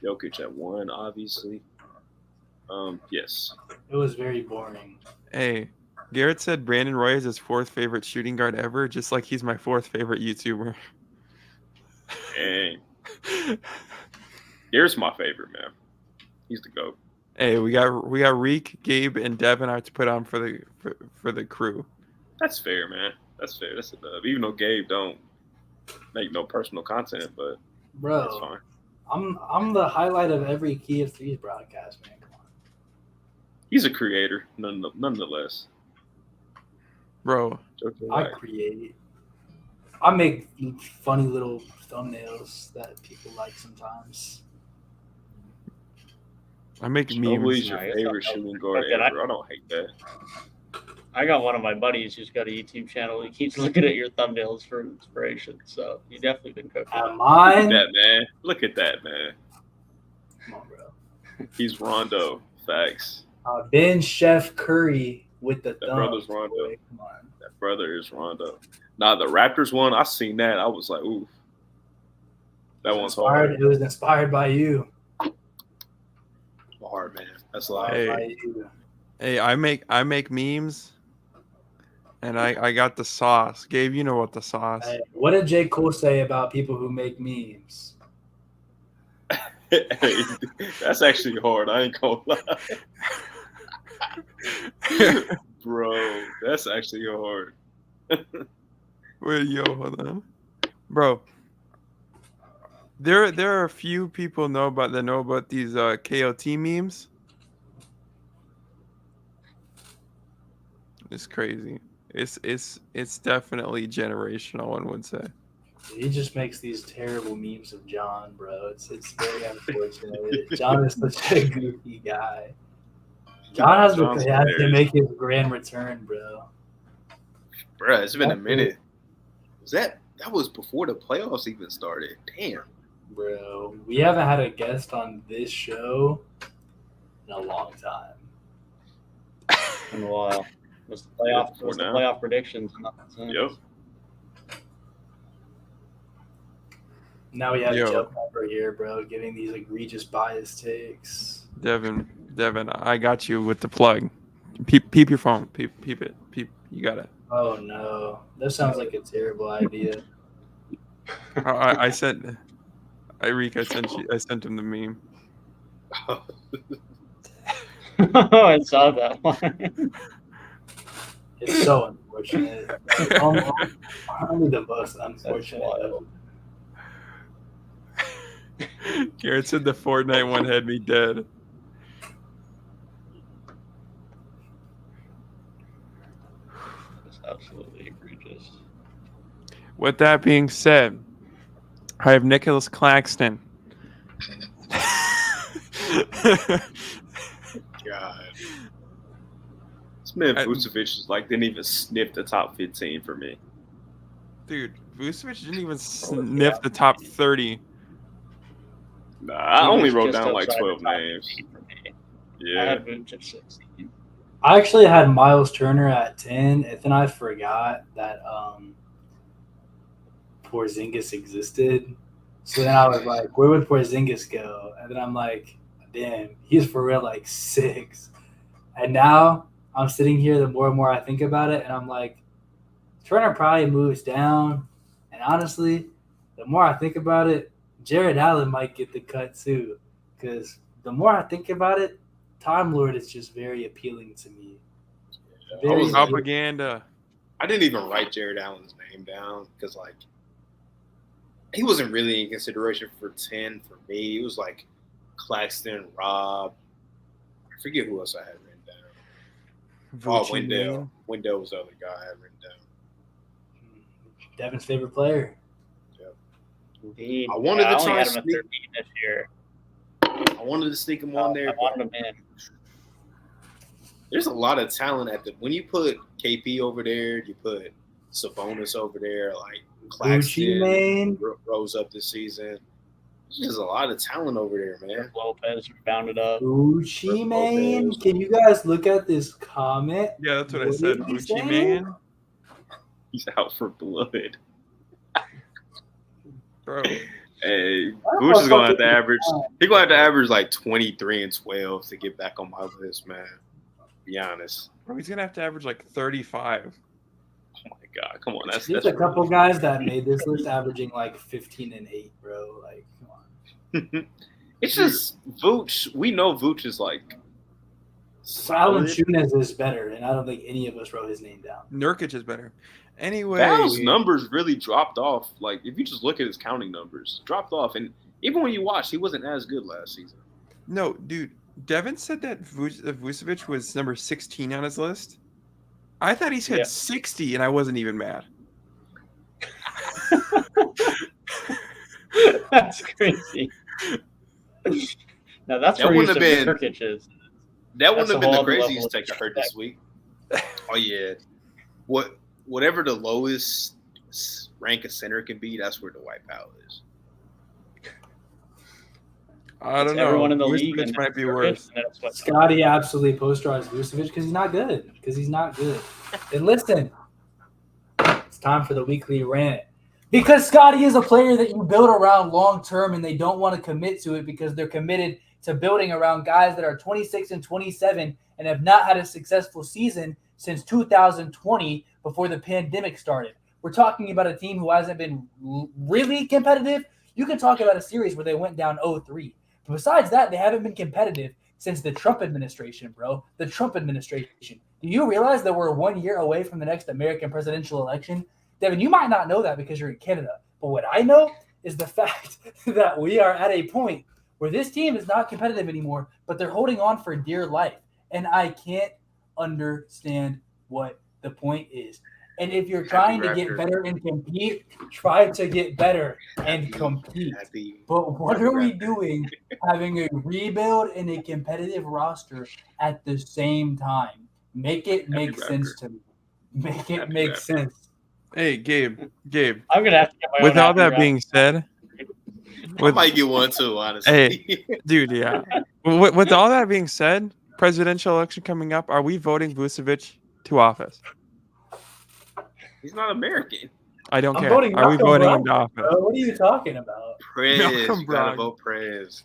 Jokic at 1, obviously. Yes. It was very boring. Hey, Garrett said Brandon Roy is his 4th favorite shooting guard ever, just like he's my 4th favorite YouTuber. And here's my favorite, man. He's the GOAT. Hey, we got Reek, Gabe, and Devin out to put on for the crew. That's fair, man. That's fair. That's a dub. Even though Gabe don't make no personal content, but that's Bro, fine. I'm the highlight of every Key of Threes broadcast, man. Come on. He's a creator, nonetheless. Bro, Joking I aside. create. I make funny little thumbnails that people like sometimes. I make Nobody's memes. your Nice. favorite shooting guard Okay, ever. I don't hate that. I got one of my buddies who's got a YouTube channel. He keeps looking at your thumbnails for inspiration. So you definitely been cooking. At Look mine, at that, man. Look at that, man. come on, bro. He's Rondo. Facts. Ben Chef Curry with the That thumb. brother's Rondo. boy. Come on. That brother is Rondo. Nah, the Raptors one, I seen that. I was like, ooh. That one's hard. It was inspired by you. Hard, man. That's a lot. Hey, I make memes, and I got the sauce. Gabe, you know what the sauce. Hey, what did J. Cole say about people who make memes? Hey, that's actually hard. I ain't gonna lie. Bro, that's actually hard. Wait, yo, hold on. Bro, there are a few people know about these KOT memes. It's crazy. It's definitely generational, one would say. He just makes these terrible memes of John, bro. It's very unfortunate. John is such a goofy guy. John has to make his grand return, bro. Bro, it's been a minute. That was before the playoffs even started. Damn. Bro, we haven't had a guest on this show in a long time. In a while. Was the playoff predictions. Yep. Now we have Joe Pepper here, bro, giving these egregious bias takes. Devin, I got you with the plug. Peep your phone. Peep it. You got it. Oh no, that sounds like a terrible idea. I sent him the meme. I saw that one. It's so unfortunate. Only the most unfortunate. Garrett said the Fortnite one had me dead. It's absolutely egregious. With that being said, I have Nicholas Claxton. God. This man Vucevic didn't even sniff the top 15 for me. Dude, Vucevic didn't even sniff the top 30. Nah, I only wrote down like 12 names. Yeah. I had Vucevic at 16. I actually had Miles Turner at 10, and then I forgot that Porzingis existed. So then I was like, where would Porzingis go? And then I'm like, damn, he's for real like 6. And now I'm sitting here, the more and more I think about it, and I'm like, Turner probably moves down. And honestly, the more I think about it, Jared Allen might get the cut too. Because the more I think about it, Time Lord is just very appealing to me. Very propaganda. I didn't even write Jared Allen's name down because, he wasn't really in consideration for 10 for me. It was like Claxton, Rob. I forget who else I had written down. Wendell. Wendell was the other guy I had written down. Devin's favorite player. Yep. Indeed. I wanted to only try had to him at sneak. 13 this year. I wanted to sneak him on there. I wanted him in. There's a lot of talent when you put KP over there, you put Sabonis over there, Claxton rose up this season. There's just a lot of talent over there, man. Lopez bounded up. Gucci Man. Can you guys look at this comment? Yeah, that's what I said. Gucci Man. He's out for blood. Bro. Hey, Gucci's gonna have to average. He's gonna have to average like 23 and 12 to get back on my list, man. Be honest. Bro, he's gonna have to average like 35. Oh my god, come on. There's a couple guys that made this list averaging like 15 and 8, bro. Like, come on. It's just Vooch. We know Vooch is like Alan Shumez is better, and I don't think any of us wrote his name down. Nurkic is better. Anyway, Val's numbers really dropped off. Like, if you just look at his counting numbers, dropped off. And even when you watch, he wasn't as good last season. No, dude. Devin said that Vucevic was number 16 on his list. I thought he said 60, and I wasn't even mad. That's crazy. Now that's where wouldn't have been Nurkic is. That wouldn't have been the craziest take I heard this week. Oh yeah, whatever the lowest rank a center can be, that's where the white power is. I don't know. Everyone in the league might be worse. Scotty absolutely posterized Vucevic because he's not good. And listen, it's time for the weekly rant. Because Scotty is a player that you build around long term, and they don't want to commit to it because they're committed to building around guys that are 26 and 27 and have not had a successful season since 2020 before the pandemic started. We're talking about a team who hasn't been really competitive. You can talk about a series where they went down 0-3. But besides that, they haven't been competitive since the Trump administration, bro. The Trump administration. Do you realize that we're 1 year away from the next American presidential election? Devin, you might not know that because you're in Canada. But what I know is the fact that we are at a point where this team is not competitive anymore, but they're holding on for dear life. And I can't understand what the point is. And if you're trying to get better and compete, try to get better and compete. But what are we doing having a rebuild and a competitive roster at the same time? Make it make sense to me. Make it make sense. Hey, Gabe. I'm gonna have to get my With own all that happy being said, I might get one too, honestly. Hey, dude, yeah. With all that being said, presidential election coming up, are we voting Vucevic to office? He's not American. I don't I'm care. voting Are we Malcolm voting Brogdon, him to office? bro. What are you talking about? Prez, Malcolm you gotta Brogdon. vote Prez.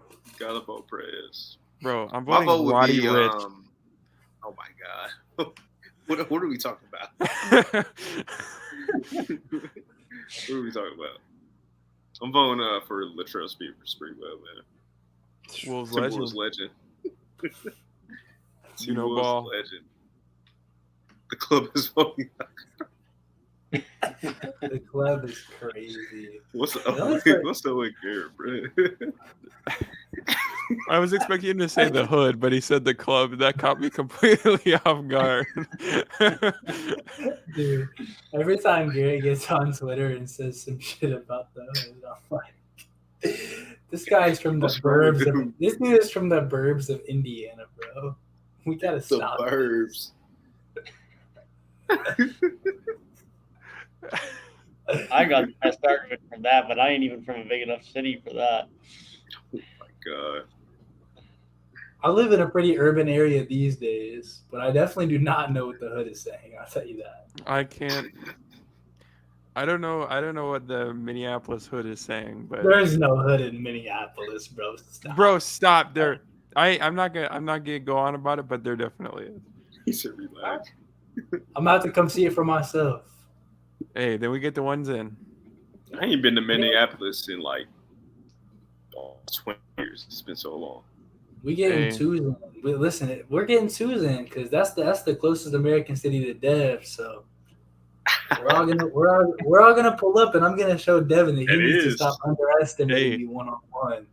You gotta vote Prez. Bro, I'm My voting vote would Roddy be, Rich. oh my god. What are we talking about? What are we talking about? I'm voting for Latrell Sprewell, man. Wolves Timberwolves legend. legend. You know Timberwolves ball. legend. The club is voting. The club is crazy. What's up with Garrett, bro? I was expecting him to say the hood, but he said the club. That caught me completely off guard. Dude, every time Gary gets on Twitter and says some shit about the hood, I'm like, this guy's from the burbs. This dude is from the burbs of Indiana, bro. We gotta stop. The burbs. I got my start of it from that, but I ain't even from a big enough city for that. Oh my god. I live in a pretty urban area these days, but I definitely do not know what the hood is saying. I'll tell you that. I can't. I don't know what the Minneapolis hood is saying, but There's no hood in Minneapolis, bro. Stop. bro, stop there. I'm not gonna go on about it, but there definitely is. He said relax. I'm about to come see it for myself. Hey, then we get the ones in. I ain't been to Minneapolis in like 20 years. It's been so long. We getting Hey. twos in. Listen, we're getting twos in because that's the closest American city to Dev. So we're all gonna pull up, and I'm gonna show Devin that he It needs to is. stop underestimating Hey. me 1-on-1.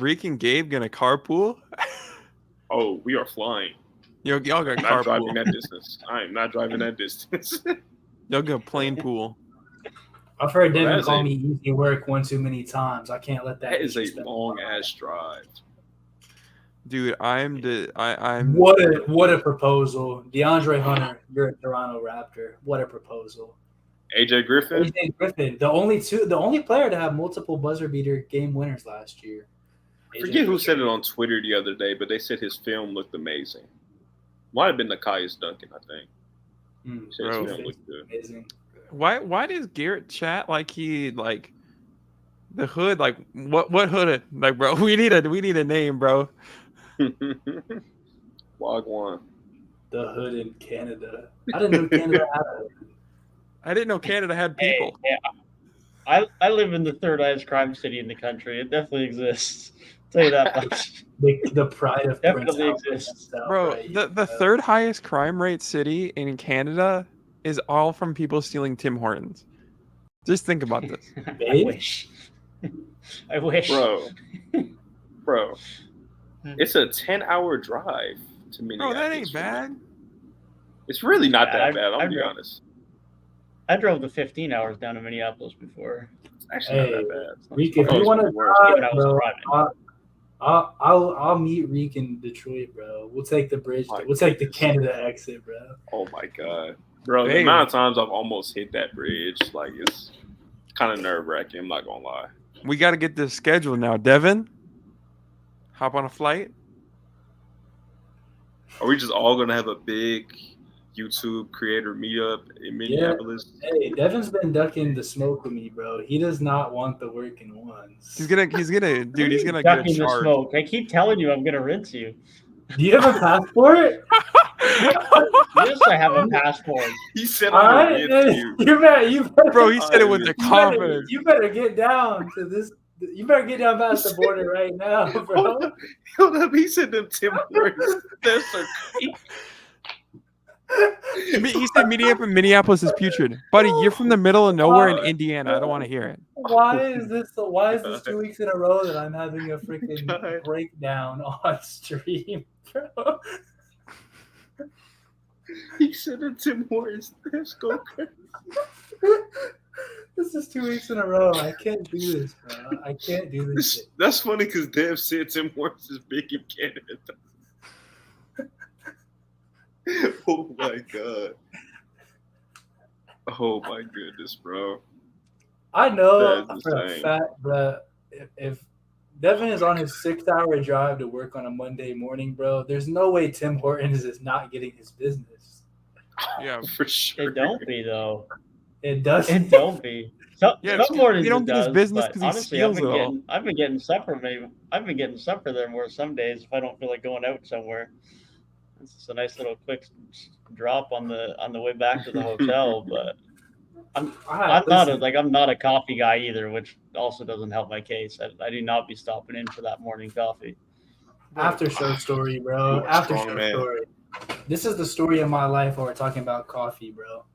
Reek and Gabe gonna carpool? Oh, we are flying. Y'all got I'm not driving carpool. that distance. I am not driving that distance. Y'all got plane pool. I've heard Well, Devin that's call a- me easy work one too many times. I can't let that. That is a disrespect long me. ass drive. Dude, I'm What a proposal, DeAndre Hunter. You're a Toronto Raptor. What a proposal. AJ Griffin. AJ Griffin, the only player to have multiple buzzer beater game winners last year. I forget who said it on Twitter the other day, but they said his film looked amazing. Might have been Nekias Duncan, I think. He said his Bro. film looked good. Amazing. Why does Garrett chat like he like the hood? Like what hood? Like, bro, we need a name, bro. Wagwan. The hood in Canada. I didn't know Canada had a hood. I didn't know Canada had people. Hey, I live in the third highest crime city in the country. It definitely exists. I'll tell you that much. The pride of Definitely Prince Albert exists. himself, Bro, right? the third highest crime rate city in Canada is all from people stealing Tim Hortons. Just think about this. I wish. I wish. Bro. It's a 10-hour drive to Bro, Minneapolis. that ain't bad. It's really not Yeah, that bad, I'll be drove- honest. I drove the 15 hours down to Minneapolis before. It's actually not that bad. Reek, if Oh, you it's want to the worst. Even drive, I was bro, driving. I'll meet Reek in Detroit, bro. We'll take the bridge. We'll take the Canada exit, bro. Oh my god. Bro, the Hey. amount of times I've almost hit that bridge, like it's kind of nerve-wracking, I'm not gonna lie. We got to get this scheduled now. Devin, hop on a flight. Are we just all gonna have a big YouTube creator meetup in Minneapolis. Hey, Devin's been ducking the smoke with me, bro. He does not want the working ones. He's gonna get a Ducking the charge. smoke. I keep telling you I'm gonna rinse you. Do you have a passport? Yes, I have a passport. He said, All "I'm right, gonna rinse you." you better, Bro, he said it with the confidence. You better get down to this. You better get down past the border right now, bro. Hold up. He said them Tim Hortons. That's so crazy. He said Minneapolis is putrid. Buddy, you're from the middle of nowhere in Indiana. I don't want to hear it. Why is this 2 weeks in a row that I'm having a freaking breakdown on stream, bro? He said them Tim Hortons. That's go crazy. This is 2 weeks in a row. I can't do this, bro. I can't do this shit. That's funny because Dev said Tim Hortons is big in Canada. Oh my god. Oh my goodness, bro. I know That is for a insane. fact that if Devin is on his 6-hour drive to work on a Monday morning, bro, there's no way Tim Hortons is not getting his business. Yeah. For sure. It don't be though. It does. It don't be. Some mornings you don't it get his does, business but 'cause he honestly, steals it all. I've been getting supper. Maybe I've been getting supper there more some days if I don't feel like going out somewhere. It's just a nice little quick drop on the way back to the hotel. But I'm not a coffee guy either, which also doesn't help my case. I do not be stopping in for that morning coffee. After show story, bro. You are a After strong show man. story. This is the story of my life while we're talking about coffee, bro.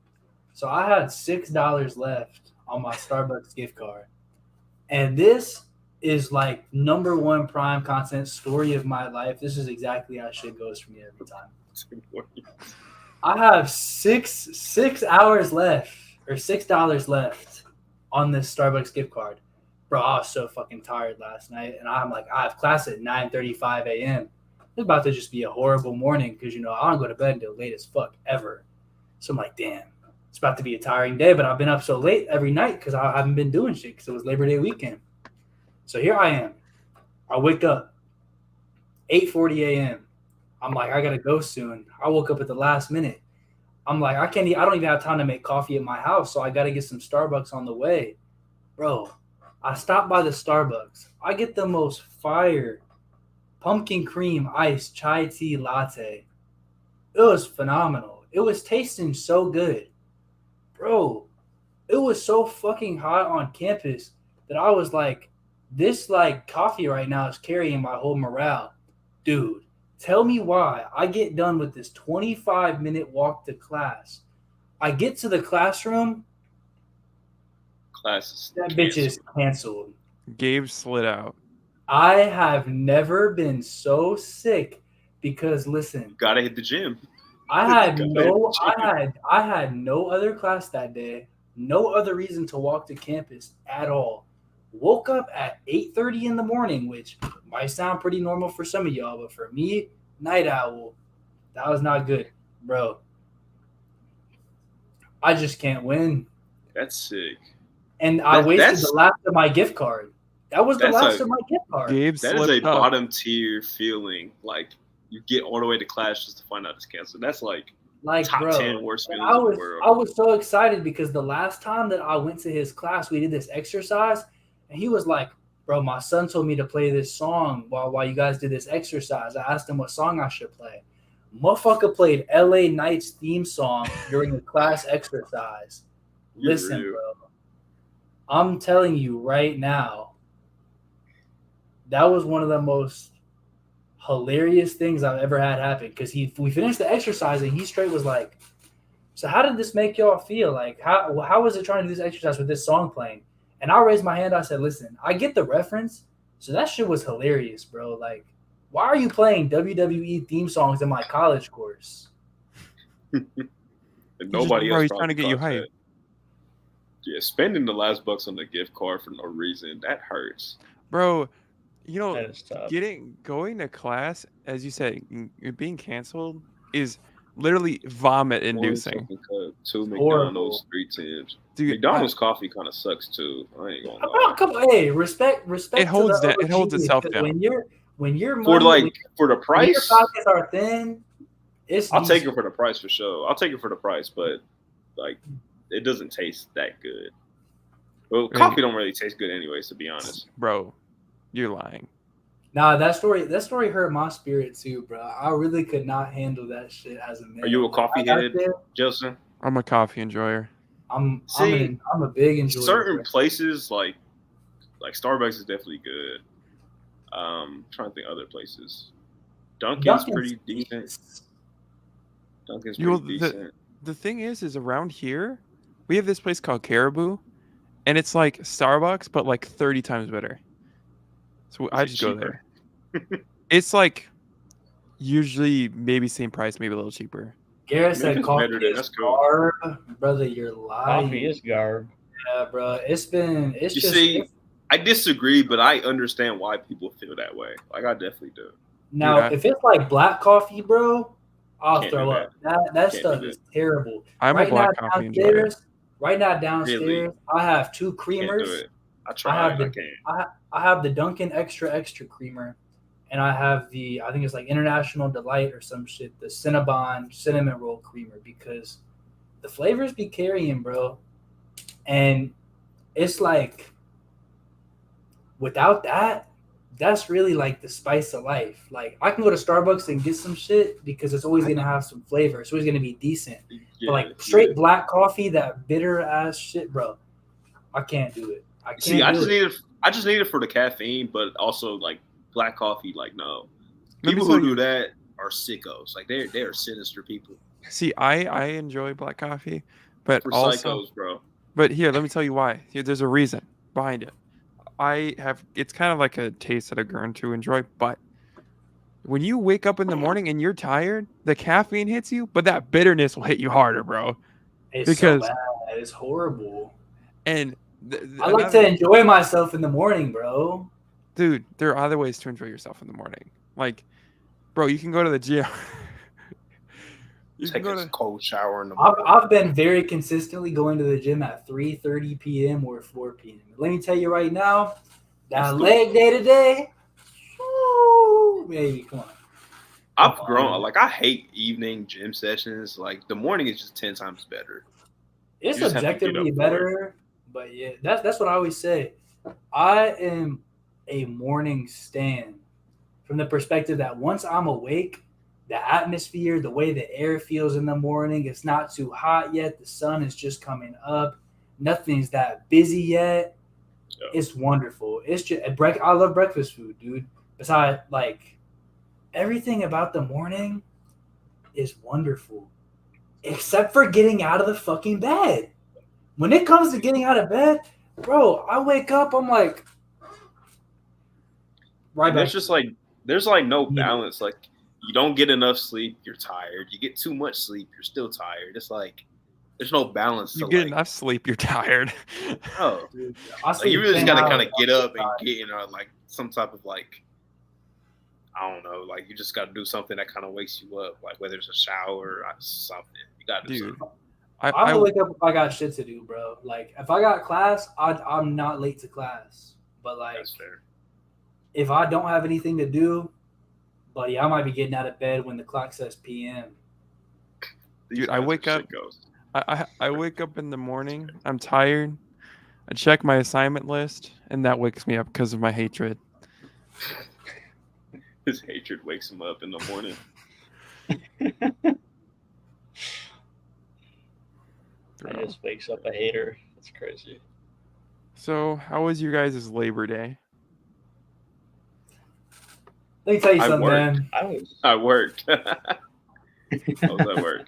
So I had $6 left on my Starbucks gift card. And this is like #1 prime content story of my life. This is exactly how shit goes for me every time. Tim Hortons. I have six hours left, or $6 left on this Starbucks gift card. Bro, I was so fucking tired last night, and I'm like, I have class at 9:35 a.m. It's about to just be a horrible morning because, you know, I don't go to bed until late as fuck ever. So I'm like, damn, it's about to be a tiring day, but I've been up so late every night because I haven't been doing shit because it was Labor Day weekend. So here I am. I wake up 8:40 a.m. I'm like, I gotta go soon. I woke up at the last minute. I'm like, I don't even have time to make coffee at my house, so I gotta get some Starbucks on the way. Bro, I stopped by the Starbucks. I get the most fire pumpkin cream iced chai tea latte. It was phenomenal. It was tasting so good. Bro, it was so fucking hot on campus that I was like, this like coffee right now is carrying my whole morale. Dude, tell me why I get done with this 25-minute walk to class. I get to the classroom, Classes. that bitch is canceled. Gabe slid out. I have never been so sick because listen, Gotta hit the gym. I had no other class that day, no other reason to walk to campus at all. Woke up at 8:30 in the morning, which might sound pretty normal for some of y'all, but for me, night owl, that was not good, bro. I just can't win. That's sick. And I wasted the last of my gift card. That was the last of my gift card. Gabe That is a slipped up. bottom tier feeling. Like you get all the way to class just to find out it's canceled. That's like top bro, 10 worst feelings I in the world. was so excited because the last time that I went to his class, we did this exercise, and he was like, bro, my son told me to play this song while you guys did this exercise. I asked him what song I should play. Motherfucker played LA Knight's theme song during the class exercise. Listen, bro, I'm telling you right now, that was one of the most hilarious things I've ever had happen because we finished the exercise and he straight was like, so how did this make y'all feel? Like, how was it trying to do this exercise with this song playing? And I raised my hand. I said, listen, I get the reference. So that shit was hilarious, bro. Like, why are you playing WWE theme songs in my college course? And nobody else. He's trying to get you hyped. Yeah, spending the last bucks on the gift card for no reason, that hurts. Bro, you know, That is tough. going to class, as you said, being canceled is literally vomit inducing. 2 McDonald's, 3 Tims. Dude, McDonald's coffee kind of sucks too. I ain't gonna lie. Oh, come on, hey, respect. It holds to the it holds OGs, itself 'cause down. when you're For money, for the when your price, pockets are thin, I'll take it for the price for sure. I'll take it for the price, but like it doesn't taste that good. Well, coffee don't really taste good anyways, to be honest. Bro, you're lying. Nah, that story hurt my spirit too, bro. I really could not handle that shit as a man. Are you a coffee head, Jelson? I'm a coffee enjoyer. I'm a big enjoyer. Certain places like Starbucks is definitely good. Trying to think other places. Dunkin's pretty decent. Dunkin's pretty decent. The thing is around here, we have this place called Caribou, and it's like Starbucks, but like 30 times better. So I just go there. It's like usually maybe same price, maybe a little cheaper. Garrett said coffee is garb. Brother, you're lying. Coffee is garb. Yeah, bro. I disagree, but I understand why people feel that way. Like, I definitely do. Now, if it's like black coffee, bro, I'll throw up. That stuff is terrible. I'm a black coffee enjoyer. Right now, downstairs, I have 2 creamers. I tried. I have the Dunkin' extra creamer, and I have I think it's like International Delight or some shit, the Cinnabon cinnamon roll creamer, because the flavors be carrying, bro. And it's like, without that, that's really like the spice of life. Like, I can go to Starbucks and get some shit because it's always gonna have some flavor. It's always gonna be decent. But like straight black coffee, that bitter ass shit, bro, I can't do it. I just need it for the caffeine, but also like black coffee, like no. People who do that are sickos. Like they are sinister people. See, I enjoy black coffee, but for also psychos, bro. But here, let me tell you why. There's a reason behind it. It's kind of like a taste that I've grown to enjoy, but when you wake up in the morning and you're tired, the caffeine hits you, but that bitterness will hit you harder, bro. It's so bad. It's horrible. And I like to enjoy myself in the morning, bro. Dude, there are other ways to enjoy yourself in the morning. Like, bro, you can go to the gym. Take a cold shower in the morning. I've been very consistently going to the gym at 3:30 p.m. or 4 p.m. Let me tell you right now, that leg day today, baby, come on. I've grown. Like, I hate evening gym sessions. Like, the morning is just 10 times better. It's objectively better, but yeah, that's what I always say. I am a morning stan from the perspective that once I'm awake, the atmosphere, the way the air feels in the morning, it's not too hot yet. The sun is just coming up. Nothing's that busy yet. Yeah. It's wonderful. It's just I love breakfast food, dude. Besides, like, everything about the morning is wonderful, except for getting out of the fucking bed. When it comes to getting out of bed, bro, I wake up, I'm like, right back. There's no balance. Like, you don't get enough sleep, you're tired. You get too much sleep, you're still tired. It's like there's no balance. You get enough sleep, you're tired. Oh, dude, like, you really just gotta kind of get up and get in like some type of like, I don't know, like you just gotta do something that kind of wakes you up, like whether it's a shower or something. You gotta do something. I'm gonna wake up if I got shit to do, bro. Like if I got class, I'm not late to class. But like, that's fair. If I don't have anything to do, buddy, I might be getting out of bed when the clock says PM. Dude, I wake up. I wake up in the morning. I'm tired. I check my assignment list, and that wakes me up because of my hatred. His hatred wakes him up in the morning. That just wakes up a hater. That's crazy. So, how was your guys' Labor Day? Let me tell you something, man. I worked. I was at work.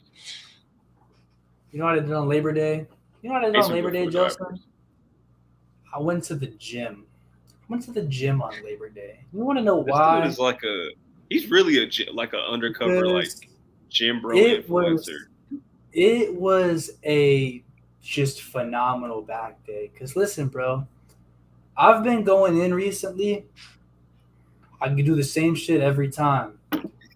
You know what I did on Labor Day? You know what I did on Labor Day, Jelson? I went to the gym. I went to the gym on Labor Day. You want to know why? This dude is he's really an undercover like gym bro influencer. It was a just phenomenal back day. Because listen, bro, I've been going in recently. I can do the same shit every time.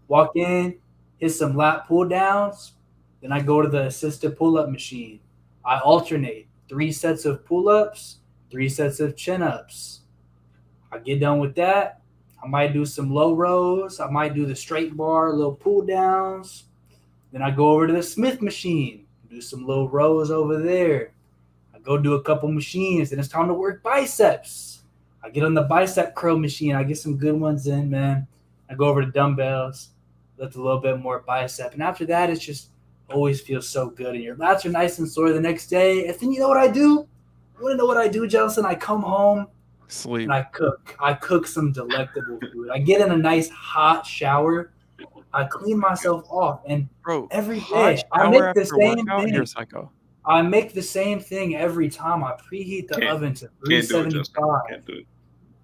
Walk in, hit some lat pull downs, then I go to the assisted pull-up machine. I alternate 3 sets of pull-ups, 3 sets of chin-ups. I get done with that. I might do some low rows. I might do the straight bar, little pull downs. Then I go over to the Smith machine, do some little rows over there. I go do a couple machines, and it's time to work biceps. I get on the bicep curl machine. I get some good ones in, man. I go over to dumbbells, lift a little bit more bicep. And after that, it's just always feels so good. And your lats are nice and sore the next day. And then you know what I do? You want to know what I do, Jelson? I come home. Sleep. And I cook. I cook some delectable food. I get in a nice hot shower. I clean myself off. And Bro, every hot day, I shower make the after same workout? thing. You're a psycho. I make the same thing every time. I preheat the oven to Can't do it, Justin. 375. Can't do it.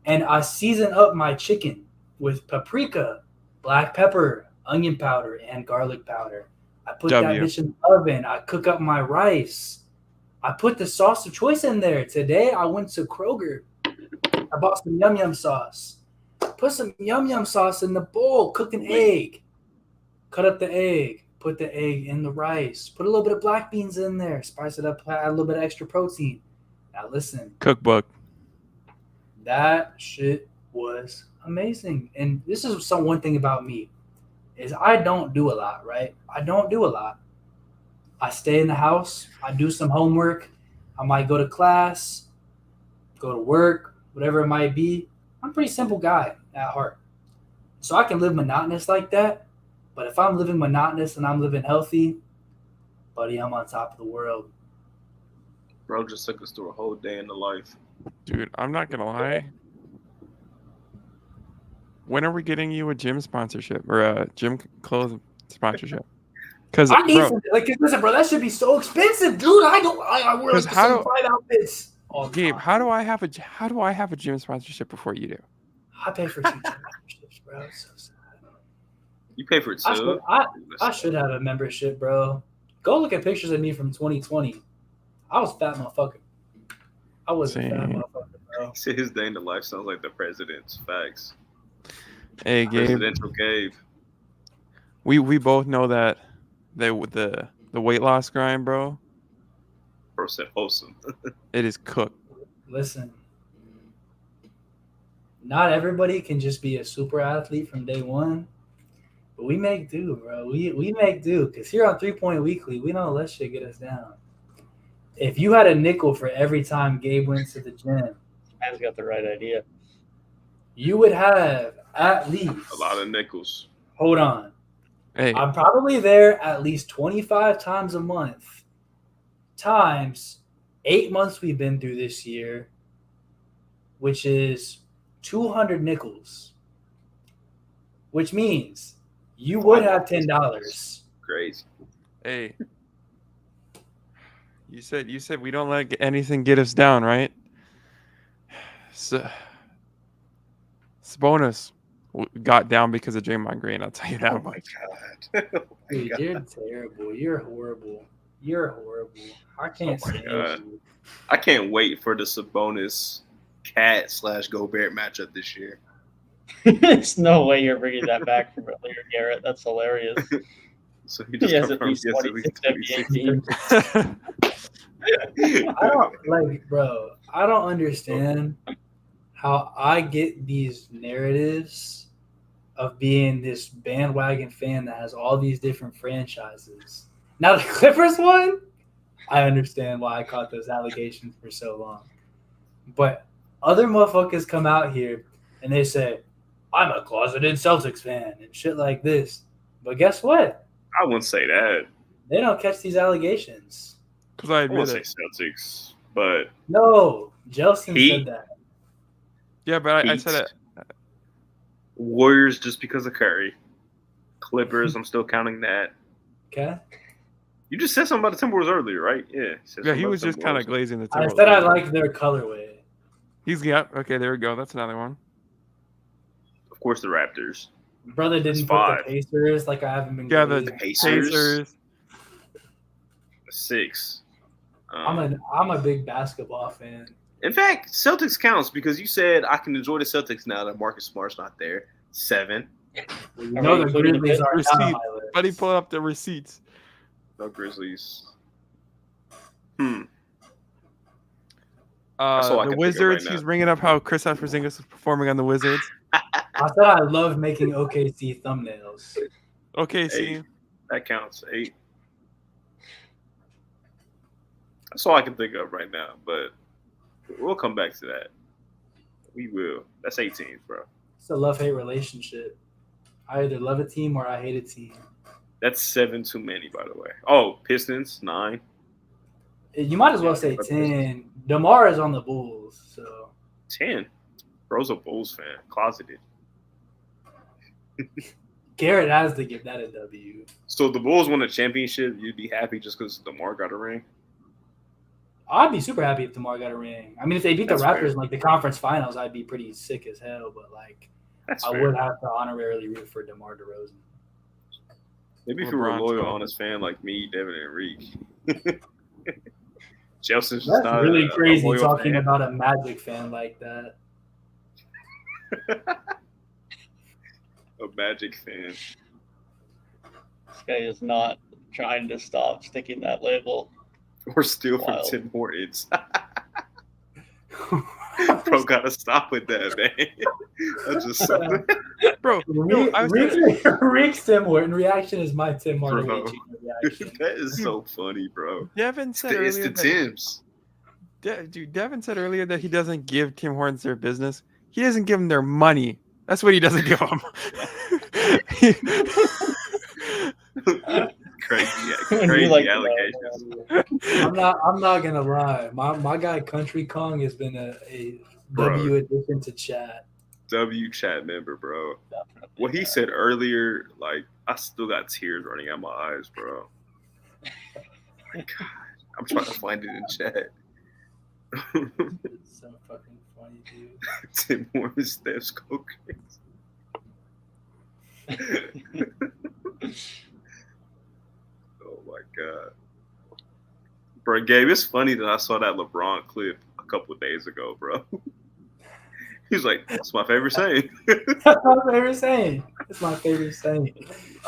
And I season up my chicken with paprika, black pepper, onion powder, and garlic powder. I put that bitch in the oven. I cook up my rice. I put the sauce of choice in there. Today, I went to Kroger. I bought some Yum Yum sauce. Put some Yum Yum sauce in the bowl. Cook an egg. Cut up the egg. Put the egg in the rice. Put a little bit of black beans in there. Spice it up. Add a little bit of extra protein. Now listen. Cookbook. That shit was amazing. And this is one thing about me is I don't do a lot, right? I don't do a lot. I stay in the house. I do some homework. I might go to class, go to work, whatever it might be. I'm a pretty simple guy at heart. So I can live monotonous like that. But if I'm living monotonous and I'm living healthy, buddy, I'm on top of the world. Bro just took us through a whole day in the life. Dude, I'm not going to lie. When are we getting you a gym sponsorship or a gym clothes sponsorship? Because I need some, listen, bro, that should be so expensive, dude. I wear like the same 5 outfits. Gabe, how do I have a gym sponsorship before you do? I pay for 2 gym memberships, bro. It's so sad. You pay for it too? I should have a membership, bro. Go look at pictures of me from 2020. I was a fat motherfucker. I was a fat motherfucker, bro. See, his day in the life sounds like the president's. Facts. Hey, Gabe. Presidential Gabe. We both know that the weight loss grind, bro. Bro said wholesome. It is cooked. Listen, not everybody can just be a super athlete from day one, but we make do, bro. We make do because here on 3 Point Weekly, we don't let shit get us down. If you had a nickel for every time Gabe went to the gym, man's got the right idea. You would have at least a lot of nickels. Hold on. Hey, I'm probably there at least 25 times a month, times 8 months we've been through this year, which is 200 nickels, which means you would have $10. Crazy. Hey, you said we don't let anything get us down, right? So, Sabonis got down because of Draymond Green. I'll tell you that. Oh my god! Oh my Dude, god. you're terrible. You're horrible. You're horrible. I can't stand you. I can't wait for the Sabonis Cat / Gobert matchup this year. There's no way you're bringing that back from earlier, Garrett. That's hilarious. So he just He has at confirmed least he has 26 NBA teams. I don't understand how I get these narratives of being this bandwagon fan that has all these different franchises. Now the Clippers one, I understand why I caught those allegations for so long. But other motherfuckers come out here and they say, I'm a closeted Celtics fan and shit like this. But guess what? I wouldn't say that. They don't catch these allegations. Because I I admit wouldn't it. say Celtics, but No, Jelson Heat. said that. Yeah, but I Heat. said it. Warriors just because of Curry. Clippers, I'm still counting that. Okay. You just said something about the Timberwolves earlier, right? Yeah. Yeah, he was just kind of glazing the I Timberwolves. said I like their colorway. Okay, there we go. That's another one. Of course, the Raptors. Brother didn't put Five. the Pacers like I haven't been. Yeah, glazing. the Pacers. Pacers. 6. I'm a big basketball fan. In fact, Celtics counts because you said I can enjoy the Celtics now that Marcus Smart's not there. 7. You know the including the Grizzlies are receipt. not on my list. Buddy, pull up the receipts. No Grizzlies. The all I can think of Wizards. right now. He's bringing up how Kristaps Porzingis was performing on the Wizards. I said I love making OKC thumbnails. Okay, see. That counts. 8. That's all I can think of right now, but we'll come back to that. We will. That's 8 teams, bro. It's a love-hate relationship. I either love a team or I hate a team. That's 7 too many, by the way. Oh, Pistons, 9. You might as well say 10. DeMar is on the Bulls, so 10. Bro's a Bulls fan. Closeted. Garrett has to give that a W. So if the Bulls won a championship, you'd be happy just because DeMar got a ring? I'd be super happy if DeMar got a ring. I mean, if they beat the That's Raptors fair. in like the conference finals, I'd be pretty sick as hell. But like, That's I fair. would have to honorarily root for DeMar DeRozan. Maybe if you were a LeBron's loyal, gone. honest fan like me, Devin, and Reek. Jelson's just That's not really a crazy loyal talking fan. about a Magic fan like that. A Magic fan. This guy is not trying to stop sticking that label. Or steal from Wild. Tim Hortons. Bro, gotta stop with that, man. That's just something. Bro, no, I was Rick's Tim Horton reaction is my Tim Horton Bro. reaction. That is so funny, bro. Devin It's said the, it's earlier the that, Tims. Dude, Devin said earlier that he doesn't give Tim Hortons their business. He doesn't give them their money. That's what he doesn't give them. Crazy like allegations. I'm not gonna lie. My guy Country Kong has been a Bro. W addition to chat. W chat member, bro. What he said earlier, like, I still got tears running out my eyes, bro. God, I'm trying to find it in chat. It's so fucking funny, dude. Tim Hortons Steph's go crazy. Oh my god. Bro, Gabe, it's funny that I saw that LeBron clip a couple of days ago, bro. He's like, that's my favorite saying. That's my favorite saying. It's my favorite saying.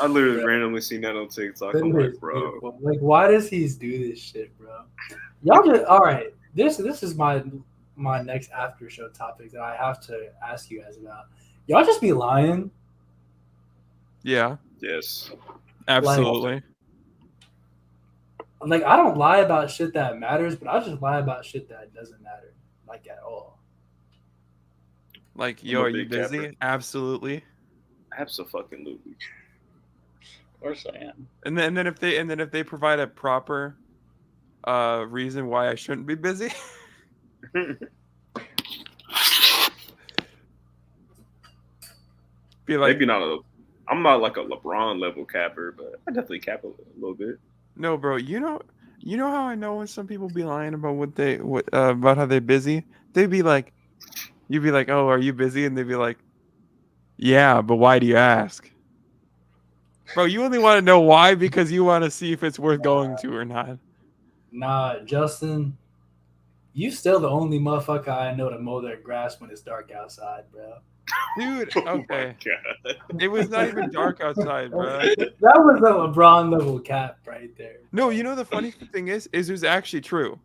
I literally randomly seen that on TikTok. I'm like, bro. Like, why does he do this shit, bro? Y'all just all right. This is my next after show topic that I have to ask you guys about. Y'all just be lying. Yeah, Yes. absolutely. Like, I don't lie about shit that matters, but I just lie about shit that doesn't matter, like, at all. Like, I'm yo, a are you big busy? capper. Absolutely. Absolutely. Of course I am. And then if they provide a proper reason why I shouldn't be busy, be like, Maybe not I'm not like a LeBron level capper, but I definitely cap a little bit. no, bro. You know how I know when some people be lying about about how they're busy? They'd be like, you'd be like, oh, are you busy? And they'd be like, yeah, but why do you ask? Bro, you only want to know why because you want to see if it's worth going to or not. Nah, Justin, you still the only motherfucker I know to mow their grass when it's dark outside, bro. Dude, Oh my okay. god. It was not even dark outside, bro. That was a LeBron level cap right there. No, you know the funny thing is it was actually true.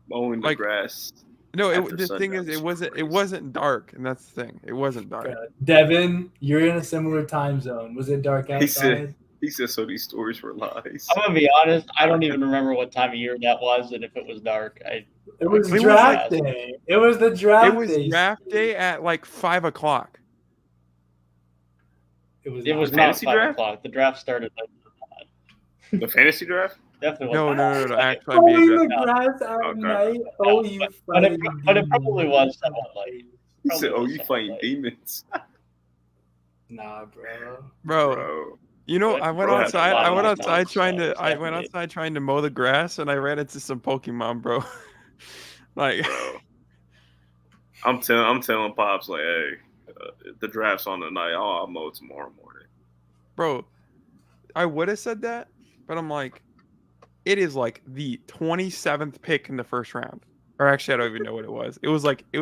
Mowing the Like- grass. No, After the thing is sundown is it wasn't dark, and that's the thing. It wasn't dark. Devin, you're in a similar time zone. Was it dark outside? He said so these stories were lies. I'm gonna be honest. I don't even remember what time of year that was, and if it was dark. It was It was draft like- day. It was the draft It was day. draft day at like 5 o'clock. It was It was not. not Fantasy 5 draft? o'clock. The draft started. The fantasy draft? Definitely. No, wasn't. actually Oh, NBA you draft. grass at Okay. night. Oh, you But it fighting probably was somewhat late. He Probably said, "Oh, was you somewhat fighting late. demons, Nah, bro. Bro, bro." you know, Bro, I went had a outside. lot I of went knockdowns, outside trying so to. I went definitely. outside trying to mow the grass, and I ran into some Pokemon, bro. Like, Bro, I'm telling pops like, hey, the draft's on tonight. I'll mow tomorrow morning. bro, I would have said that, but I'm like, it is like the 27th pick in the first round, or actually, I don't even know what it was. It was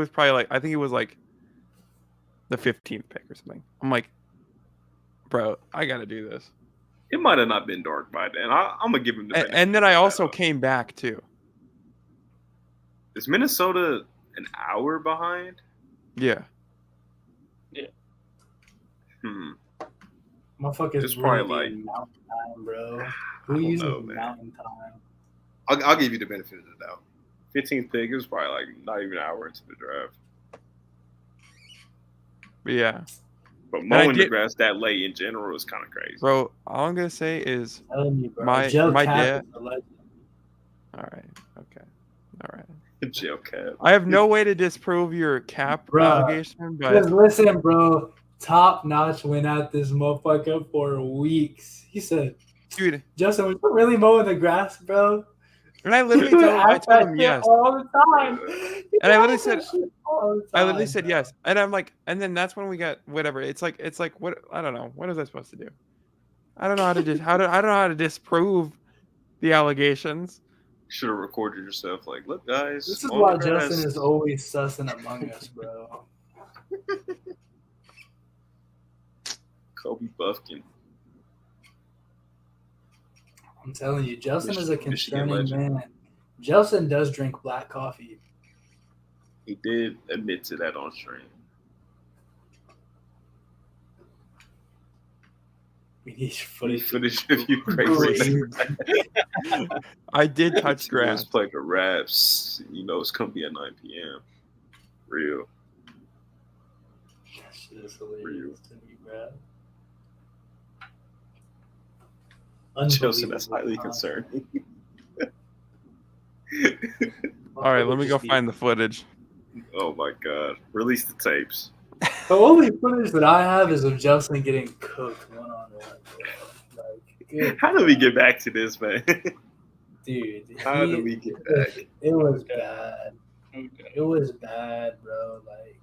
probably like, I think it was like the 15th pick or something. I'm like, bro, I gotta do this. It might have not been dark by then. I'm gonna give him the benefit And then I of the also doubt. came back too. Is Minnesota an hour behind? Yeah. Motherfuckers It's probably really like- mountain time, bro. I Who don't uses know, man. mountain time? I'll give you the benefit of the doubt. 15th pick is probably like not even an hour into the draft. But yeah, But I mowing the did- grass that late in general is kind of crazy. bro. All I'm gonna say is, I'm telling you, bro. My- Joe my Cap dad- is a legend. all right, okay, all right. Jail cap. I have no way to disprove your cap Bruh. allegation, but Just listen, bro. Top Notch went at this motherfucker for weeks. He said, dude, Justin, was you really mowing the grass, bro? and I literally He would told ask that him shit yes. all the time. He And I literally asked that said- shit all the I literally time, said bro. yes, and I'm like, and then that's when we got whatever. It's like what I don't know. What is I supposed to do? I don't know how to I don't know how to disprove the allegations. Should have recorded yourself. Like, look, guys. This is mowing why the grass. Justin is always sussing among us, bro. Kobe Buffkin. I'm telling you, Jelson is a Michigan concerning legend. man. Jelson does drink black coffee. He did admit to that on stream. We need Funny footage. footage of you crazy. I did touch grass. Let's play the raps. You know it's gonna be at 9 p.m. Real. That shit is hilarious to me, bro. Jelson, that's highly Unbelievable. concerning. All right, let me go find the footage. Oh my god. Release the tapes. The only footage that I have is of Jelson getting cooked one-on-one. Like, good How do we get back to this, man? dude? How do we get back? It was bad. Okay. It was bad, bro. Like,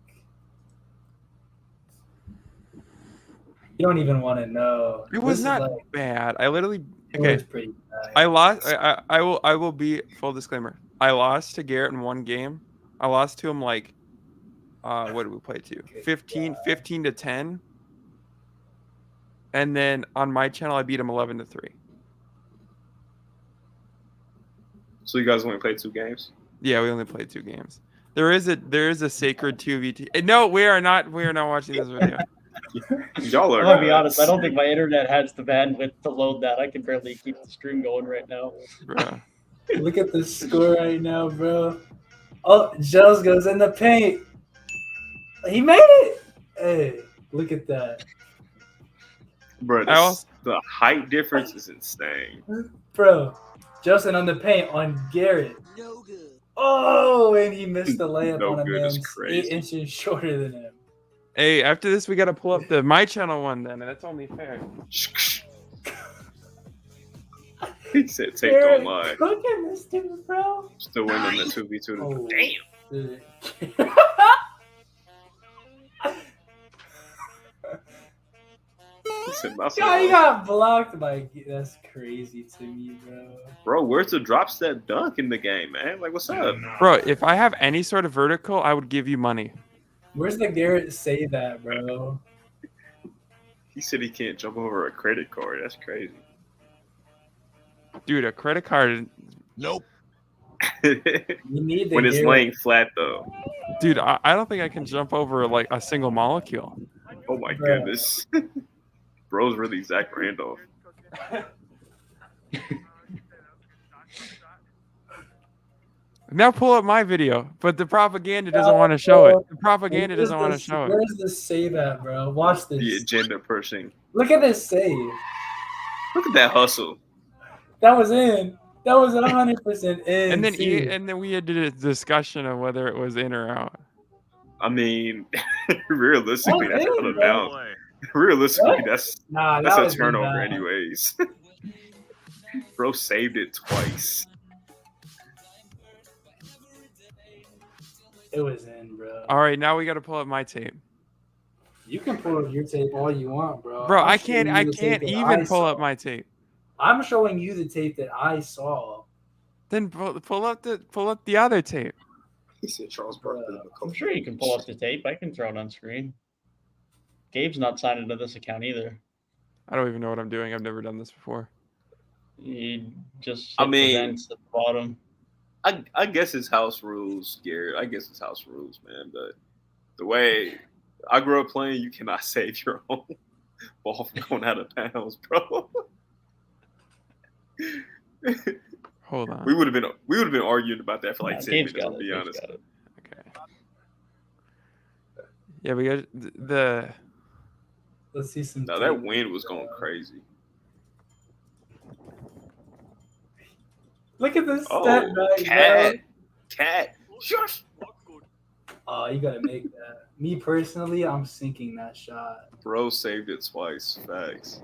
you don't even want to know. It was This is not like- bad. I literally It okay. was pretty bad. I lost. I will be full disclaimer. I lost to Garrett in one game. I lost to him like, what did we play to? 15 to 10. And then on my channel, I beat him 11-3. So you guys only played 2 games? Yeah, we only played 2 games. There is a sacred 2v2. No, we are not watching this video. Y'all are. I'm gonna be honest. I don't think my internet has the bandwidth to load that. I can barely keep the stream going right now. Bruh. Look at the score right now, bro. Oh, Gels goes in the paint. He made it. Hey, look at that, Bro, I also- the height difference is insane. bro. Jelson on the paint on Garrett. No good. Oh, and he missed the layup No on a good is man crazy. 8 inches shorter than him. Hey, after this, we got to pull up the my channel one then, and that's only fair. He said tape Garrett, don't lie. look at this dude, bro. Still winning the 2v2. Oh. Damn. Dude. He said nothing God, he else. got blocked by. That's crazy to me, bro. Bro, where's the drop step dunk in the game, man? Like, what's up? Bro, if I have any sort of vertical, I would give you money. Where's the Garrett say that, bro? He said he can't jump over a credit card. That's crazy. Dude, a credit card. Nope. You need the When it's Garrett. laying flat, though. Dude, I don't think I can jump over like a single molecule. Oh my Bruh. goodness. Bro's really Zach Randolph. Now pull up my video, but the propaganda doesn't want to show it. The propaganda Where's doesn't want to this- show it. Where's the save at, bro? Watch The this. agenda pushing. Look at this save. Look at that hustle. That was in. That was 100% in. And then too. and then we had a discussion of whether it was in or out. I mean, realistically, That's that's it, out of bro. bounds. Realistically, What? that's Nah, that's that a was turnover, bad. anyways. Bro saved it twice. It was in, bro. All right, now we got to pull up my tape. You can pull up your tape all you want, bro. Bro, I'm I showing can't you the tape that even I pull saw. up my tape. I'm showing you the tape that I saw. Then pull up the other tape. He said Charles Barkley. I'm sure you can pull up the tape. I can throw it on screen. Gabe's not signed into this account either. I don't even know what I'm doing. I've never done this before. You just I hit mean- events at the bottom. I guess it's house rules, Garrett. I guess it's house rules, man. But the way I grew up playing, you cannot save your own. Ball from going out of bounds, bro. Hold on. We would have been arguing about that for like 10 Gabe's minutes. got To it. be Gabe's honest. got it. Okay. Yeah, we got the. Let's see some. No, that wind was going crazy. Look at this Oh, stat line, cat. Shush. Oh, you gotta make that. Me personally, I'm sinking that shot. Bro saved it twice. Facts.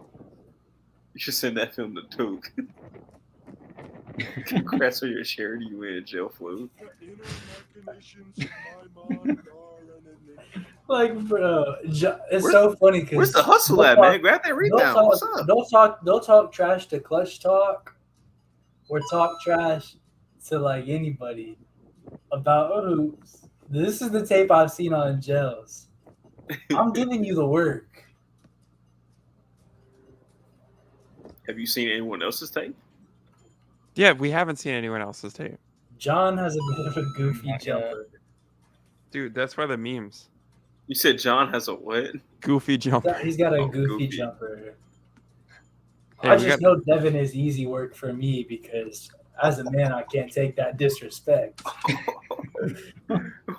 You should send that film to Duke. Congrats on your charity win, Jill Flu. Like, bro, it's so funny because Where's the hustle at, man? Grab that rebound. What's up? Don't talk trash to Clutch Talk, or talk trash to like anybody about hoops. This is the tape I've seen on Gels. I'm giving you the work. Have you seen anyone else's tape? Yeah, we haven't seen anyone else's tape. John has a bit of a goofy Okay. jumper. Dude, that's why the memes. You said John has a what? Goofy jumper. He's got a Oh, goofy goofy. jumper. Hey, I we just got- know Devin is easy work for me because as a man, I can't take that disrespect.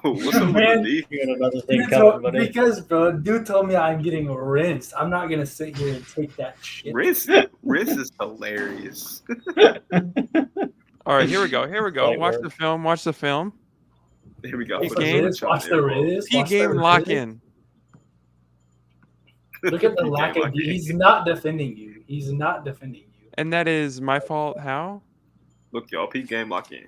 What's up Man. with the D? You got another thing Dude coming, told- buddy. because, bro, dude told me I'm getting rinsed. I'm not gonna sit here and take that shit. Rinse is hilarious. All right, here we go. Here we go. Light Watch work. the film. Watch the film. Here we go. Watch Watch the the game. Riz, watch the Riz, P watch the game lock Riz. in. Look at the lack of. Lock in. He's not defending you. He's not defending you. And that is my fault. How? Look, y'all, P game lock in.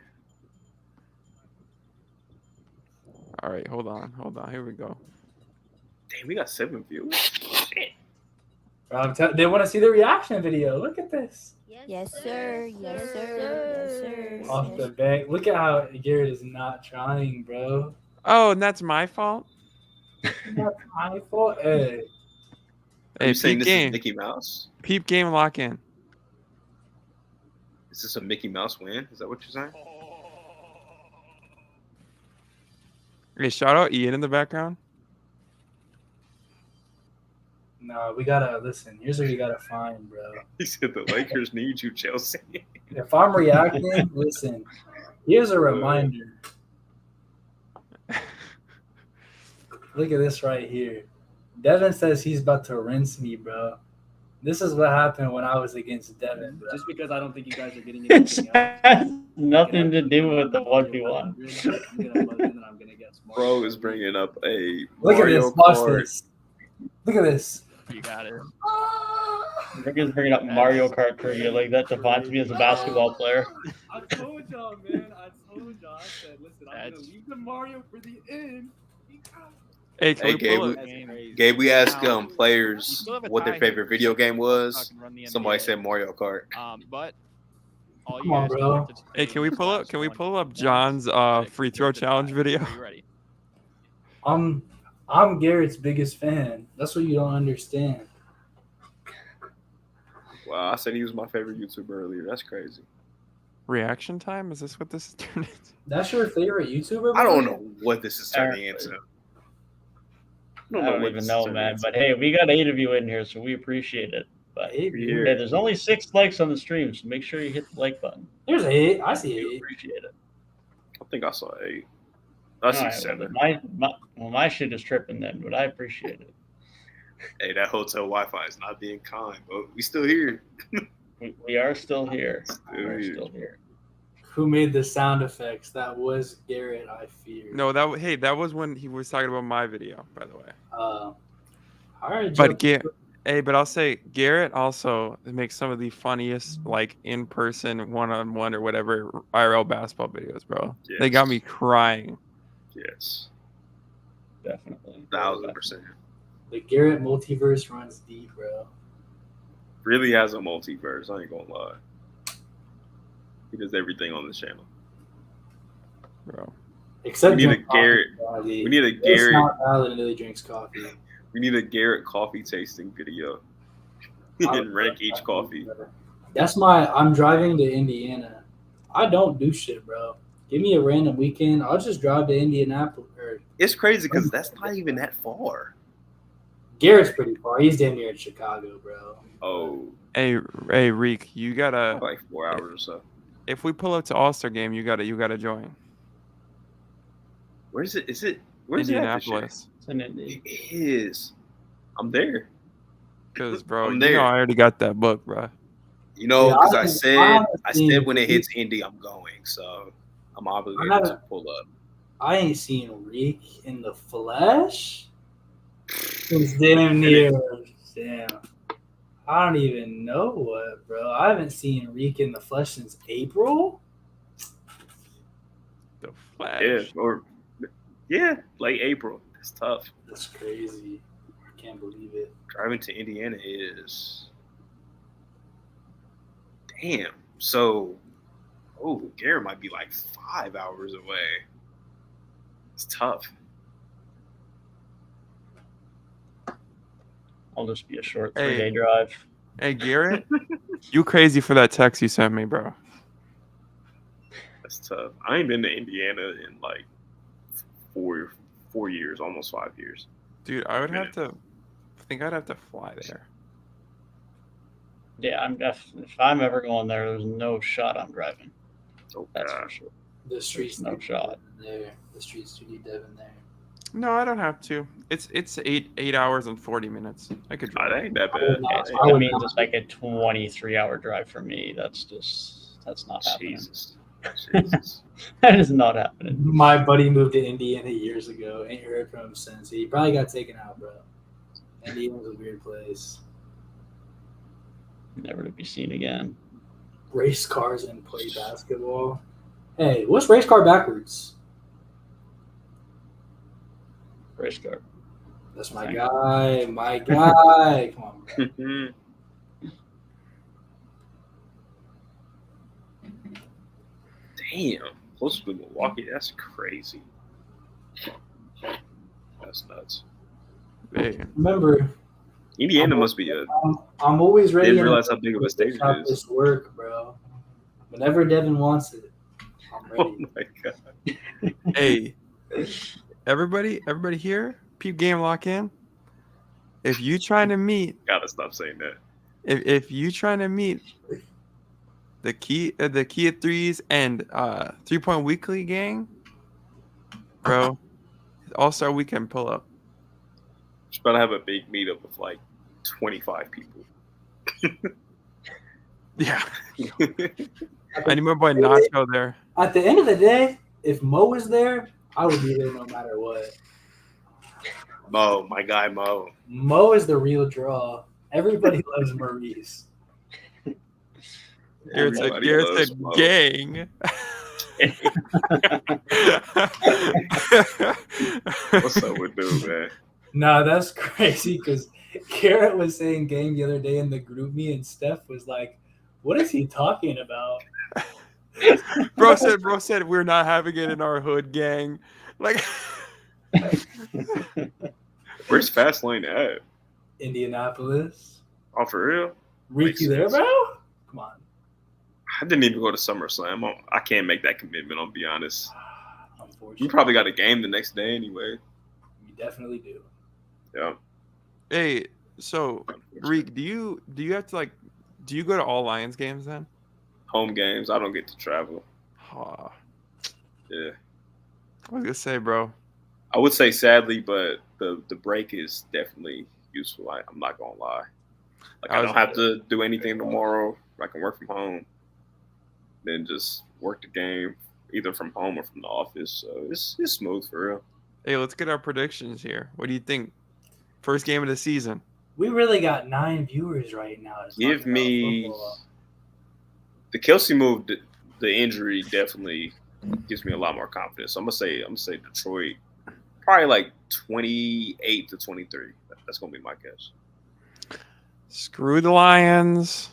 All right, hold on. Here we go. Damn, we got 7 viewers. Shit. They want to see the reaction video. Look at this. Yes, sir. Yes, sir. Yes, sir. Off the back. Look at how Garrett is not trying, bro. Oh, and that's my fault. That's my fault. Hey, Are Hey, you saying peep this is game. Mickey Mouse? Peep game lock in. Is this a Mickey Mouse win? Is that what you're saying? Hey, shout out Ian in the background. no, we gotta listen. Here's what we gotta find, bro. He said the Lakers need you, Chelsea. If I'm reacting, listen. Here's a reminder. Look at this right here. Devin says he's about to rinse me, bro. This is what happened when I was against Devin, bro. Just because I don't think you guys are getting It anything else. has nothing to do with the 1v1. I'm gonna buzz in and I'm gonna get smart. Bro is bringing up a Look at Mario this. Watch Kart. this. Look at this. You got it. Rick is bringing up Mario Kart trivia. Like, that defines me as a basketball player. I told y'all, man. I said, listen, I'm gonna leave the Mario for the end. Hey, can Hey, we Gabe, pull we- it? That's crazy. Gabe, we asked Now, players you still have a what their tie favorite here. video game was. Fucking run the Somebody NBA. said Mario Kart. But all Come you on, guys bro. have to do Hey, can we is pull up? last Can we one pull up point. John's free throw Get the challenge tie. video? Are you ready? I'm Garrett's biggest fan. That's what you don't understand. Wow, I said he was my favorite YouTuber earlier. That's crazy. Reaction time? Is this what this is turning into? That's your favorite YouTuber? I don't bro? know what this is turning into. I don't what even this is know, turning man. into. But hey, we got 8 of you in here, so we appreciate it. But hey, Eight Here. viewers. there's only 6 likes on the stream, so make sure you hit the like button. Here's 8. I see We 8. appreciate it. I think I saw 8. I see All right, 7. my shit is tripping then, but I appreciate it. Hey, that hotel Wi-Fi is not being kind, but we still here. We are still here. Still We're here. still here. Who made the sound effects? That was Garrett, I fear. No, that was when he was talking about my video, by the way. All right, But Joe. but I'll say Garrett also makes some of the funniest like in-person one-on-one or whatever IRL basketball videos, bro. They got me crying. Yes, Definitely. 1000%. The Garrett multiverse runs deep, bro. Really has a multiverse. I ain't gonna lie. He does everything on the channel. Bro. Except We need a drink coffee, Garrett. buddy. We need a It's Garrett. not valid until he drinks coffee. We need a Garrett coffee tasting video. And rank each coffee. That's I'm driving to Indiana. I don't do shit, bro. Give me a random weekend. I'll just drive to Indianapolis. Or It's crazy because that's not even that far. Garrett's pretty far. He's damn near in Chicago, bro. Oh, Hey, Reek, you gotta. like 4 hours or so. If we pull up to All-Star game, you gotta join. Where's it? Is it? Where's it at this year? Indianapolis. It's in Indy. It is. I'm there. Because, bro, I'm you there. know I already got that book, bro. You know, Yeah, because I I seen said when it Reek. hits Indy, I'm going. So I'm obligated haven't- to pull up. I ain't seen Reek in the flesh since damn near. Damn. I don't even know what, bro. I haven't seen Reek in the flesh since April. The Flash. Late April. It's tough. That's crazy. I can't believe it. Driving to Indiana is damn. So, Garrett might be like 5 hours away. It's tough. I'll just be a short Hey. 3-day drive. Hey, Garrett, you crazy for that text you sent me, bro. That's tough. I ain't been to Indiana in like 4 years, almost 5 years. Dude, I think I'd have to fly there. Yeah, if I'm ever going there, there's no shot I'm driving. Oh That's God. for sure. The streets No need shot. Devin there. The streets do need Devin there. No, I don't have to. It's 8 hours and 40 minutes. I could Oh, drive. that ain't that I would bad. not- That I would means not- it's like a 23-hour drive for me. That's not happening. Jesus. Jesus. That is not happening. My buddy moved to Indiana years ago. Ain't heard from him since. He probably got taken out, bro. Indiana's a weird place. Never to be seen again. Race cars and play basketball. Hey, what's race car backwards? Race car. That's my guy. My guy. Come on, bro. Damn. Close to Milwaukee. That's crazy. That's nuts. Hey, Remember, Indiana must be I'm always ready. Didn't to realize how big of a state have it is. this work, bro. Whenever Devin wants it, I'm Oh ready. my God. hey, everybody here, peep game lock in. If you trying to meet, Gotta stop saying that. if you trying to meet the key of threes and 3-point weekly gang, bro, All-Star weekend pull up. Just about to have a big meetup with like 25 people. Yeah, I need my boy Nacho there. At the end of the day, if Mo is there, I would be there no matter what. Mo, my guy Mo. Mo is the real draw. Everybody loves Maurice. Everybody Garrett loves said Mo. gang. What's up with dude, man? Nah, that's crazy because Garrett was saying gang the other day in the group me and Steph was like, what is he talking about? Bro said we're not having it in our hood, gang. Like, Where's Fastlane at? Indianapolis. Oh, for real? Ricky Makes there, sense. bro? Come on. I didn't even go to SummerSlam. I can't make that commitment, I'll be honest. Unfortunately. You probably got a game the next day anyway. We definitely do. Yeah. hey, so Reek, do you have to do you go to all Lions games then? Home games, I don't get to travel. Aw, Yeah. I was gonna say, bro. I would say sadly, but the break is definitely useful. I'm not gonna lie. Like I don't have to do anything tomorrow. I can work from home. Then just work the game either from home or from the office. So it's smooth for real. Hey, let's get our predictions here. What do you think? First game of the season. We really got 9 viewers right now. to talk Give about me football. the Kelsey move. The injury definitely gives me a lot more confidence. So I'm gonna say Detroit, probably like 28-23. That's gonna be my guess. Screw the Lions.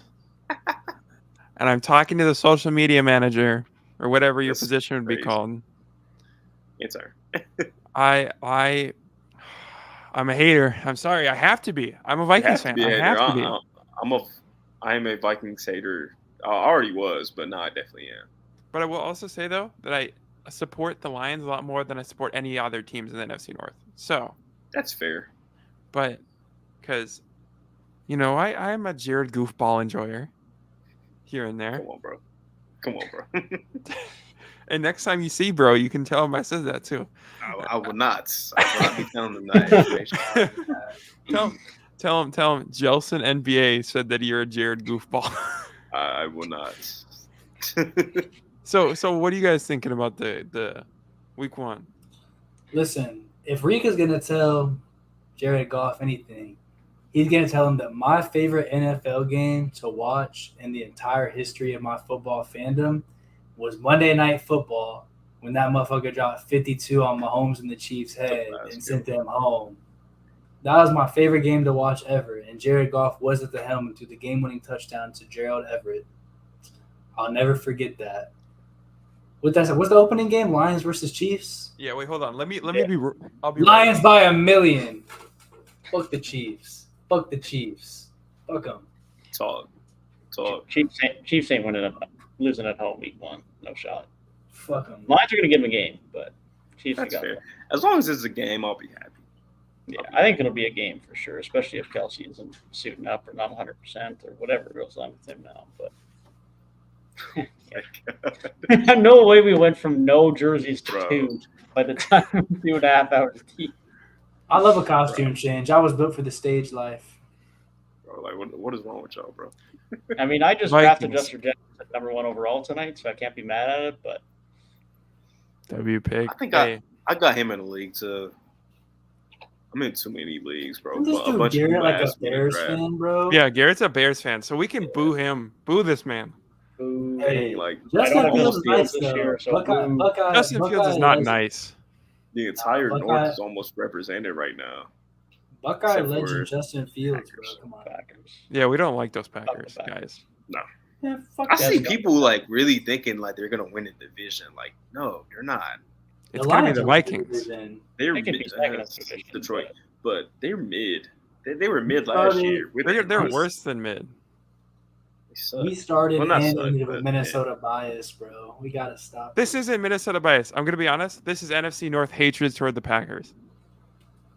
And I'm talking to the social media manager or whatever your That's position would be crazy. called. Answer. I'm a hater. I'm sorry. I have to be. I'm a Vikings fan. I have to be. I am a Vikings hater. I already was, but now I definitely am. But I will also say though that I support the Lions a lot more than I support any other teams in the NFC North. So, That's fair. but because, you know, I am a Jared goofball enjoyer here and there. Come on, bro. And next time you see bro, you can tell him I said that too. I will not. I will not be telling them that information. Tell him. Jelson NBA said that you're a Jared goofball. I will not. So what are you guys thinking about the week 1? Listen, if Rika's gonna tell Jared Goff anything, he's gonna tell him that my favorite NFL game to watch in the entire history of my football fandom was Monday Night Football when that motherfucker dropped 52 on Mahomes and the Chiefs' head and sent them home. That was my favorite game to watch ever, and Jared Goff was at the helm and threw the game-winning touchdown to Gerald Everett. I'll never forget that. What's the opening game? Lions versus Chiefs? Yeah, wait, hold on. Let me be. I'll be Lions right. by 1,000,000. Fuck the Chiefs. Fuck the Chiefs. Fuck them. Talk. Chiefs ain't losing at home week 1. No shot. Fuck them. Lions are going to give them a game, but Chiefs That's got fair. them. As long as it's a game, I'll be happy. Yeah, I think it'll be a game for sure, especially if Kelsey isn't suiting up or not 100% or whatever goes on with him now. But no way we went from no jerseys to 2 by the time 2.5 hours deep. I love a costume change. I was built for the stage life. Bro, like, what is wrong with y'all, bro? I mean, I just drafted Justin Jefferson at number 1 overall tonight, so I can't be mad at it. But W pick. I think I got him in the league too. I'm in too many leagues, bro. I'm just doing Garrett like a Bears fan, bro. Yeah, Garrett's a Bears fan, so we can boo him. Boo this man. Hey, like Justin Fields is nice this year. Justin Fields is not nice. The entire North is almost represented right now. Buckeye legend Justin Fields, bro. Come on. Yeah, we don't like those Packers, guys. No. Yeah, I see people like really thinking like they're gonna win a division. Like, no, they're not. It's gonna be the Vikings. They're mid, Detroit, but they're mid. They were mid last year. They're worse than mid. We started and ended with Minnesota bias, bro. We gotta stop. This isn't Minnesota bias. I'm gonna be honest. This is NFC North hatred toward the Packers.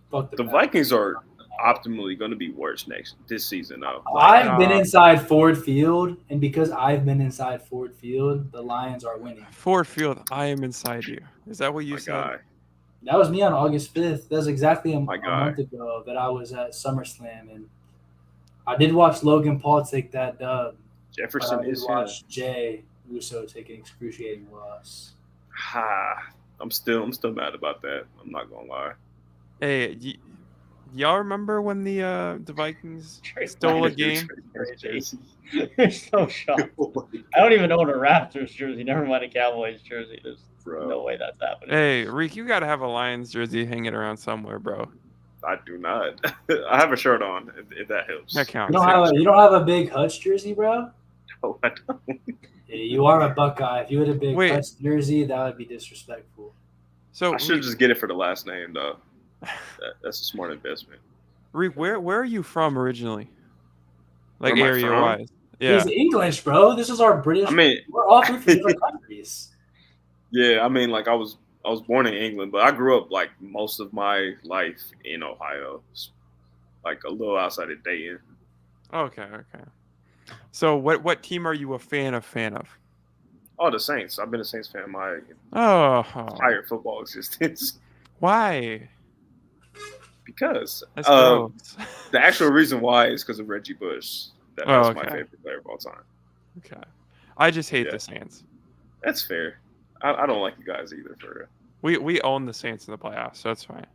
Fuck the Vikings are optimally going to be worse this season. Though. I've been inside Ford Field, and because I've been inside Ford Field, the Lions are winning. Ford Field, I am inside you. Is that what you said? Guy. That was me on August 5th. That was exactly a month ago that I was at SummerSlam, and I did watch Logan Paul take that dub. Jefferson but I did watch Jay Uso take an excruciating loss. I'm still mad about that. I'm not gonna lie. Hey, y'all remember when the Vikings stole a game? They're so shocked. I don't even own a Raptors jersey. Never mind a Cowboys jersey. There's no way that's happening. Hey, Reek, you gotta have a Lions jersey hanging around somewhere, bro. I do not. I have a shirt on. If that helps. That counts. You don't have a big Hutch jersey, bro? No, I don't. Yeah, you are a Buckeye. If you had a big Hutch jersey, that would be disrespectful. So I should just get it for the last name, though. That's a smart investment. Reek, where are you from originally? Like area-wise? Yeah. He's English, bro. This is our British. I mean, we're all from different countries. Yeah, I mean, like I was born in England, but I grew up like most of my life in Ohio, like a little outside of Dayton. Okay. So what team are you a fan of? Oh, the Saints. I've been a Saints fan my entire football existence. Why? Because the actual reason why is because of Reggie Bush. That's my favorite player of all time. Okay. I just hate the Saints. That's fair. I don't like you guys either, for real. We own the Saints in the playoffs, so that's fine.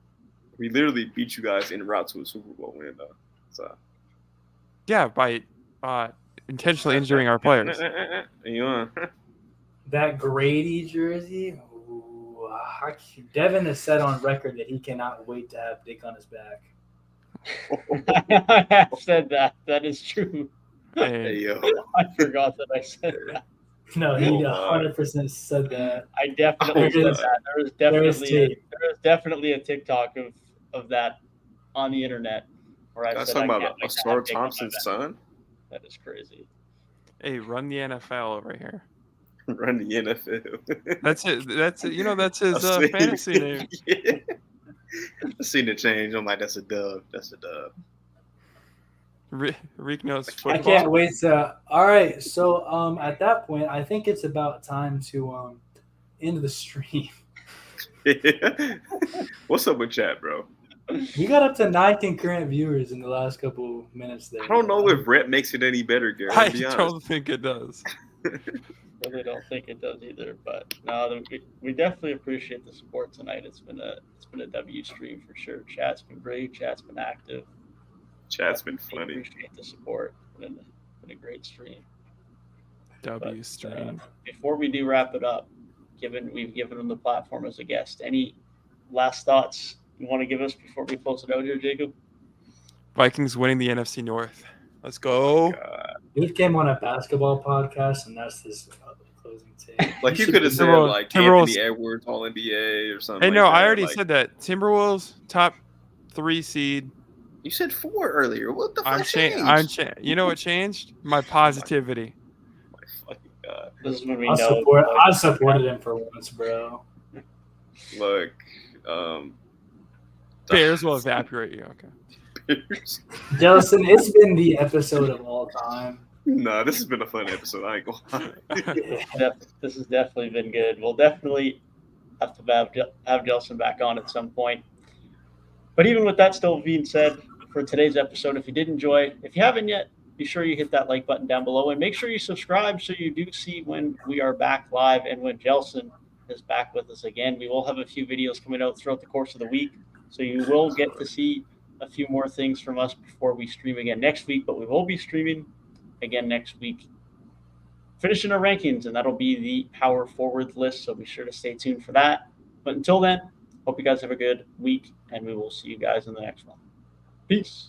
We literally beat you guys en route to a Super Bowl win, though. So. Yeah, by intentionally injuring our players. That Grady jersey. Devin has said on record that he cannot wait to have Dick on his back. I have said that. That is true. Hey, yo. I forgot that I said that. No, he 100% said that. I definitely said that. There was definitely a TikTok of that on the internet where I said talking about Asar Thompson's son. That is crazy. Hey, run the NFL over here. Run the NFL. That's it. That's it. You know, that's his fantasy name. Yeah. I seen it change. I'm like, that's a dub. Reek knows football. I can't wait to. All right, so at that point, I think it's about time to end the stream. What's up with chat, bro? We got up to 9 concurrent viewers in the last couple minutes there. I don't know if rep makes it any better, Garrett. I To be honest. don't think it does. Really don't think it does either. But no, we definitely appreciate the support tonight. It's been a W stream for sure. Chat's been great. Chat's been active. Chat's been We funny. appreciate the support. It's been a great stream. W stream. Before we do wrap it up, we've given him the platform as a guest. Any last thoughts you want to give us before we close it out here, Jacob? Vikings winning the NFC North. Let's go. He came on a basketball podcast, and that's his closing take. Like you could have said Timberwolves- like Timberwolves- Anthony Edwards, All NBA or something. Hey, like no, that. I already Like, said that. Timberwolves top 3 seed. You said 4 earlier. What the fuck changed? You know what changed? My positivity. My fucking God. This is when we I know. supported him for once, bro. Look, Bears will evaporate you. Okay. Jelson, it's been the episode of all time. Nah, this has been a fun episode. I ain't gonna lie. This has definitely been good. We'll definitely have to have Jelson back on at some point. But even with that still being said, for today's episode, if you did enjoy, if you haven't yet, be sure you hit that like button down below and make sure you subscribe so you do see when we are back live and when Jelson is back with us again. We will have a few videos coming out throughout the course of the week, so you will get to see a few more things from us before we stream again next week, but we will be streaming again next week, finishing our rankings, and that'll be the power forward list, so be sure to stay tuned for that. But until then, hope you guys have a good week, and we will see you guys in the next one. Peace.